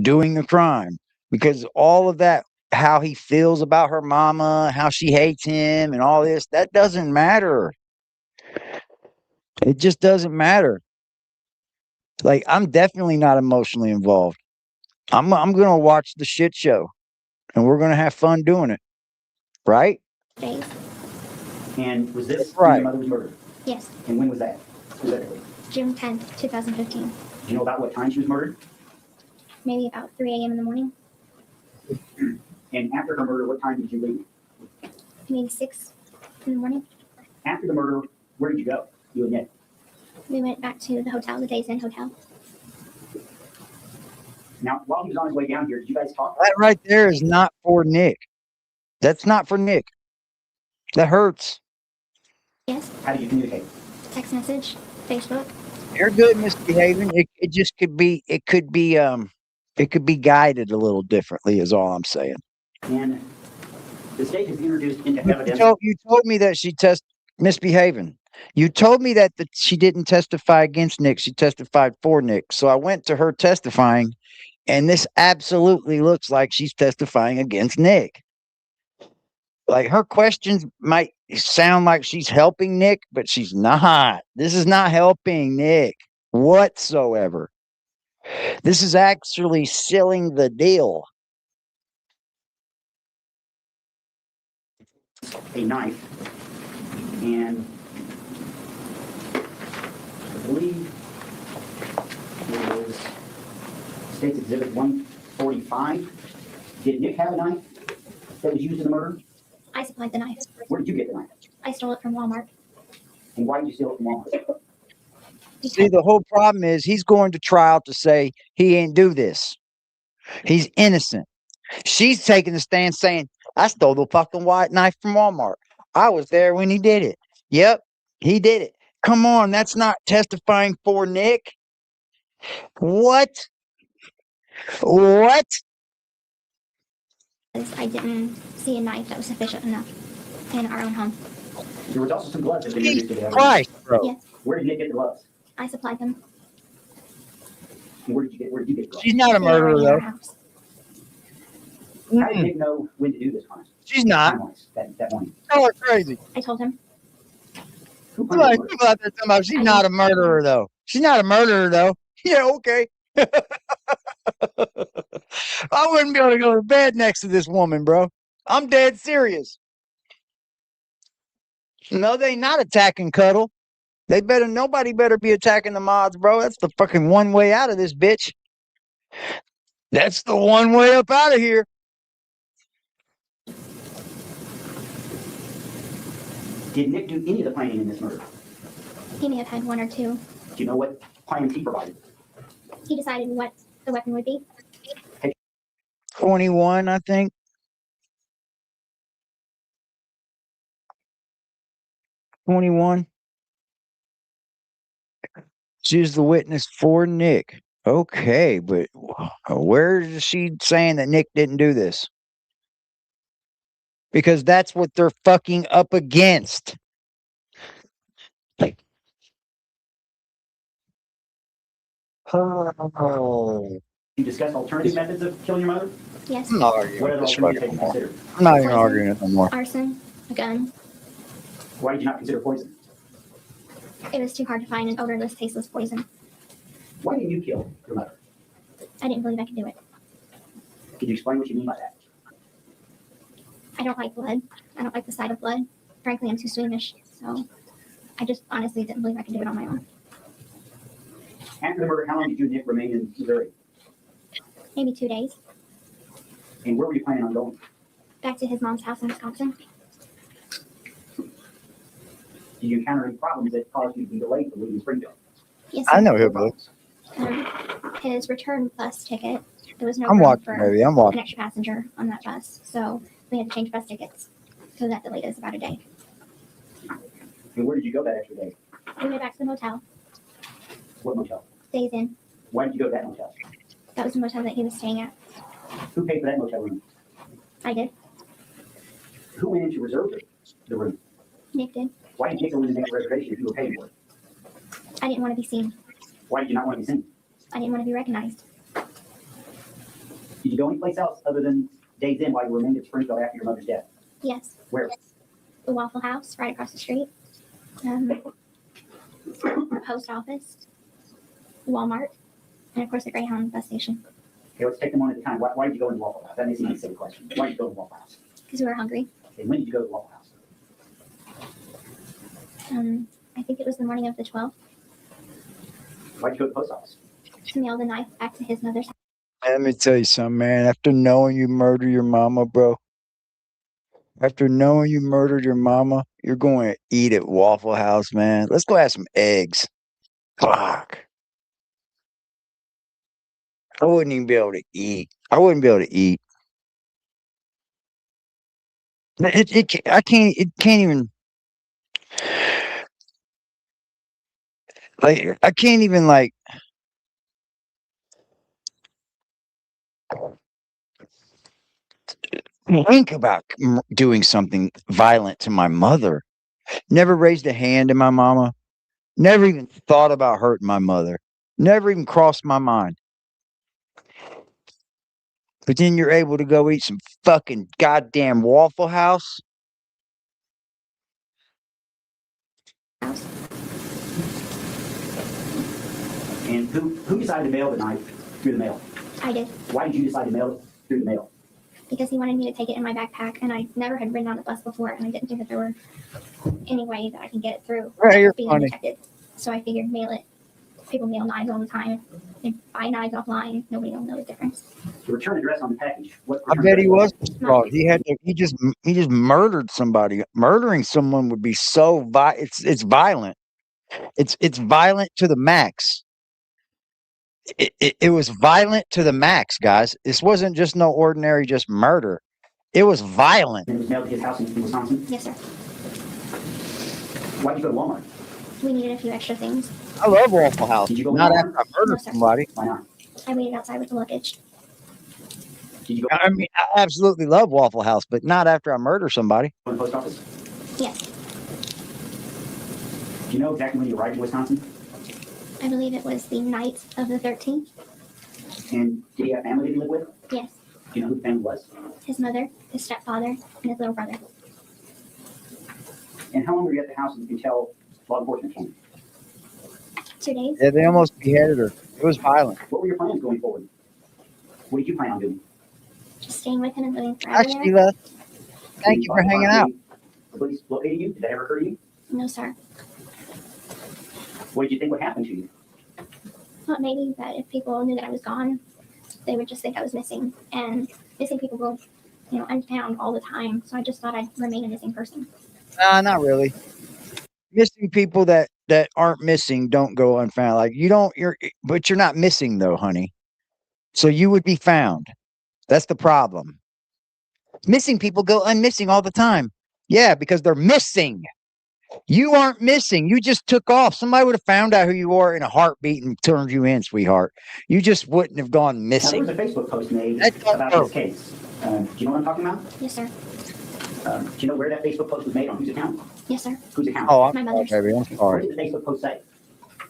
doing the crime. Because all of that, how he feels about her mama, how she hates him and all this, that doesn't matter. It just doesn't matter. Like, I'm definitely not emotionally involved. I'm gonna watch the shit show, and we're gonna have fun doing it, right?
Days.
And was this
Right.
when your mother was murdered?
Yes.
And when was that specifically?
June 10th, 2015.
Do you know about what time she was murdered?
Maybe about 3 a.m. in the morning.
And after her murder, what time did you leave?
Maybe 6 in the morning.
After the murder, where did you go? You and Nick?
We went back to the hotel, the Days Inn Hotel.
Now, while he was on his way down here, did you guys talk?
That right there is not for Nick. That's not for Nick. That hurts.
Yes.
How did you communicate?
Text message, Facebook.
You're good misbehaving. It just could be guided a little differently is all I'm saying.
And the state has introduced into
You
evidence.
told me that she misbehaving. You told me that she didn't testify against Nick. She testified for Nick. So I went to her testifying, and this absolutely looks like she's testifying against Nick. Like, her questions might sound like she's helping Nick, but she's not. This is not helping Nick whatsoever. This is actually sealing the deal.
A knife, and I believe it was State's Exhibit 145. Did Nick have a knife that was used in the murder?
I supplied the knife.
Where did you get the knife?
I stole it from Walmart.
And why did you steal it from Walmart?
See, the whole problem is he's going to trial to say he ain't do this. He's innocent. She's taking the stand saying, I stole the fucking white knife from Walmart. I was there when he did it. Yep, he did it. Come on, that's not testifying for Nick. What? What?
I didn't see a knife that was sufficient enough in our own home.
There was also some gloves that were used to the evidence.
Christ, bro.
Yes,
Where did Nick get the gloves?
I supplied them.
And where did you get gloves?
She's not a
They were
murderer,
in our
though.
house.
How did Nick know when to do this crime?
She's not.
Time-wise, that morning.
Y'all are crazy.
I told him.
Who
People
planned the murder?
out there talking about she's not a murderer, though. She's not a murderer, though. Yeah, okay. I wouldn't be able to go to bed next to this woman, bro. I'm dead serious. No, they not attacking Cuddle. Nobody better be attacking the mods, bro. That's the fucking one way out of this bitch. That's the one way up out of here.
Did Nick do any of the planning in this murder?
He may have had one or two.
Do you know what plans he provided?
He decided what the weapon would be.
21, I think. 21. She's the witness for Nick. Okay, but where is she saying that Nick didn't do this? Because that's what they're fucking up against. Oh.
You discussed alternative methods of killing your mother?
Yes.
I'm not arguing
What
with
other
this
alternatives
fucking
have you
more.
considered?
I'm not even
Poison.
arguing it no more.
Arson, a gun.
Why did you not consider poison?
It was too hard to find an odorless, tasteless poison.
Why didn't you kill your mother?
I didn't believe I could do it.
Could you explain what you mean by that?
I don't like blood. I don't like the sight of blood. Frankly, I'm too squeamish. So I just honestly didn't believe I could do it on my own.
After the murder, how long did you and Nick remain in Missouri?
Maybe 2 days.
And where were you planning on going?
Back to his mom's house in Wisconsin.
Did you encounter any problems that caused you to be delayed from leaving Springfield?
Yes.
I
sir.
know hillbilly.
His return bus ticket. There was no
I'm
room
watching,
for
baby. I'm
an
watching.
extra passenger on that bus, so we had to change bus tickets. So that delayed us about a day.
And where did you go that extra day?
We went back to the motel.
What motel?
Days in.
Why did you go to that motel?
That was the motel that he was staying at.
Who paid for that motel room?
I did.
Who went in to reserve the room?
Nick did.
Why did you go in and make a reservation if you were paying for it?
I didn't want to be seen.
Why did you not want to be seen?
I didn't want to be recognized.
Did you go anyplace else other than Days Inn while you remained at Springfield after your mother's death?
Yes.
Where?
The Waffle House right across the street. a post office, Walmart, and of course the Greyhound bus station.
Okay, let's take them one at a time. Why did you go to the Waffle House? That makes me a silly question. Why did you go to the Waffle House?
Because we were hungry.
Okay, when did you go to the Waffle House?
I think it was the morning of the 12th.
Why did you go to the post office?
To mail the knife back to his mother's house.
Let me tell you something, man. After knowing you murdered your mama, bro. After knowing you murdered your mama, you're going to eat at Waffle House, man. Let's go have some eggs. Fuck. I wouldn't even be able to eat. I wouldn't be able to eat. I can't. It can't even. Like I can't even like. Think about doing something violent to my mother. Never raised a hand to my mama. Never even thought about hurting my mother. Never even crossed my mind. But then you're able to go eat some fucking goddamn Waffle House.
And who decided to mail the knife through the mail?
I did.
Why did you decide to mail it through the mail?
Because he wanted me to take it in my backpack, and I never had ridden on the bus before, and I didn't think that there were any way that I can get it through
Right, you're
being
funny.
undetected. So I figured mail it. People mail knives all the time. They buy knives offline. Nobody will know the difference.
The return address on the package. What
I
return
bet he
address
was distraught. He just murdered somebody. Murdering someone would be so it's violent. It's violent to the max. It was violent to the max, guys. This wasn't just no ordinary just murder. It was violent.
It was mailed to his house in Wisconsin?
Yes, sir.
Why did you go to Walmart?
We needed a few extra things.
I love Waffle House.
Did you go
Not
Walmart?
after I murdered
No, sir.
somebody.
Why not?
I waited outside with the luggage.
Did you go
I mean, I absolutely love Waffle House, but not after I murder somebody.
to the post office?
Yes.
Do you know exactly when you arrived in Wisconsin?
I believe it was the night of the 13th.
And did he have family that he lived with?
Yes.
Do you know who the family was?
His mother, his stepfather, and his little brother.
And how long were you at the house until law enforcement came?
2 days.
Yeah, they almost beheaded her. It was violent.
What were your plans going forward? What did you plan on doing?
Just staying with him and living forever
Hi,
there.
Sheila. Thank you for hanging out.
The police located you? Did that ever occur to you?
No, sir.
What did you think would happen to you?
Thought maybe that if people knew that I was gone, they would just think I was missing. And missing people go, unfound all the time. So I just thought I'd remain a missing person.
Nah, not really. Missing people that aren't missing don't go unfound. Like but you're not missing though, honey. So you would be found. That's the problem. Missing people go unmissing all the time. Yeah, because they're missing. You aren't missing. You just took off. Somebody would have found out who you are in a heartbeat and turned you in, sweetheart. You just wouldn't have gone
Now,
missing.
there was a Facebook post made
That's not
about
true.
this case. Do you know what I'm talking about?
Yes, sir.
Do you know where that Facebook post was made on? Whose account?
Yes, sir.
Whose account?
Oh,
My
I'm sorry,
mother's.
baby. I'm
What
sorry.
did the Facebook post say?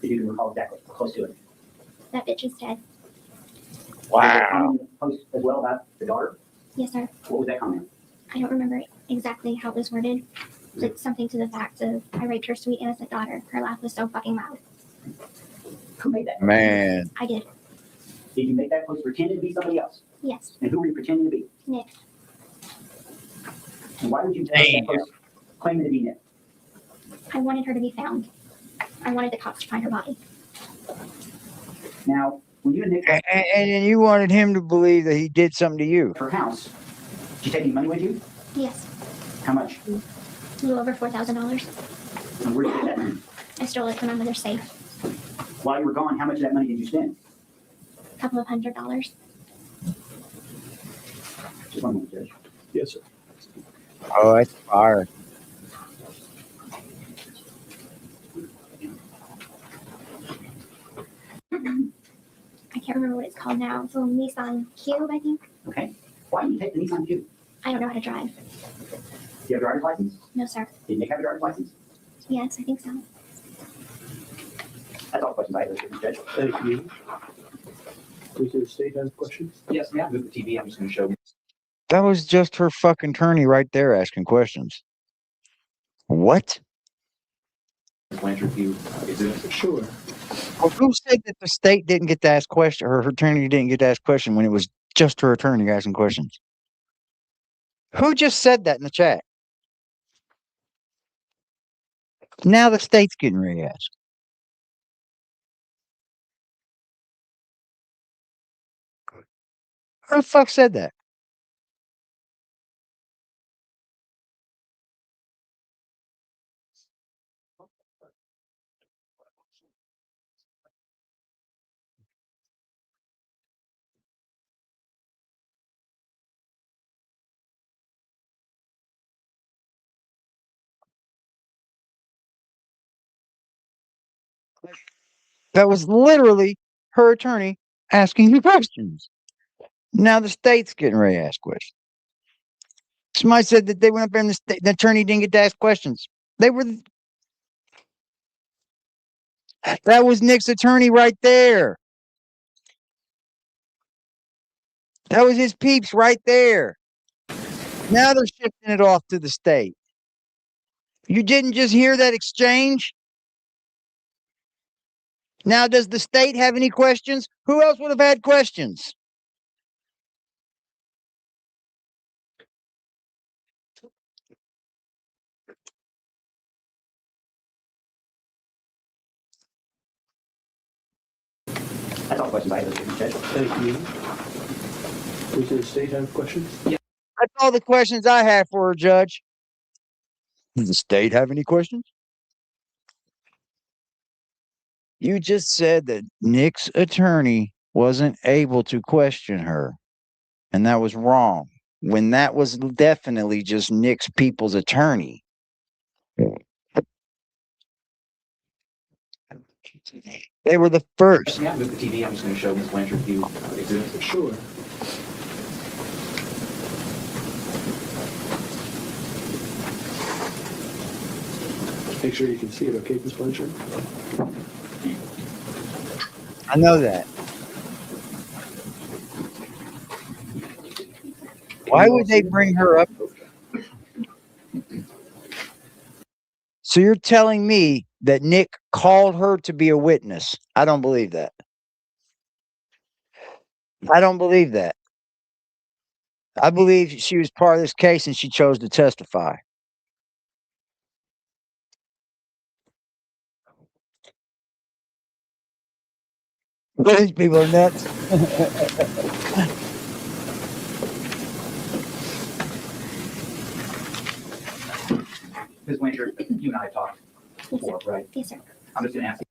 If you can recall exactly, close to it.
That bitch is dead.
Was there a
Wow.
comment in the post as well about the daughter?
Yes, sir.
What was that comment?
I don't remember exactly how it was worded. It's something to the fact of, I raped her sweet innocent daughter. Her laugh was so fucking loud.
Who made that?
Man.
I did.
Did you make that post pretending to be somebody else?
Yes.
And who were you pretending to be?
Nick.
And why would you post
Dang.
that post claiming to be Nick?
I wanted her to be found. I wanted the cops to find her body.
Now, when you and Nick
And,
left
and you wanted him to believe that he did something to you.
her house, did you take any money with you?
Yes.
How much?
A little over $4,000.
And where did you get that money?
I stole it from my mother's safe.
While you were gone, how much of that money did you spend?
A couple of $100.
Just one moment, Judge.
Yes, sir.
Oh, that's fire.
I can't remember what it's called now. It's a little Nissan Cube, I think.
Okay. Why did you take the Nissan Cube?
I don't know how to drive.
Do you have a driver's license?
No, sir.
Did Nick have a driver's license?
Yes, I think so.
That's all the questions I have, Mr. Judge.
Thank you. Was there a state has questions?
Yes, may I move the TV? I'm just gonna show.
That was just her fucking attorney right there asking questions. What?
Blanchard view exhibits?
Sure.
Well, who said that the state didn't get to ask question, or her attorney didn't get to ask question when it was just her attorney asking questions? Who just said that in the chat? Now the state's getting ready to ask. Who the fuck said that? That was literally her attorney asking you questions. Now the state's getting ready to ask questions. Somebody said that they went up there and the attorney didn't get to ask questions. They were. That was Nick's attorney right there. That was his peeps right there. Now they're shifting it off to the state. You didn't just hear that exchange? Now, does the state have any questions? Who else would have had questions?
That's all the questions I have, Mr. Judge.
Thank you. Does the state have questions?
That's all the questions I have for her, Judge. Does the state have any questions? You just said that Nick's attorney wasn't able to question her, and that was wrong, when that was definitely just Nick's people's attorney. They were the first.
May I move the TV? I'm just going to show Ms. Blanchard view exhibits.
Sure. Make sure you can see it, okay, Ms. Blanchard?
I know that. Why would they bring her up? So you're telling me that Nick called her to be a witness? I don't believe that. I don't believe that. I believe she was part of this case and she chose to testify. These people are nuts.
Ms. Blanchard, you and I have talked before, right?
Yes, sir.
I'm just going to ask.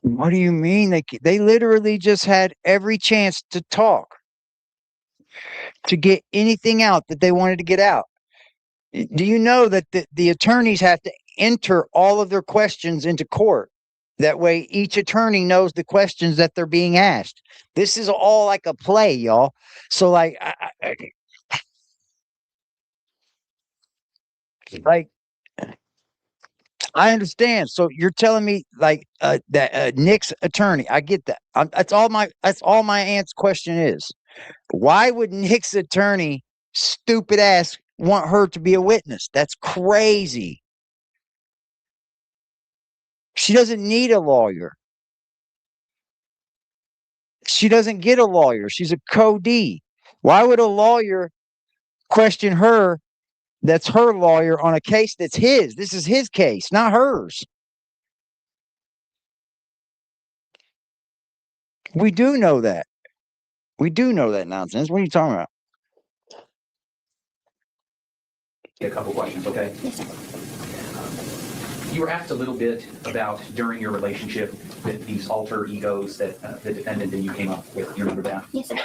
What do you mean? They literally just had every chance to talk, to get anything out that they wanted to get out. Do you know that the attorneys have to enter all of their questions into court? That way each attorney knows the questions that they're being asked. This is all like a play, y'all. So like, I understand. So you're telling me like that Nick's attorney, I get that. That's all my aunt's question is. Why would Nick's attorney, stupid ass, want her to be a witness? That's crazy. She doesn't need a lawyer. She doesn't get a lawyer. She's a co-D. Why would a lawyer question her? That's her lawyer on a case that's his. This is his case, not hers. We do know that. We do know that nonsense. What are you talking about?
A couple questions, okay?
Yes, sir.
You were asked a little bit about during your relationship that these alter egos that the defendant and you came up with. You remember that?
Yes, sir.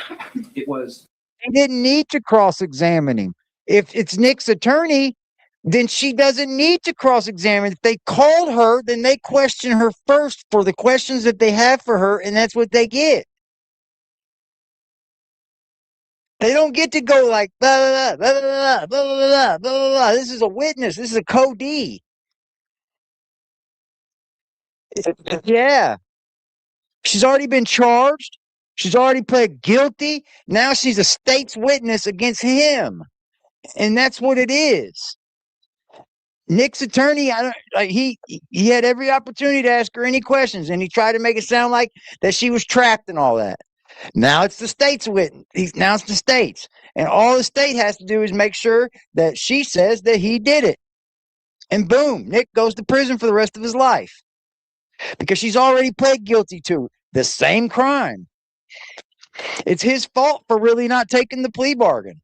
It was.
They didn't need to cross-examine him. If it's Nick's attorney, then she doesn't need to cross-examine. If they called her, then they question her first for the questions that they have for her, and that's what they get. They don't get to go like blah blah blah blah blah blah blah blah blah. This is a witness. This is a co-D. Yeah. She's already been charged. She's already pled guilty. Now she's a state's witness against him. And that's what it is. Nick's attorney, I don't like he had every opportunity to ask her any questions, and he tried to make it sound like that she was trapped and all that. Now it's the state's witness. Now it's the state's, and all the state has to do is make sure that she says that he did it, and boom, Nick goes to prison for the rest of his life because she's already pled guilty to the same crime. It's his fault for really not taking the plea bargain.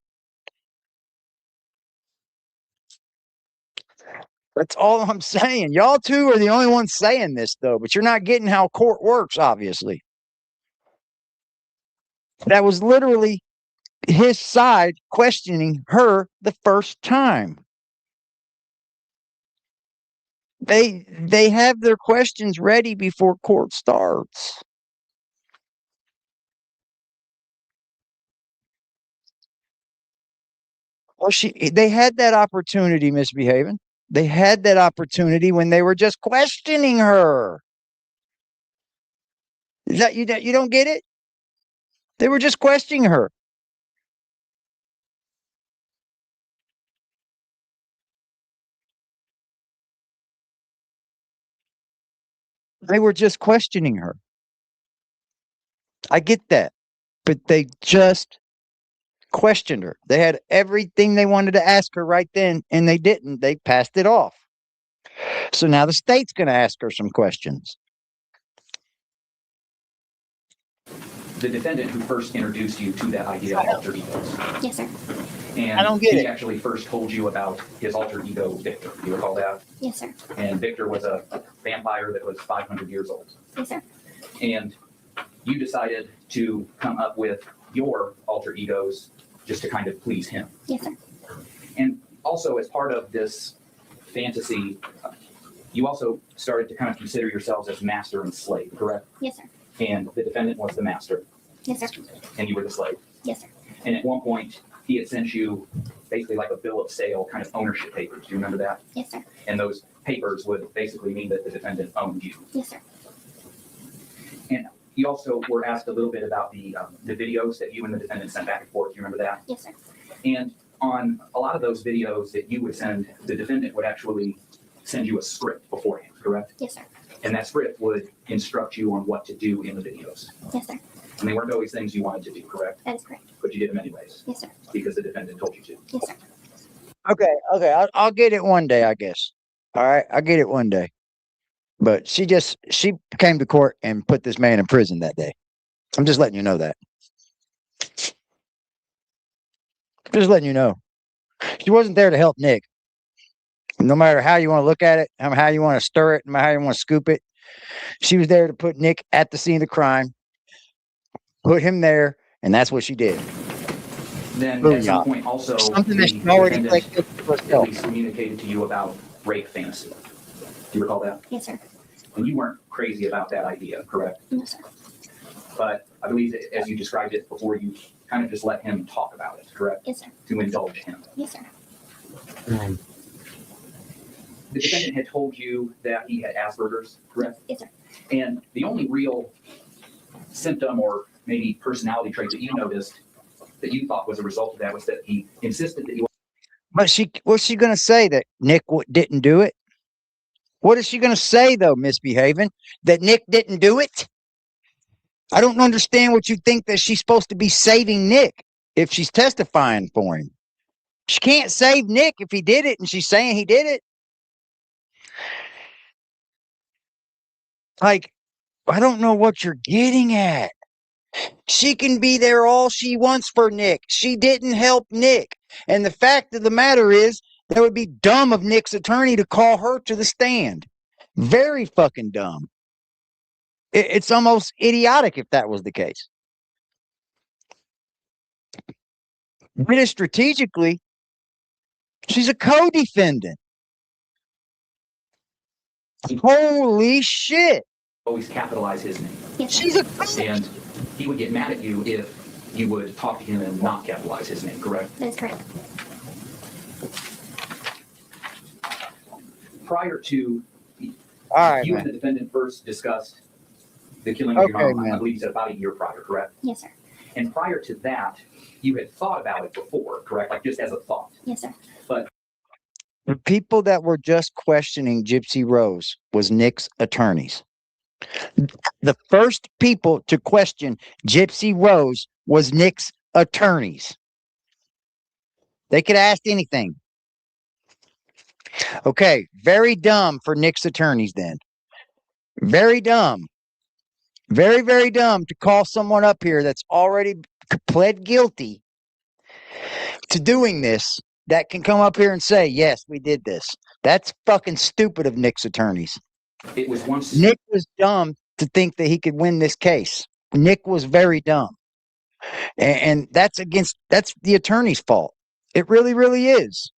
That's all I'm saying. Y'all two are the only ones saying this, though, but you're not getting how court works, obviously. That was literally his side questioning her the first time. They have their questions ready before court starts. Well, they had that opportunity, misbehaving. They had that opportunity when they were just questioning her. Is that you don't get it? They were just questioning her. They were just questioning her. I get that. But they just questioned her. They had everything they wanted to ask her right then, and they didn't. They passed it off. So now the state's going to ask her some questions.
The defendant who first introduced you to that idea of alter egos.
Yes, sir.
And
I don't get
he
it.
actually first told you about his alter ego, Victor. Do you recall that?
Yes, sir.
And Victor was a vampire that was 500 years old.
Yes, sir.
And you decided to come up with your alter egos just to kind of please him.
Yes, sir.
And also, as part of this fantasy, you also started to kind of consider yourselves as master and slave, correct?
Yes, sir.
And the defendant was the master,
Yes, sir.
and you were the slave.
Yes, sir.
And at one point, he had sent you basically like a bill of sale, kind of ownership papers. Do you remember that?
Yes, sir.
And those papers would basically mean that the defendant owned you.
Yes, sir.
And you also were asked a little bit about the videos that you and the defendant sent back and forth. Do you remember that?
Yes, sir.
And on a lot of those videos that you would send, the defendant would actually send you a script beforehand, correct?
Yes, sir.
And that script would instruct you on what to do in the videos.
Yes, sir.
And they weren't always things you wanted to do, correct?
That is correct.
But you did them anyways,
Yes, sir.
because the defendant told you to.
Yes, sir.
Okay, I'll get it one day, I guess. All right, I'll get it one day. But she came to court and put this man in prison that day. I'm just letting you know that. Just letting you know. She wasn't there to help Nick. No matter how you want to look at it, how you want to stir it, no matter how you want to scoop it, she was there to put Nick at the scene of the crime, put him there, and that's what she did.
Then
Booyah.
at some point also,
Something
the
that she already
defendant
played
at
herself.
least communicated to you about rape fantasy. Do you recall that?
Yes, sir.
And you weren't crazy about that idea, correct?
No, sir.
But I believe that as you described it before, you kind of just let him talk about it, correct?
Yes, sir.
To indulge him.
Yes, sir.
The defendant had told you that he had Asperger's, correct?
Yes, sir.
And the only real symptom or maybe personality trait that you noticed that you thought was a result of that was that he insisted that you.
But what's she going to say, that Nick didn't do it? What is she going to say, though, misbehaving? That Nick didn't do it? I don't understand what you think that she's supposed to be saving Nick if she's testifying for him. She can't save Nick if he did it and she's saying he did it. Like, I don't know what you're getting at. She can be there all she wants for Nick. She didn't help Nick. And the fact of the matter is, that would be dumb of Nick's attorney to call her to the stand. Very fucking dumb. It's almost idiotic if that was the case. But it strategically, she's a co-defendant. Holy shit.
Always capitalize his name.
Yes, sir.
She's a
And he would get mad at you if you would talk to him and not capitalize his name, correct?
That is correct.
Prior to
all right,
you
man.
and the defendant first discussed the killing of your
Okay,
mom, I
man.
believe you said about a year prior, correct?
Yes, sir.
And prior to that, you had thought about it before, correct? Like just as a thought.
Yes, sir.
The people that were just questioning Gypsy Rose was Nick's attorneys. The first people to question Gypsy Rose was Nick's attorneys. They could ask anything. Okay, very dumb for Nick's attorneys then. Very dumb. Very, very dumb to call someone up here that's already pled guilty to doing this that can come up here and say, yes, we did this. That's fucking stupid of Nick's attorneys.
It was once
Nick was dumb to think that he could win this case. Nick was very dumb. And that's the attorney's fault. It really, really is.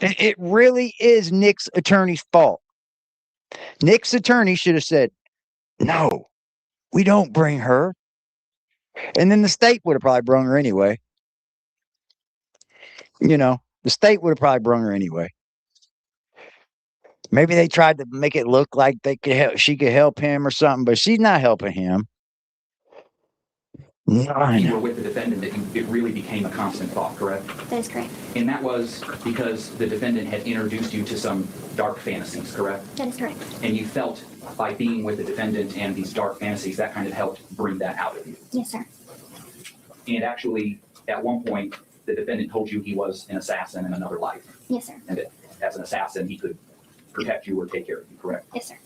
It really is Nick's attorney's fault. Nick's attorney should have said, no, we don't bring her. And then the state would have probably brung her anyway. You know, the state would have probably brung her anyway. Maybe they tried to make it look like she could help him or something, but she's not helping him.
you were with the defendant that it really became a constant thought, correct?
That is correct.
And that was because the defendant had introduced you to some dark fantasies, correct?
That is correct.
And you felt by being with the defendant and these dark fantasies, that kind of helped bring that out of you.
Yes, sir.
And actually, at one point, the defendant told you he was an assassin in another life.
Yes, sir.
And that as an assassin, he could protect you or take care of you, correct?
Yes, sir.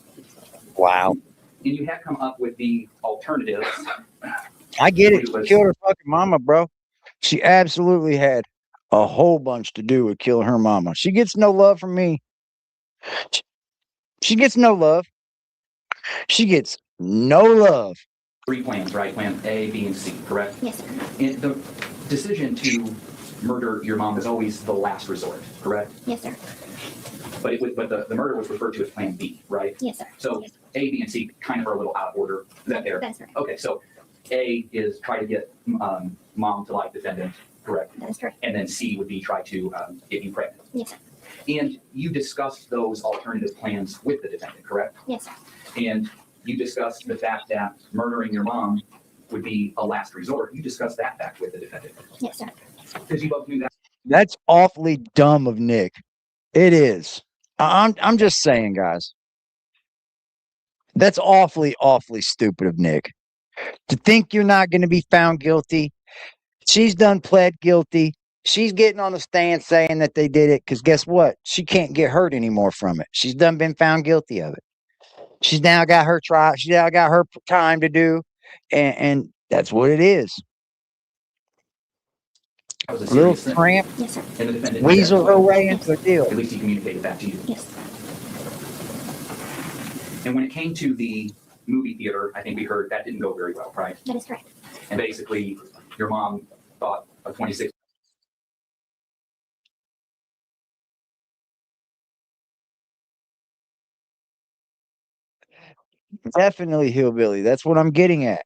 Wow.
And you had come up with the alternatives.
I get it. She killed her fucking mama, bro. She absolutely had a whole bunch to do with killing her mama. She gets no love from me. She gets no love. She gets no love.
3 plans, right? Plan A, B, and C, correct?
Yes, sir.
And the decision to murder your mom is always the last resort, correct?
Yes, sir.
But the murder was referred to as Plan B, right?
Yes, sir.
So A, B, and C kind of are a little out of order. Is that fair?
That's right.
Okay, so A is try to get mom to like defendant, correct?
That is correct.
And then C would be try to get you pregnant.
Yes, sir.
And you discussed those alternative plans with the defendant, correct?
Yes, sir.
And you discussed the fact that murdering your mom would be a last resort. You discussed that fact with the defendant.
Yes, sir.
Because you both knew that.
That's awfully dumb of Nick. It is. I'm just saying, guys. That's awfully, awfully stupid of Nick. To think you're not going to be found guilty. She's done pled guilty. She's getting on the stand saying that they did it because guess what? She can't get hurt anymore from it. She's done been found guilty of it. She's now got her trial. She's now got her time to do. And that's what it is.
That was a
A little
serious thing.
tramp.
Yes, sir.
And the defendant
Weasel
said,
her way into a deal.
at least he communicated that to you.
Yes.
And when it came to the movie theater, I think we heard that didn't go very well, right?
That is correct.
And basically, your mom thought a 26.
Definitely hillbilly. That's what I'm getting at.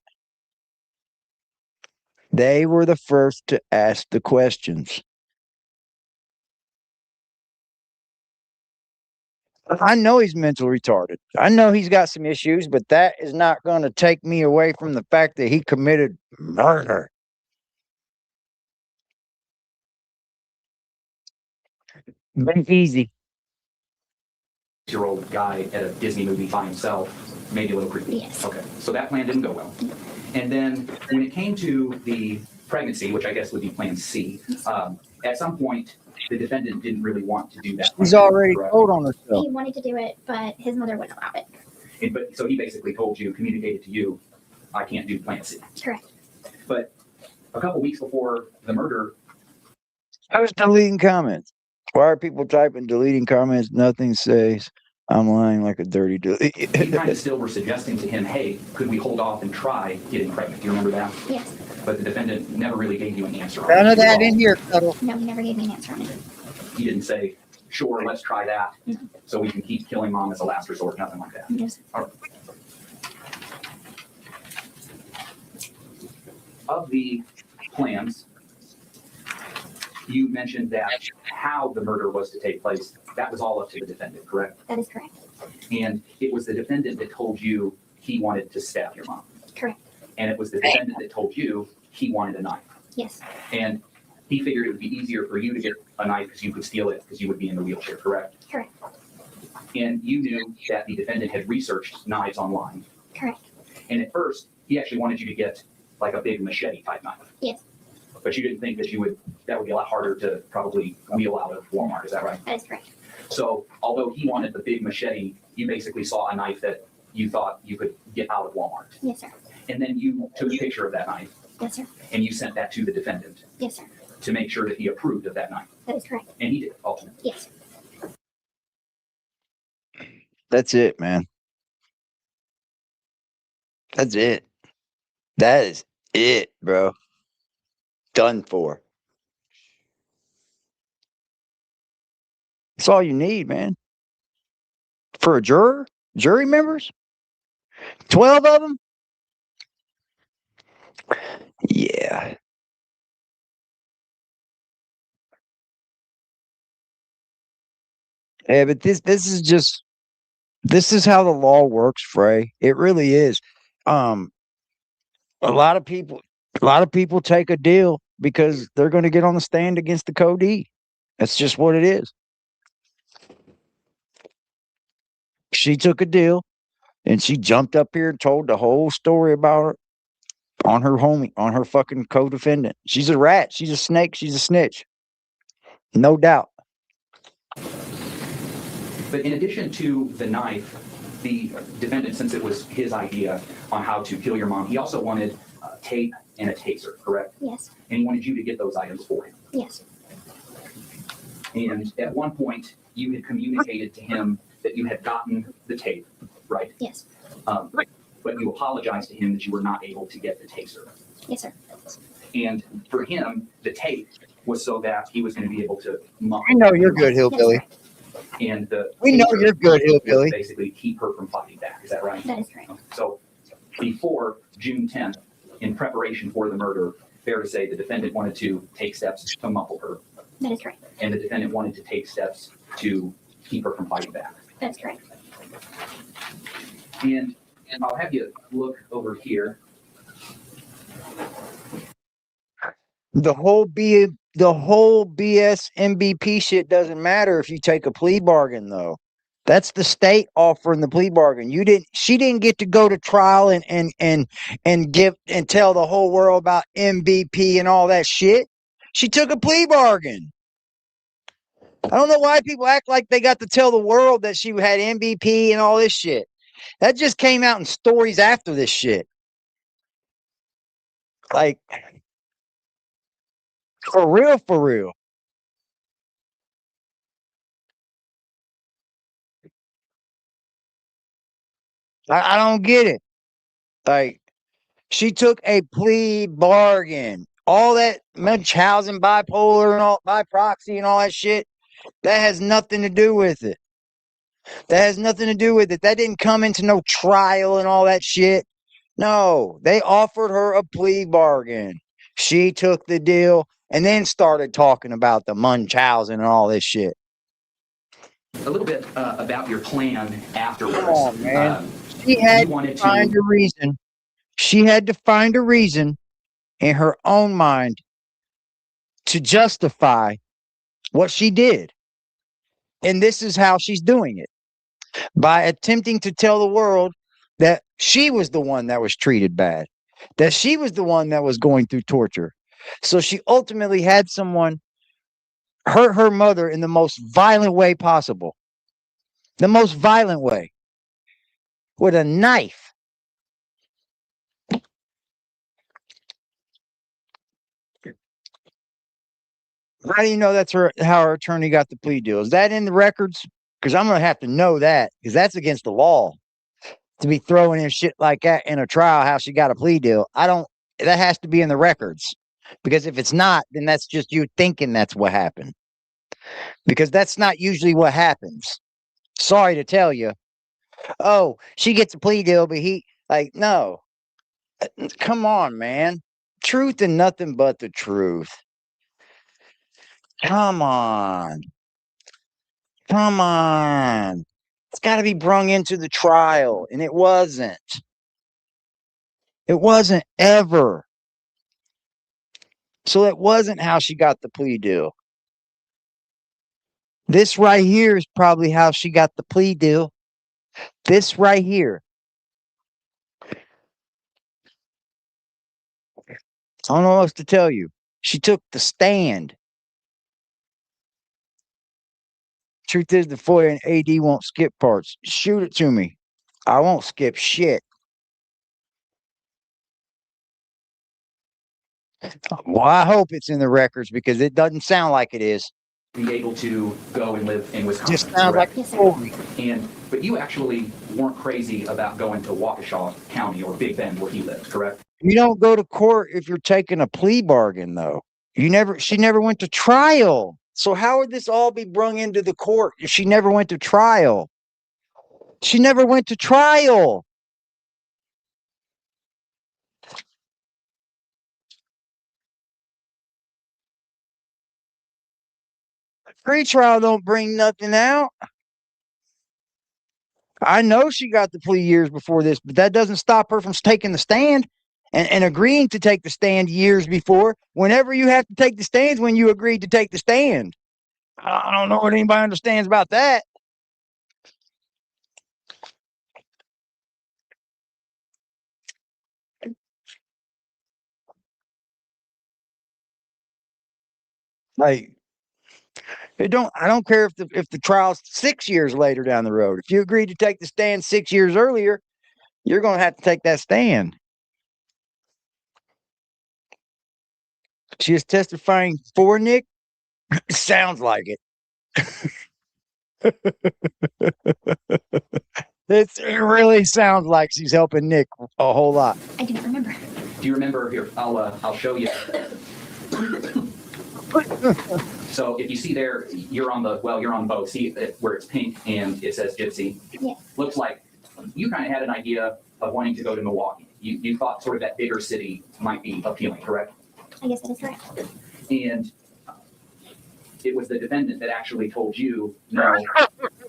They were the first to ask the questions. I know he's mentally retarded. I know he's got some issues, but that is not going to take me away from the fact that he committed murder. Be easy.
Year-old guy at a Disney movie by himself, maybe a little creepy.
Yes.
Okay, so that plan didn't go well. And then when it came to the pregnancy, which I guess would be Plan C, at some point the defendant didn't really want to do that.
She's already
Correct?
told on herself.
He wanted to do it, but his mother wouldn't allow it.
But so he basically told you, communicated to you, I can't do Plan C.
Correct.
But a couple weeks before the murder,
I was deleting comments. Why are people typing deleting comments? Nothing says. I'm lying like a dirty
you kind of still were suggesting to him, hey, could we hold off and try getting pregnant? Do you remember that?
Yes.
But the defendant never really gave you an answer on
None
it.
of that in here, Cuddle.
No, he never gave me an answer on it.
He didn't say, sure, let's try that,
Mhm.
so we can keep killing mom as a last resort, nothing like that.
Yes.
Of the plans, you mentioned that how the murder was to take place, that was all up to the defendant, correct?
That is correct.
And it was the defendant that told you he wanted to stab your mom.
Correct.
And it was the defendant that told you he wanted a knife.
Yes.
And he figured it would be easier for you to get a knife because you could steal it because you would be in the wheelchair, correct?
Correct.
And you knew that the defendant had researched knives online.
Correct.
And at first, he actually wanted you to get like a big machete type knife.
Yes.
But you didn't think that that would be a lot harder to probably wheel out of Walmart, is that right?
That is correct.
So although he wanted the big machete, you basically saw a knife that you thought you could get out of Walmart.
Yes, sir.
And then you took a picture of that knife
Yes, sir.
and you sent that to the defendant
Yes, sir.
to make sure that he approved of that knife.
That is correct.
And he did, ultimately.
Yes.
That's it, man. That's it. That is it, bro. Done for. That's all you need, man. For a juror? Jury members? 12 of them? Yeah. Yeah, but this is how the law works, Frey. It really is. A lot of people take a deal because they're going to get on the stand against the Cody. That's just what it is. She took a deal and she jumped up here and told the whole story about her on her homie, on her fucking co-defendant. She's a rat. She's a snake. She's a snitch. No doubt.
But in addition to the knife, the defendant, since it was his idea on how to kill your mom, he also wanted tape and a taser, correct?
Yes.
And he wanted you to get those items for him.
Yes.
And at one point, you had communicated to him that you had gotten the tape, right?
Yes.
But you apologized to him that you were not able to get the taser.
Yes, sir.
And for him, the tape was so that he was going to be able to muffle.
I know you're good, hillbilly.
Yes,
And
We know you're good, hillbilly.
Basically, keep her from fighting back. Is that right?
that is correct.
So before June 10th, in preparation for the murder, fair to say the defendant wanted to take steps to muffle her,
That is correct.
and the defendant wanted to take steps to keep her from fighting back.
That is correct.
And I'll have you look over here.
The whole BS MVP shit doesn't matter if you take a plea bargain, though. That's the state offering the plea bargain. She didn't get to go to trial and give and tell the whole world about MVP and all that shit. She took a plea bargain. I don't know why people act like they got to tell the world that she had MVP and all this shit. That just came out in stories after this shit. Like, for real, for real. I don't get it. Like, she took a plea bargain. All that Munchausen bipolar and all by proxy and all that shit, that has nothing to do with it. That has nothing to do with it. That didn't come into no trial and all that shit. No, they offered her a plea bargain. She took the deal and then started talking about the Munchausen and all this shit.
A little bit about your plan afterwards.
Come on, man. She had to find a reason. She had to find a reason in her own mind to justify what she did. And this is how she's doing it. By attempting to tell the world that she was the one that was treated bad, that she was the one that was going through torture. So she ultimately had someone hurt her mother in the most violent way possible. The most violent way. With a knife. How do you know that's how her attorney got the plea deal? Is that in the records? Because I'm going to have to know that, because that's against the law to be throwing in shit like that in a trial, how she got a plea deal. That has to be in the records, because if it's not, then that's just you thinking that's what happened, because that's not usually what happens. Sorry to tell you. Oh, she gets a plea deal, but no. Come on, man. Truth and nothing but the truth. Come on. Come on. It's got to be brung into the trial, and it wasn't. It wasn't ever. So that wasn't how she got the plea deal. This right here is probably how she got the plea deal. This right here. I don't know what else to tell you. She took the stand. Truth is, the FOIA and AD won't skip parts. Shoot it to me. I won't skip shit. Well, I hope it's in the records because it doesn't sound like it is.
Be able to go and live in Wisconsin.
Just sounds like
correct?
a story.
But you actually weren't crazy about going to Waukesha County or Big Bend where he lived, correct?
You don't go to court if you're taking a plea bargain, though. She never went to trial. So how would this all be brung into the court if she never went to trial? She never went to trial. Pre-trial don't bring nothing out. I know she got the plea years before this, but that doesn't stop her from taking the stand and agreeing to take the stand years before. Whenever you have to take the stands, when you agreed to take the stand. I don't know what anybody understands about that. Like, I don't care if the trial's 6 years later down the road. If you agreed to take the stand 6 years earlier, you're going to have to take that stand. She is testifying for Nick. Sounds like it. It really sounds like she's helping Nick a whole lot.
I do not remember.
Do you remember? Here, I'll show you. So if you see there, you're on both. See where it's pink and it says Gypsy?
Yeah.
Looks like you kind of had an idea of wanting to go to Milwaukee. You thought sort of that bigger city might be appealing, correct?
I guess that is correct.
And it was the defendant that actually told you, no,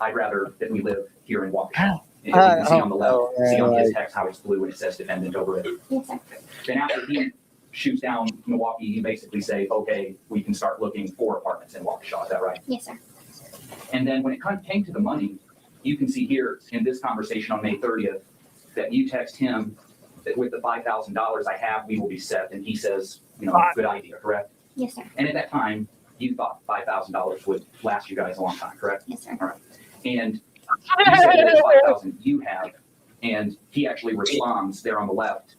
I'd rather that we live here in Waukesha. And you can see on the left, see on his text how it's blue and it says defendant over it.
Yes, sir.
Then after he shoots down Milwaukee, you basically say, okay, we can start looking for apartments in Waukesha. Is that right?
Yes, sir.
And then when it came to the money, you can see here in this conversation on May 30th that you text him that with the $5,000 I have, we will be set. And he says, good idea, correct?
Yes, sir.
And at that time, you thought $5,000 would last you guys a long time, correct?
Yes, sir.
All right. And you said there's $5,000 you have, and he actually responds there on the left,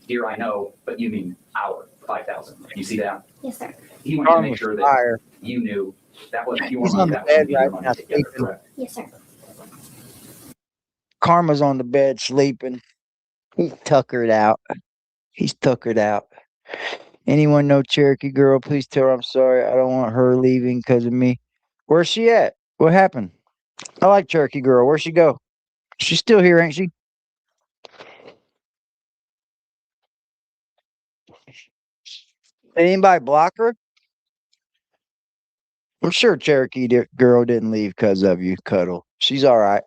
dear, I know, but you mean our 5,000. You see that?
Yes, sir.
He wanted to make sure that you knew that wasn't you
He's
weren't
on the
that wasn't
bed
your
right
money
now,
together,
sleeping.
correct?
Yes, sir.
Karma's on the bed sleeping. He's tuckered out. He's tuckered out. Anyone know Cherokee girl? Please tell her I'm sorry. I don't want her leaving because of me. Where's she at? What happened? I like Cherokee girl. Where'd she go? She's still here, ain't she? Did anybody block her? I'm sure Cherokee girl didn't leave because of you, Cuddle. She's all right.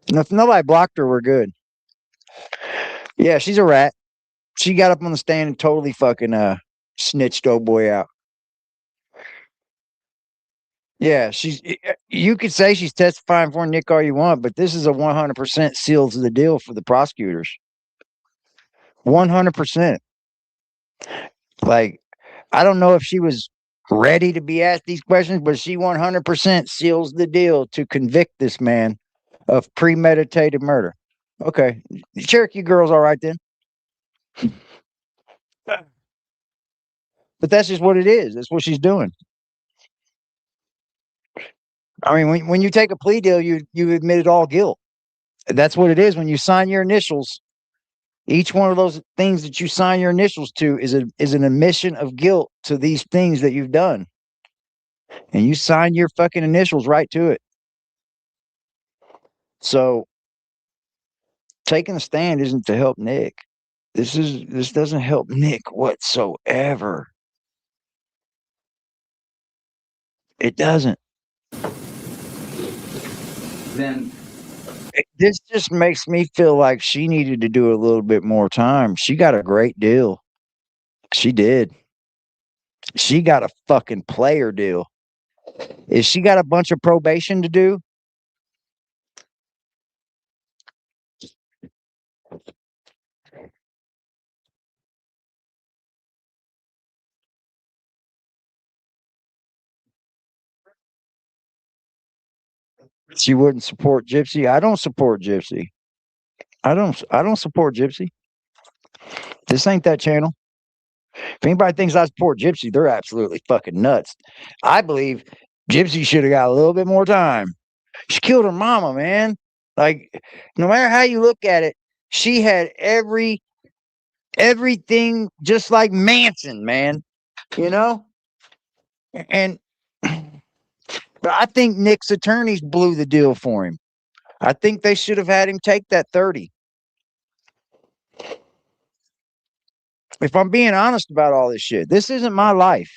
And if nobody blocked her, we're good. Yeah, she's a rat. She got up on the stand and totally fucking snitched old boy out. Yeah, you could say she's testifying for Nick all you want, but this is a 100% seals the deal for the prosecutors. 100%. Like, I don't know if she was ready to be asked these questions, but she 100% seals the deal to convict this man of premeditated murder. Okay. Cherokee girl's all right then. But that's just what it is. That's what she's doing. I mean, when you take a plea deal, you admitted all guilt. That's what it is. When you sign your initials, each one of those things that you sign your initials to is an admission of guilt to these things that you've done. And you sign your fucking initials right to it. So taking a stand isn't to help Nick. This doesn't help Nick whatsoever. It doesn't.
Then
This just makes me feel like she needed to do a little bit more time. She got a great deal. She did. She got a fucking player deal. Is she got a bunch of probation to do? She wouldn't support Gypsy. I don't support Gypsy. I don't support Gypsy. This ain't that channel. If anybody thinks I support Gypsy, they're absolutely fucking nuts. I believe Gypsy should have got a little bit more time. She killed her mama, man. Like, no matter how you look at it, she had everything just like Manson, man. You know? And but I think Nick's attorneys blew the deal for him. I think they should have had him take that 30. If I'm being honest about all this shit, this isn't my life.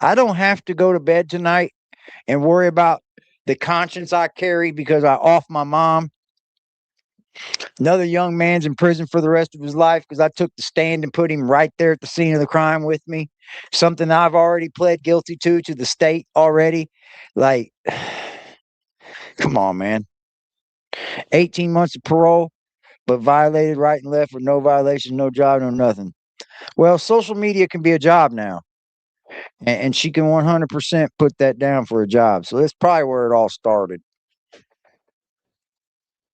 I don't have to go to bed tonight and worry about the conscience I carry because I off my mom. Another young man's in prison for the rest of his life because I took the stand and put him right there at the scene of the crime with me. Something I've already pled guilty to the state already. Like, come on, man. 18 months of parole, but violated right and left with no violation, no job, no nothing. Well, social media can be a job now. And she can 100% put that down for a job. So that's probably where it all started.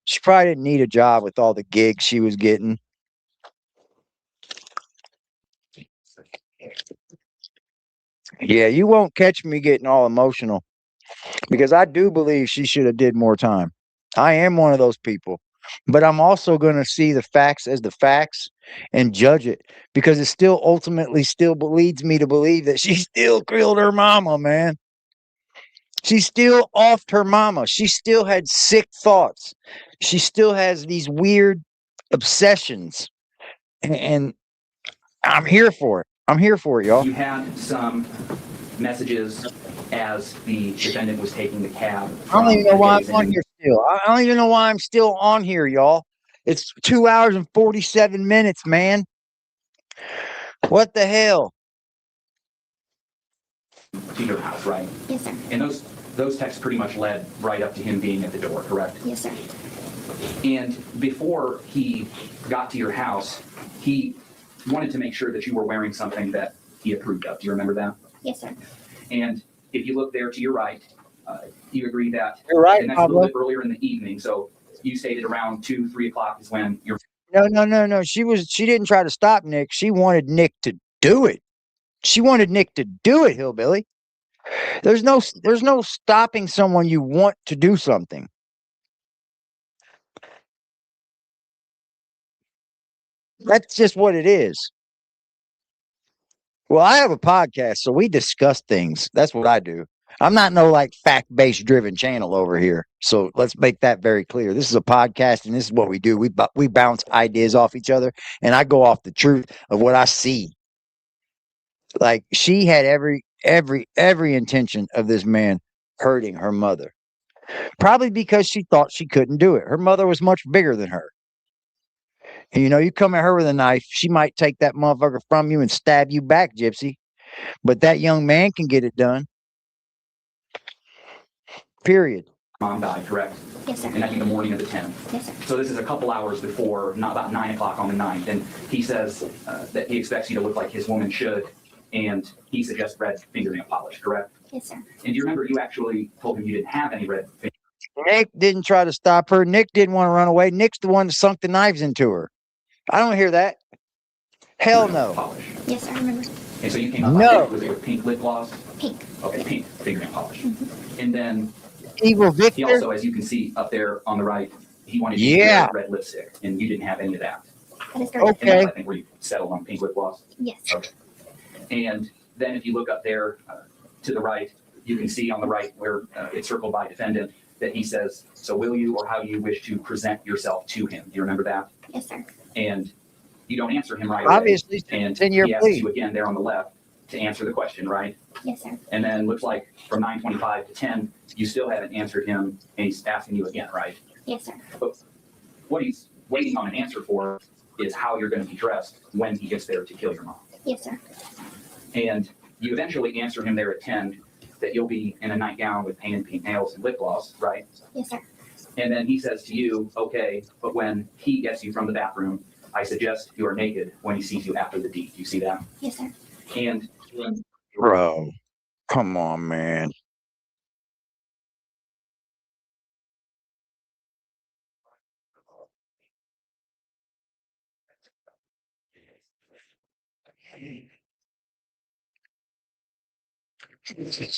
She probably didn't need a job with all the gigs she was getting. Yeah, you won't catch me getting all emotional because I do believe she should have did more time. I am one of those people. But I'm also going to see the facts as the facts and judge it because it still ultimately still leads me to believe that she still killed her mama, man. She still offed her mama. She still had sick thoughts. She still has these weird obsessions. And I'm here for it. I'm here for it, y'all.
You had some messages as the defendant was taking the cab.
I don't even know why I'm on here still. I don't even know why I'm still on here, y'all. It's 2 hours and 47 minutes, man. What the hell?
To your house, right?
Yes, sir.
And those texts pretty much led right up to him being at the door, correct?
Yes, sir.
And before he got to your house, he wanted to make sure that you were wearing something that he approved of. Do you remember that?
Yes, sir.
And if you look there to your right, you agree that,
You're right,
and that's a little
Pablo.
bit earlier in the evening. So you stated around 2, 3 o'clock is when you're.
No. She didn't try to stop Nick. She wanted Nick to do it. She wanted Nick to do it, hillbilly. There's no stopping someone you want to do something. That's just what it is. Well, I have a podcast, so we discuss things. That's what I do. I'm not no like fact-based driven channel over here. So let's make that very clear. This is a podcast and this is what we do. We bounce ideas off each other and I go off the truth of what I see. Like she had every intention of this man hurting her mother. Probably because she thought she couldn't do it. Her mother was much bigger than her. And you come at her with a knife, she might take that motherfucker from you and stab you back, Gypsy. But that young man can get it done. Period.
Mom died, correct?
Yes, sir.
And I think the morning of the 10th.
Yes, sir.
So this is a couple hours before, not about 9 o'clock on the 9th. And he says that he expects you to look like his woman should. And he suggests red fingernail polish, correct?
Yes, sir.
And do you remember you actually told him you didn't have any red fingernail
Nick didn't try to stop her. Nick didn't want to run away. Nick's the one that sunk the knives into her. I don't hear that. Hell no.
polish?
Yes, sir. I remember.
And so you came up
No.
with it with pink lip gloss?
Pink.
Okay, pink fingernail polish. And then
Evil
he
Victor.
also, as you can see up there on the right, he wanted you to wear red lipstick, and you didn't have any of that.
That is correct.
And that's,
Okay.
I think, where you settled on pink lip gloss.
Yes.
Okay. And then if you look up there to the right, you can see on the right where it's circled by defendant that he says, so will you or how do you wish to present yourself to him? Do you remember that?
Yes, sir.
And you don't answer him right away.
Obviously,
And
10-year
he asks
plea.
you again there on the left to answer the question, right?
Yes, sir.
And then looks like from 9:25 to 10, you still haven't answered him, and he's asking you again, right?
Yes, sir.
But what he's waiting on an answer for is how you're going to be dressed when he gets there to kill your mom.
Yes, sir.
And you eventually answer him there at 10 that you'll be in a nightgown with painted pink nails and lip gloss, right?
Yes, sir.
And then he says to you, okay, but when he gets you from the bathroom, I suggest you are naked when he sees you after the deed. You see that?
Yes, sir.
And
Bro, come on, man.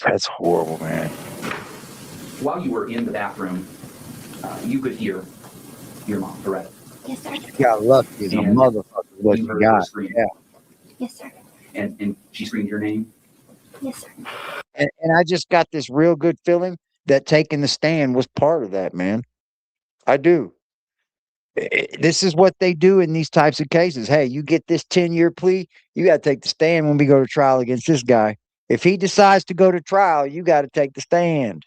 That's horrible, man.
while you were in the bathroom, you could hear your mom, correct?
Yes, sir.
You got lucky as a
And
motherfucker. What
you
you
heard her
got?
scream.
Yeah.
Yes, sir.
And she screamed your name?
Yes, sir.
And I just got this real good feeling that taking the stand was part of that, man. I do. This is what they do in these types of cases. Hey, you get this 10-year plea, you got to take the stand when we go to trial against this guy. If he decides to go to trial, you got to take the stand.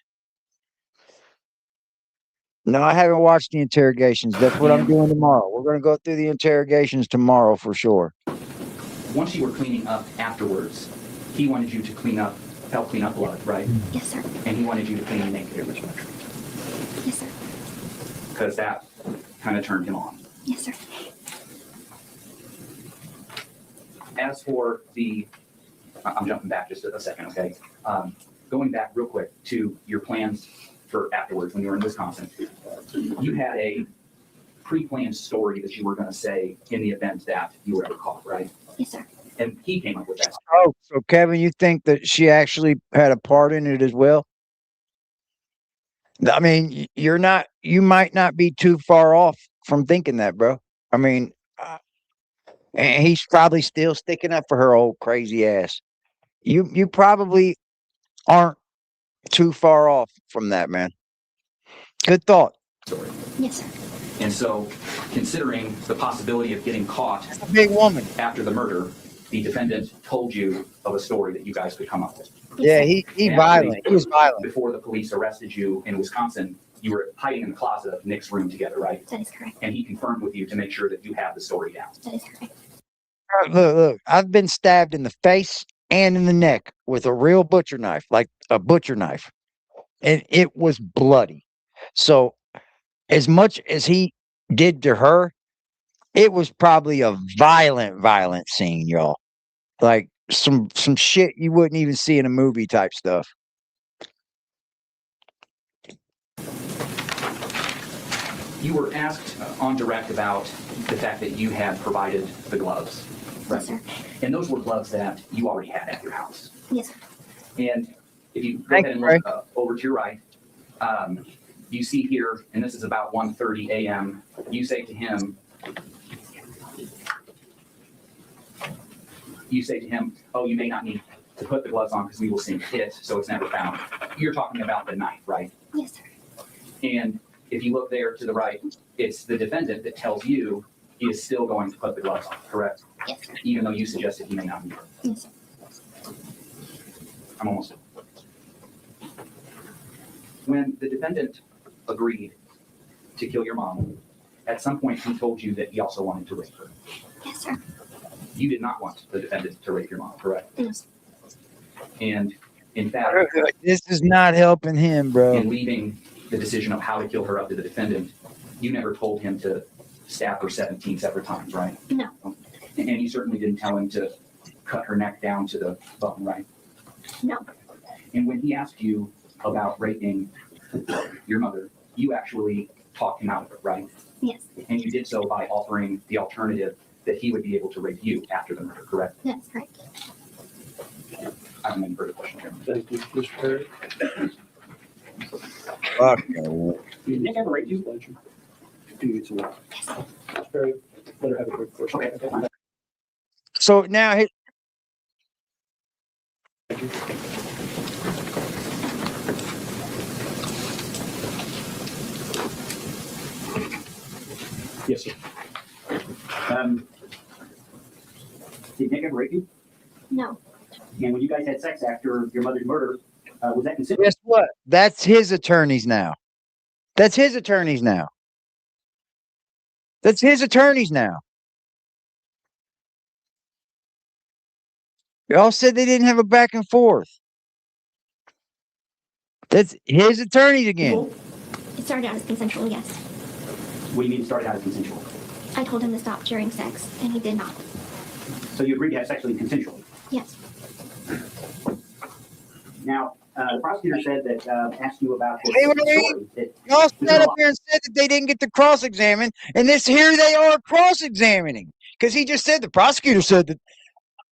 No, I haven't watched the interrogations. That's what I'm doing tomorrow. We're going to go through the interrogations tomorrow for sure.
Once you were cleaning up afterwards, he wanted you to help clean up blood, right?
Yes, sir.
And he wanted you to clean naked,
Yes, sir.
because that kind of turned him on.
Yes, sir.
As for I'm jumping back just a second, okay? Going back real quick to your plans for afterwards when you were in Wisconsin, you had a pre-planned story that you were going to say in the event that you were ever caught, right?
Yes, sir.
And he came up with that.
Oh, so Kevin, you think that she actually had a part in it as well? I mean, you might not be too far off from thinking that, bro. I mean, and he's probably still sticking up for her old crazy ass. You probably aren't too far off from that, man. Good thought.
Story.
Yes, sir.
And so, considering the possibility of getting caught
That's a big woman.
after the murder, the defendant told you of a story that you guys could come up with.
Yeah, he
And
violent.
actually,
He was violent.
Before the police arrested you in Wisconsin, you were hiding in the closet of Nick's room together, right?
That is correct.
And he confirmed with you to make sure that you have the story down.
That is correct.
Look, I've been stabbed in the face and in the neck with a real butcher knife, like a butcher knife. And it was bloody. So as much as he did to her, it was probably a violent scene, y'all. Like some shit you wouldn't even see in a movie type stuff.
You were asked on direct about the fact that you had provided the gloves, right?
Yes, sir.
And those were gloves that you already had at your house.
Yes, sir.
And if you go
Thank
ahead and
you,
look over to your right, you see here, and this is about 1:30 a.m., you say to him, oh, you may not need to put the gloves on because we will sink it, so it's never found. You're talking about the knife, right?
Yes, sir.
And if you look there to the right, it's the defendant that tells you he is still going to put the gloves on, correct?
Yes, sir.
Even though you suggested he may not need it.
Yes, sir.
I'm almost done. When the defendant agreed to kill your mom, at some point he told you that he also wanted to rape her.
Yes, sir.
You did not want the defendant to rape your mom, correct?
Yes.
And in fact,
This is not helping him, bro.
in leaving the decision of how to kill her up to the defendant, you never told him to stab her 17 separate times, right?
No.
And you certainly didn't tell him to cut her neck down to the bone, right?
No.
And when he asked you about raping your mother, you actually talked him out of it, right?
Yes.
And you did so by offering the alternative that he would be able to rape you after the murder, correct?
That's correct.
I have any further questions, Chairman.
Thank you, Mr. Perry.
Fuck no.
Did
Nick ever rape you?
Do you get to work? Mr. Perry, better have a quick question.
Okay.
So now
Yes, sir.
Did Nick ever rape you?
No.
And when you guys had sex after your mother's murder, was that considered?
guess what? That's his attorneys now. That's his attorneys now. That's his attorneys now. Y'all said they didn't have a back and forth. That's his attorneys again.
It started out as consensual, yes.
What do you mean it started out as consensual?
I told him to stop during sex, and he did not.
So you agreed to have sex with him consensually?
Yes.
Now, the prosecutor said that, asked you about this
Hey, wait,
story.
Y'all sat up here and said that they didn't get to cross-examine, and here they are cross-examining. Because he just said, the prosecutor said that,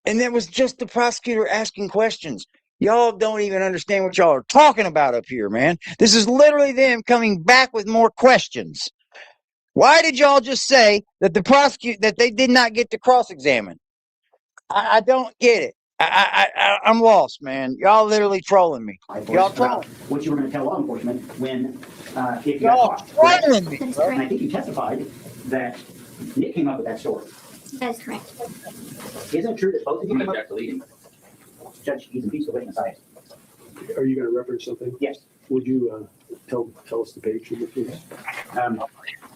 and it was just the prosecutor asking questions. Y'all don't even understand what y'all are talking about up here, man. This is literally them coming back with more questions. Why did y'all just say that that they did not get to cross-examine? I don't get it. I'm lost, man. Y'all literally trolling me. Y'all trolling.
What you were going to tell law enforcement when, if you got
Y'all
caught.
trolling me.
That is
And I
correct.
think you testified that Nick came up with that story.
That is correct.
Isn't it true that both of you
I'm
came
gonna
up?
object to leading.
Judge, he's impeached the witness.
Are you gonna reference something?
Yes.
Would you, tell us the page of the please,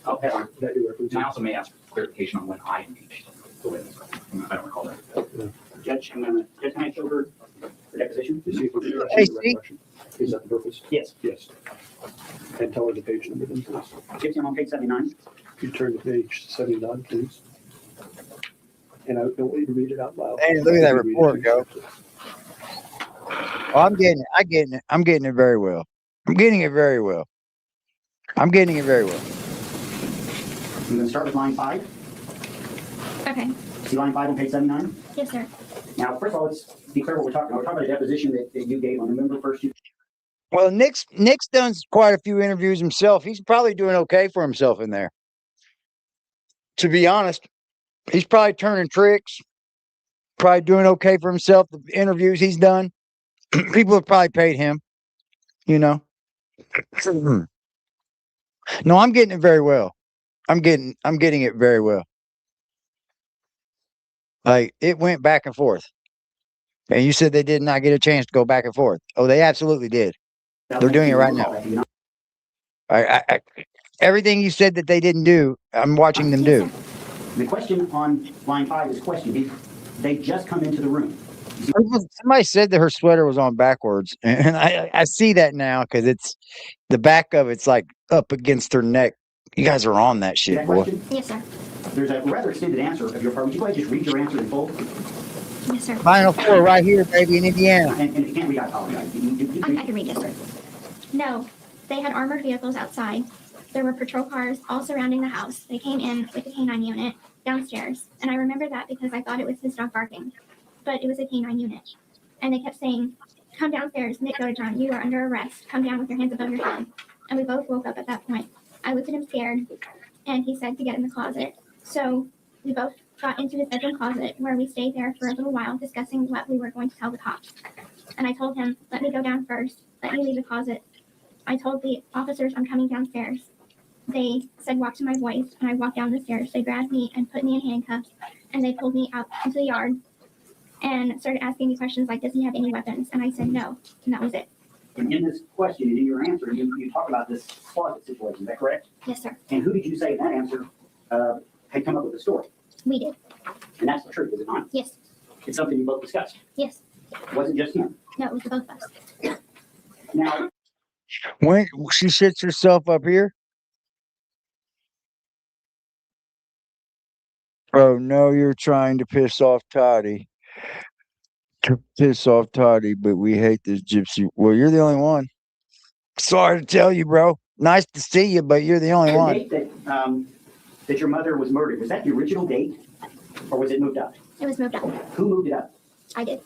I'll have
that you're referencing?
And I also may ask clarification on when I impeached the witness. I don't recall that.
Judge, can I show her the deposition?
To see if we can
Hey,
see the
see?
recollection. Is that the purpose?
Yes.
Yes. And tell her the page number then, please.
Gypsy, I'm on page 79.
You turn to page 79, please. And I don't want you to read it out loud.
Hey, look at that
You read it
report,
too
Joe.
softly.
Oh, I'm getting it. I'm getting it very well. I'm getting it very well. I'm getting it very well.
I'm going to start with line 5.
Okay.
See line 5 on page 79?
Yes, sir.
Now, first of all, let's be clear what we're talking about. We're talking about a deposition that you gave on November 1st.
Well, Nick's done quite a few interviews himself. He's probably doing okay for himself in there. To be honest, he's probably turning tricks. Probably doing okay for himself. The interviews he's done, people have probably paid him. You know. No, I'm getting it very well. I'm getting it very well. Like it went back and forth. And you said they did not get a chance to go back and forth. Oh, they absolutely did. They're doing it right now. Everything you said that they didn't do, I'm watching them do.
The question on line 5 is question. They just come into the room.
Somebody said that her sweater was on backwards, and I see that now because it's the back of it's like up against her neck. You guys are on that shit,
That
boy.
question?
Yes, sir.
There's a rather extended answer of your part. Would you go ahead and just read your answer in full?
Yes, sir.
Final four right here, baby, in Indiana.
And if you can't read, I apologize.
I can read, yes, sir. No, they had armored vehicles outside. There were patrol cars all surrounding the house. They came in with a canine unit downstairs. And I remember that because I thought it was his dog barking. But it was a canine unit. And they kept saying, come downstairs, Nick John, you are under arrest. Come down with your hands above your head. And we both woke up at that point. I looked at him scared, and he said to get in the closet. So we both got into his bedroom closet where we stayed there for a little while discussing what we were going to tell the cops. And I told him, let me go down first. Let me leave the closet. I told the officers I'm coming downstairs. They said, walk to my voice, and I walked down the stairs. They grabbed me and put me in handcuffs, and they pulled me out into the yard and started asking me questions like, does he have any weapons? And I said no, and that was it.
And in this question, and in your answer, you talk about this closet situation. Is that correct?
Yes, sir.
And who did you say in that answer had come up with the story?
We did.
And that's the truth, is it not?
Yes.
It's something you both discussed.
Yes.
It wasn't just him.
No, it was the both of us.
Now,
When she shits herself up here. Oh no, you're trying to piss off Toddie. To piss off Toddie, but we hate this gypsy. Well, you're the only one. Sorry to tell you, bro. Nice to see you, but you're the only
the
one.
date that your mother was murdered, was that the original date? Or was it moved up?
It was moved up.
Who moved it up?
I did.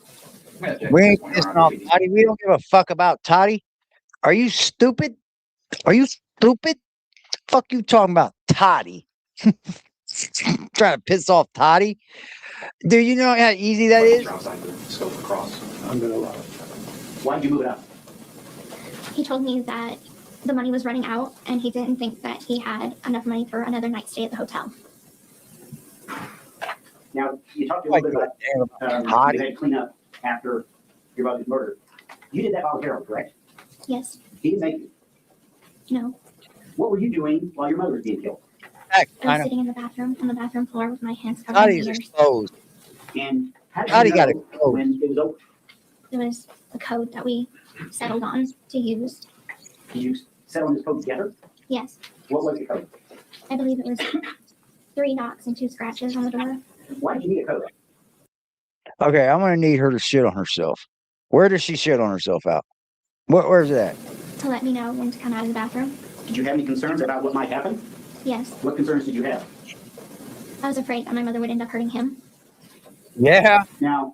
We ain't pissing off Toddie. We don't give a fuck about Toddie. Are you stupid? Are you stupid? Fuck you talking about Toddie. Trying to piss off Toddie. Dude, you know how easy that is?
Outside the scope of the cross.
I'm gonna allow it.
Why did you move it up?
He told me that the money was running out and he didn't think that he had enough money for another night stay at the hotel.
Now, you talked a little bit about you had to clean up after your mother's murder. You did that voluntarily, correct?
Yes.
He didn't make you.
No.
What were you doing while your mother was being killed?
I was sitting in the bathroom on the bathroom floor with my hands covered in
Toddie's
tears.
exposed.
And How did
Toddie
you
got a
know
code.
when it was over?
It was a code that we settled on to use.
Did you settle on this code together?
Yes,
What was the code?
I believe it was 3 knocks and 2 scratches on the door.
Why did you need a code?
Okay, I'm gonna need her to shit on herself. Where does she shit on herself out? Where's it at?
To let me know when to come out of the bathroom.
Did you have any concerns about what might happen?
Yes,
What concerns did you have?
I was afraid that my mother would end up hurting him.
Yeah.
Now,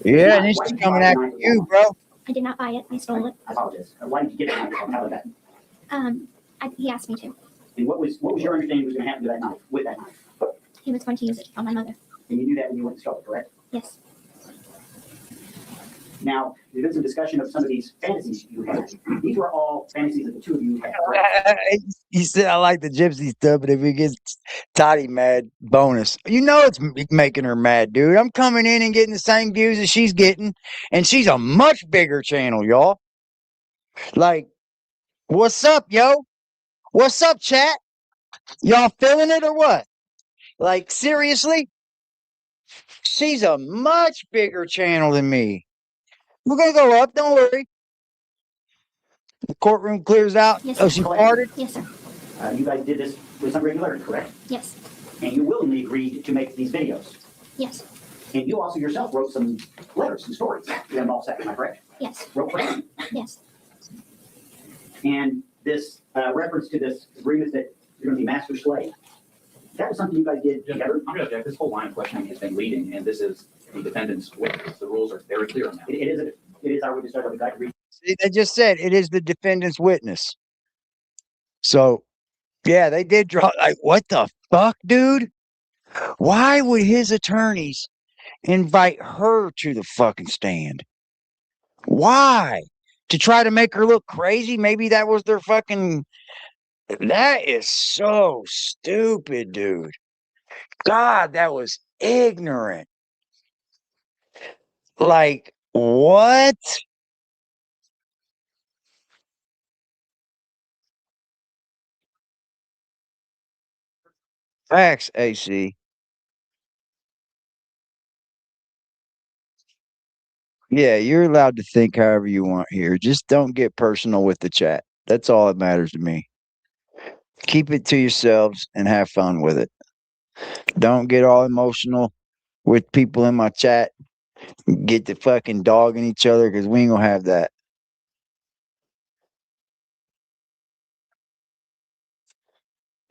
Yeah, and she's coming after you, bro.
I did not buy it. I stole it.
I apologize. Why did you get the knife? How about that?
He asked me to.
And what was your understanding was going to happen to that knife, with that knife?
He was going to use it on my mother.
And you knew that when you went to stole it, correct?
Yes.
Now, there's been some discussion of some of these fantasies you had. These were all fantasies that the two of you had, correct?
He said, I like the gypsy stuff, but if it gets Toddie mad, bonus. You know it's making her mad, dude. I'm coming in and getting the same views as she's getting, and she's a much bigger channel, y'all. Like, what's up, yo? What's up, chat? Y'all feeling it or what? Like, seriously? She's a much bigger channel than me. We're going to go up. Don't worry. The courtroom clears out.
Yes,
Oh,
sir.
she farted?
Yes, sir.
You guys did this with some regularity, correct?
Yes.
And you willingly agreed to make these videos.
Yes.
And you also yourself wrote some letters, some stories that involve sex, am I correct?
Yes.
Wrote for them.
Yes.
And this reference to this agreement that you're going to be master slave, that was something you guys did together?
I'm going to object. This whole line of questioning has been leading, and this is the defendant's witness. The rules are very clear on that.
It is our witness, but I agree.
See, they just said it is the defendant's witness. So, yeah, they did draw. Like, what the fuck, dude? Why would his attorneys invite her to the fucking stand? Why? To try to make her look crazy? Maybe that was their fucking. That is so stupid, dude. God, that was ignorant. Like, what? Facts, AC. Yeah, you're allowed to think however you want here. Just don't get personal with the chat. That's all that matters to me. Keep it to yourselves and have fun with it. Don't get all emotional with people in my chat. Get the fucking dogging each other because we ain't gonna have that.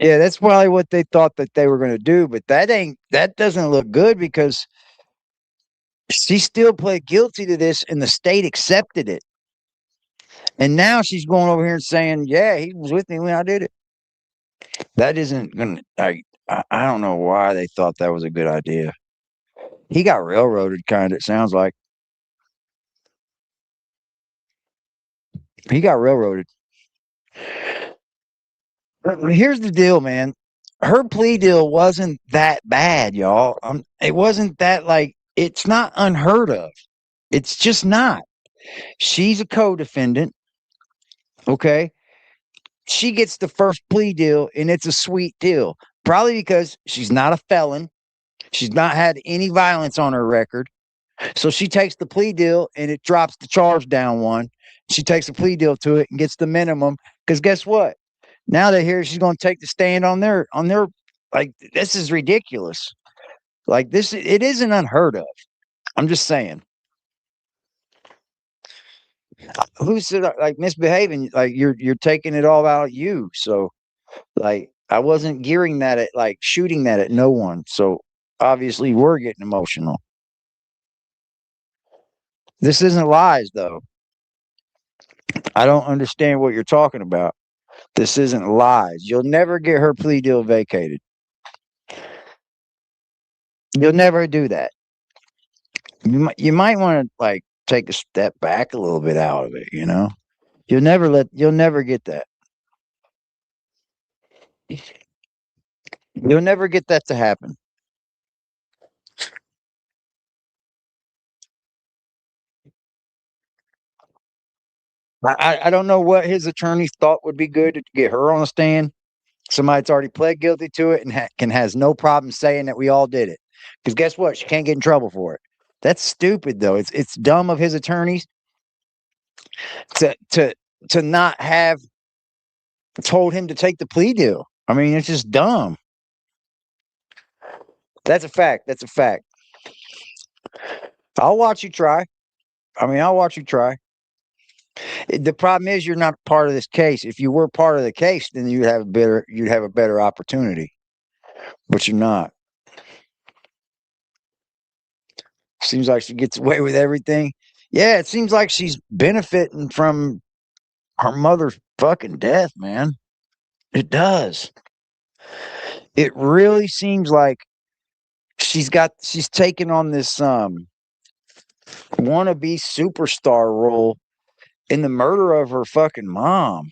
Yeah, that's probably what they thought that they were gonna do, but that doesn't look good because she still pled guilty to this and the state accepted it. And now she's going over here and saying, yeah, he was with me when I did it. That isn't gonna I don't know why they thought that was a good idea. He got railroaded, kind of, it sounds like. He got railroaded. Here's the deal, man. Her plea deal wasn't that bad, y'all. It wasn't that, like, it's not unheard of. It's just not. She's a co-defendant. Okay. She gets the first plea deal, and it's a sweet deal. Probably because she's not a felon. She's not had any violence on her record. So she takes the plea deal, and it drops the charge down one. She takes a plea deal to it and gets the minimum. Because guess what? Now they hear she's going to take the stand on their, like, this is ridiculous. Like, this, it isn't unheard of. I'm just saying. Who said, like, misbehaving? Like, you're taking it all out of you. So, like, I wasn't gearing that at, like, shooting that at no one. So obviously we're getting emotional. This isn't lies, though. I don't understand what you're talking about. This isn't lies. You'll never get her plea deal vacated. You'll never do that. You might want to, like, take a step back a little bit out of it, you know? You'll never get that. You'll never get that to happen. I don't know what his attorneys thought would be good to get her on the stand. Somebody that's already pled guilty to it and has no problem saying that we all did it. Because guess what? She can't get in trouble for it. That's stupid, though. It's dumb of his attorneys to not have told him to take the plea deal. I mean, it's just dumb. That's a fact. That's a fact. I'll watch you try. I mean, I'll watch you try. The problem is you're not part of this case. If you were part of the case, then you'd have a better opportunity. But you're not. Seems like she gets away with everything. Yeah, it seems like she's benefiting from her mother's fucking death, man. It does. It really seems like she's taken on this wannabe superstar role in the murder of her fucking mom.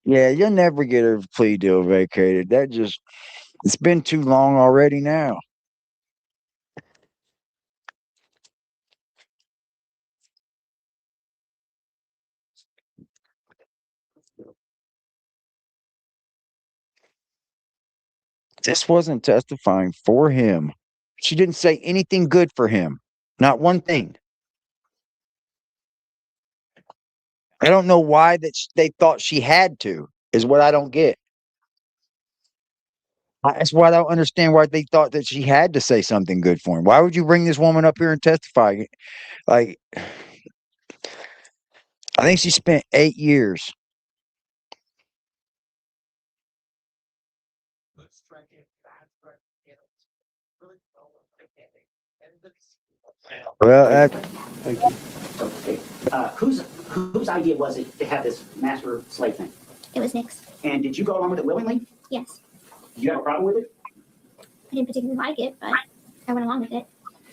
Yeah, you'll never get her plea deal vacated. It's been too long already now. This wasn't testifying for him. She didn't say anything good for him. Not one thing. I don't know why they thought she had to, is what I don't get. That's why I don't understand why they thought that she had to say something good for him. Why would you bring this woman up here and testify? Like, I think she spent 8 years. Well,
Thank you.
Okay. Whose idea was it to have this master slave thing?
It was Nick's.
And did you go along with it willingly?
Yes.
Did you have a problem with it?
I didn't particularly like it, but I went along with it.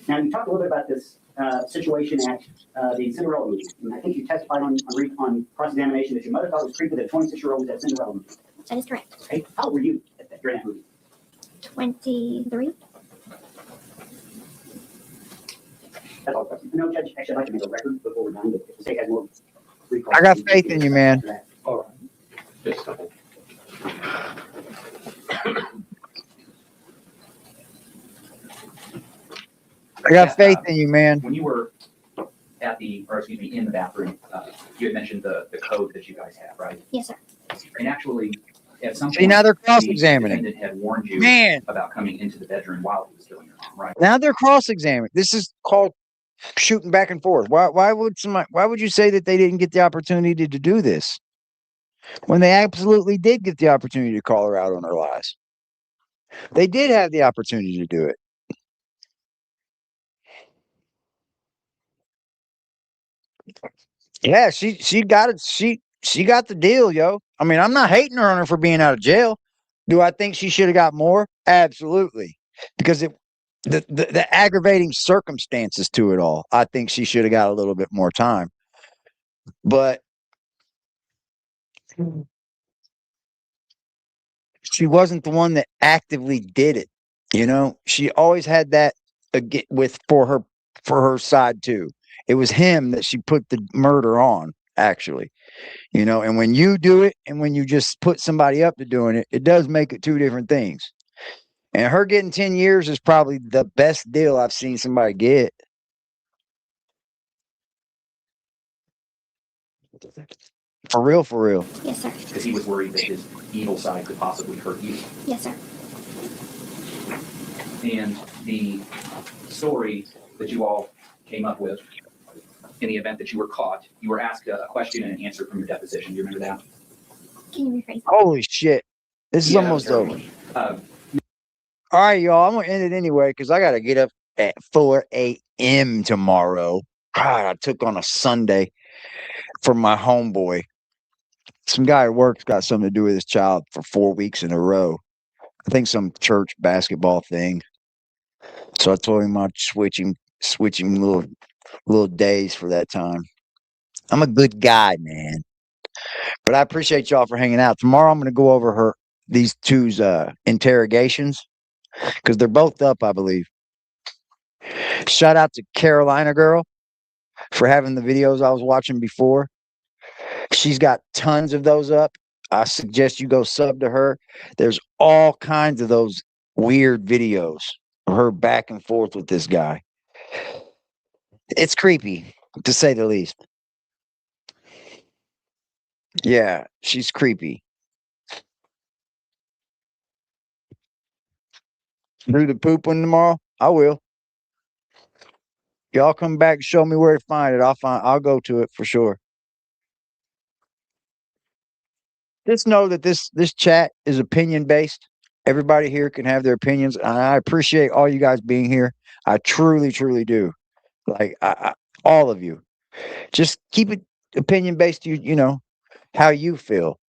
Now, you talked a little bit about this situation at the Cinderella movie. And I think you testified on cross-examination that your mother thought it was creepy that a 26-year-old was at Cinderella movie.
That is correct.
Okay. How old were you during that movie?
23.
That's all. No, Judge, actually, I'd like to make a record before we're done, but if the state has more recall.
I got faith in you, man.
All right. Just a couple.
I got faith in you, man.
When you were in the bathroom, you had mentioned the code that you guys have, right?
Yes, sir.
And actually, at some
See,
point,
now they're
the
cross-examining.
defendant had warned you
Man,
about coming into the bedroom while he was killing your mom, right?
now they're cross-examining. This is called shooting back and forth. Why would you say that they didn't get the opportunity to do this when they absolutely did get the opportunity to call her out on her lies? They did have the opportunity to do it. Yeah, she got it. She got the deal, yo. I mean, I'm not hating her on her for being out of jail. Do I think she should have got more? Absolutely. Because the aggravating circumstances to it all, I think she should have got a little bit more time. But she wasn't the one that actively did it. You know, she always had that for her side too. It was him that she put the murder on, actually. You know, and when you do it and when you just put somebody up to doing it, it does make it two different things. And her getting 10 years is probably the best deal I've seen somebody get. For real, for real.
Yes, sir.
Because he was worried that his evil side could possibly hurt you.
Yes, sir.
And the story that you all came up with, in the event that you were caught, you were asked a question and an answer from your deposition. Do you remember that?
Can you rephrase that?
Holy shit. This is almost over. All right, y'all. I'm going to end it anyway because I got to get up at 4 a.m. tomorrow. God, I took on a Sunday for my homeboy. Some guy at work's got something to do with his child for 4 weeks in a row. I think some church basketball thing. So I told him I'd switching little days for that time. I'm a good guy, man. But I appreciate y'all for hanging out. Tomorrow I'm going to go over these two's interrogations because they're both up, I believe. Shout out to Carolina Girl for having the videos I was watching before. She's got tons of those up. I suggest you go sub to her. There's all kinds of those weird videos of her back and forth with this guy. It's creepy, to say the least. Yeah, she's creepy. Do the poop one tomorrow? I will. Y'all come back and show me where to find it. I'll go to it for sure. Just know that this chat is opinion based. Everybody here can have their opinions. And I appreciate all you guys being here. I truly, truly do. Like all of you. Just keep it opinion based. You know how you feel.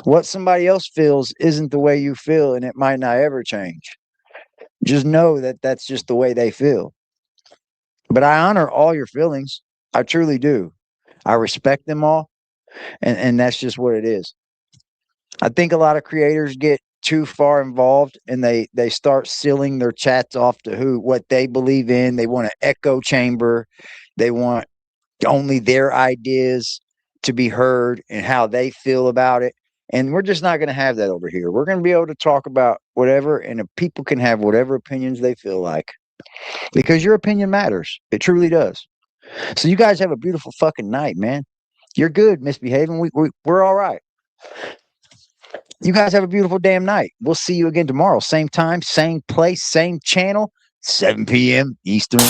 What somebody else feels isn't the way you feel, and it might not ever change. Just know that that's just the way they feel. But I honor all your feelings. I truly do. I respect them all, and that's just what it is. I think a lot of creators get too far involved and they start sealing their chats off to what they believe in. They want an echo chamber. They want only their ideas to be heard and how they feel about it. And we're just not going to have that over here. We're going to be able to talk about whatever, and people can have whatever opinions they feel like, because your opinion matters. It truly does. So you guys have a beautiful fucking night, man. You're good, misbehaving. We're all right. You guys have a beautiful damn night. We'll see you again tomorrow. Same time, same place, same channel, 7 p.m. Eastern.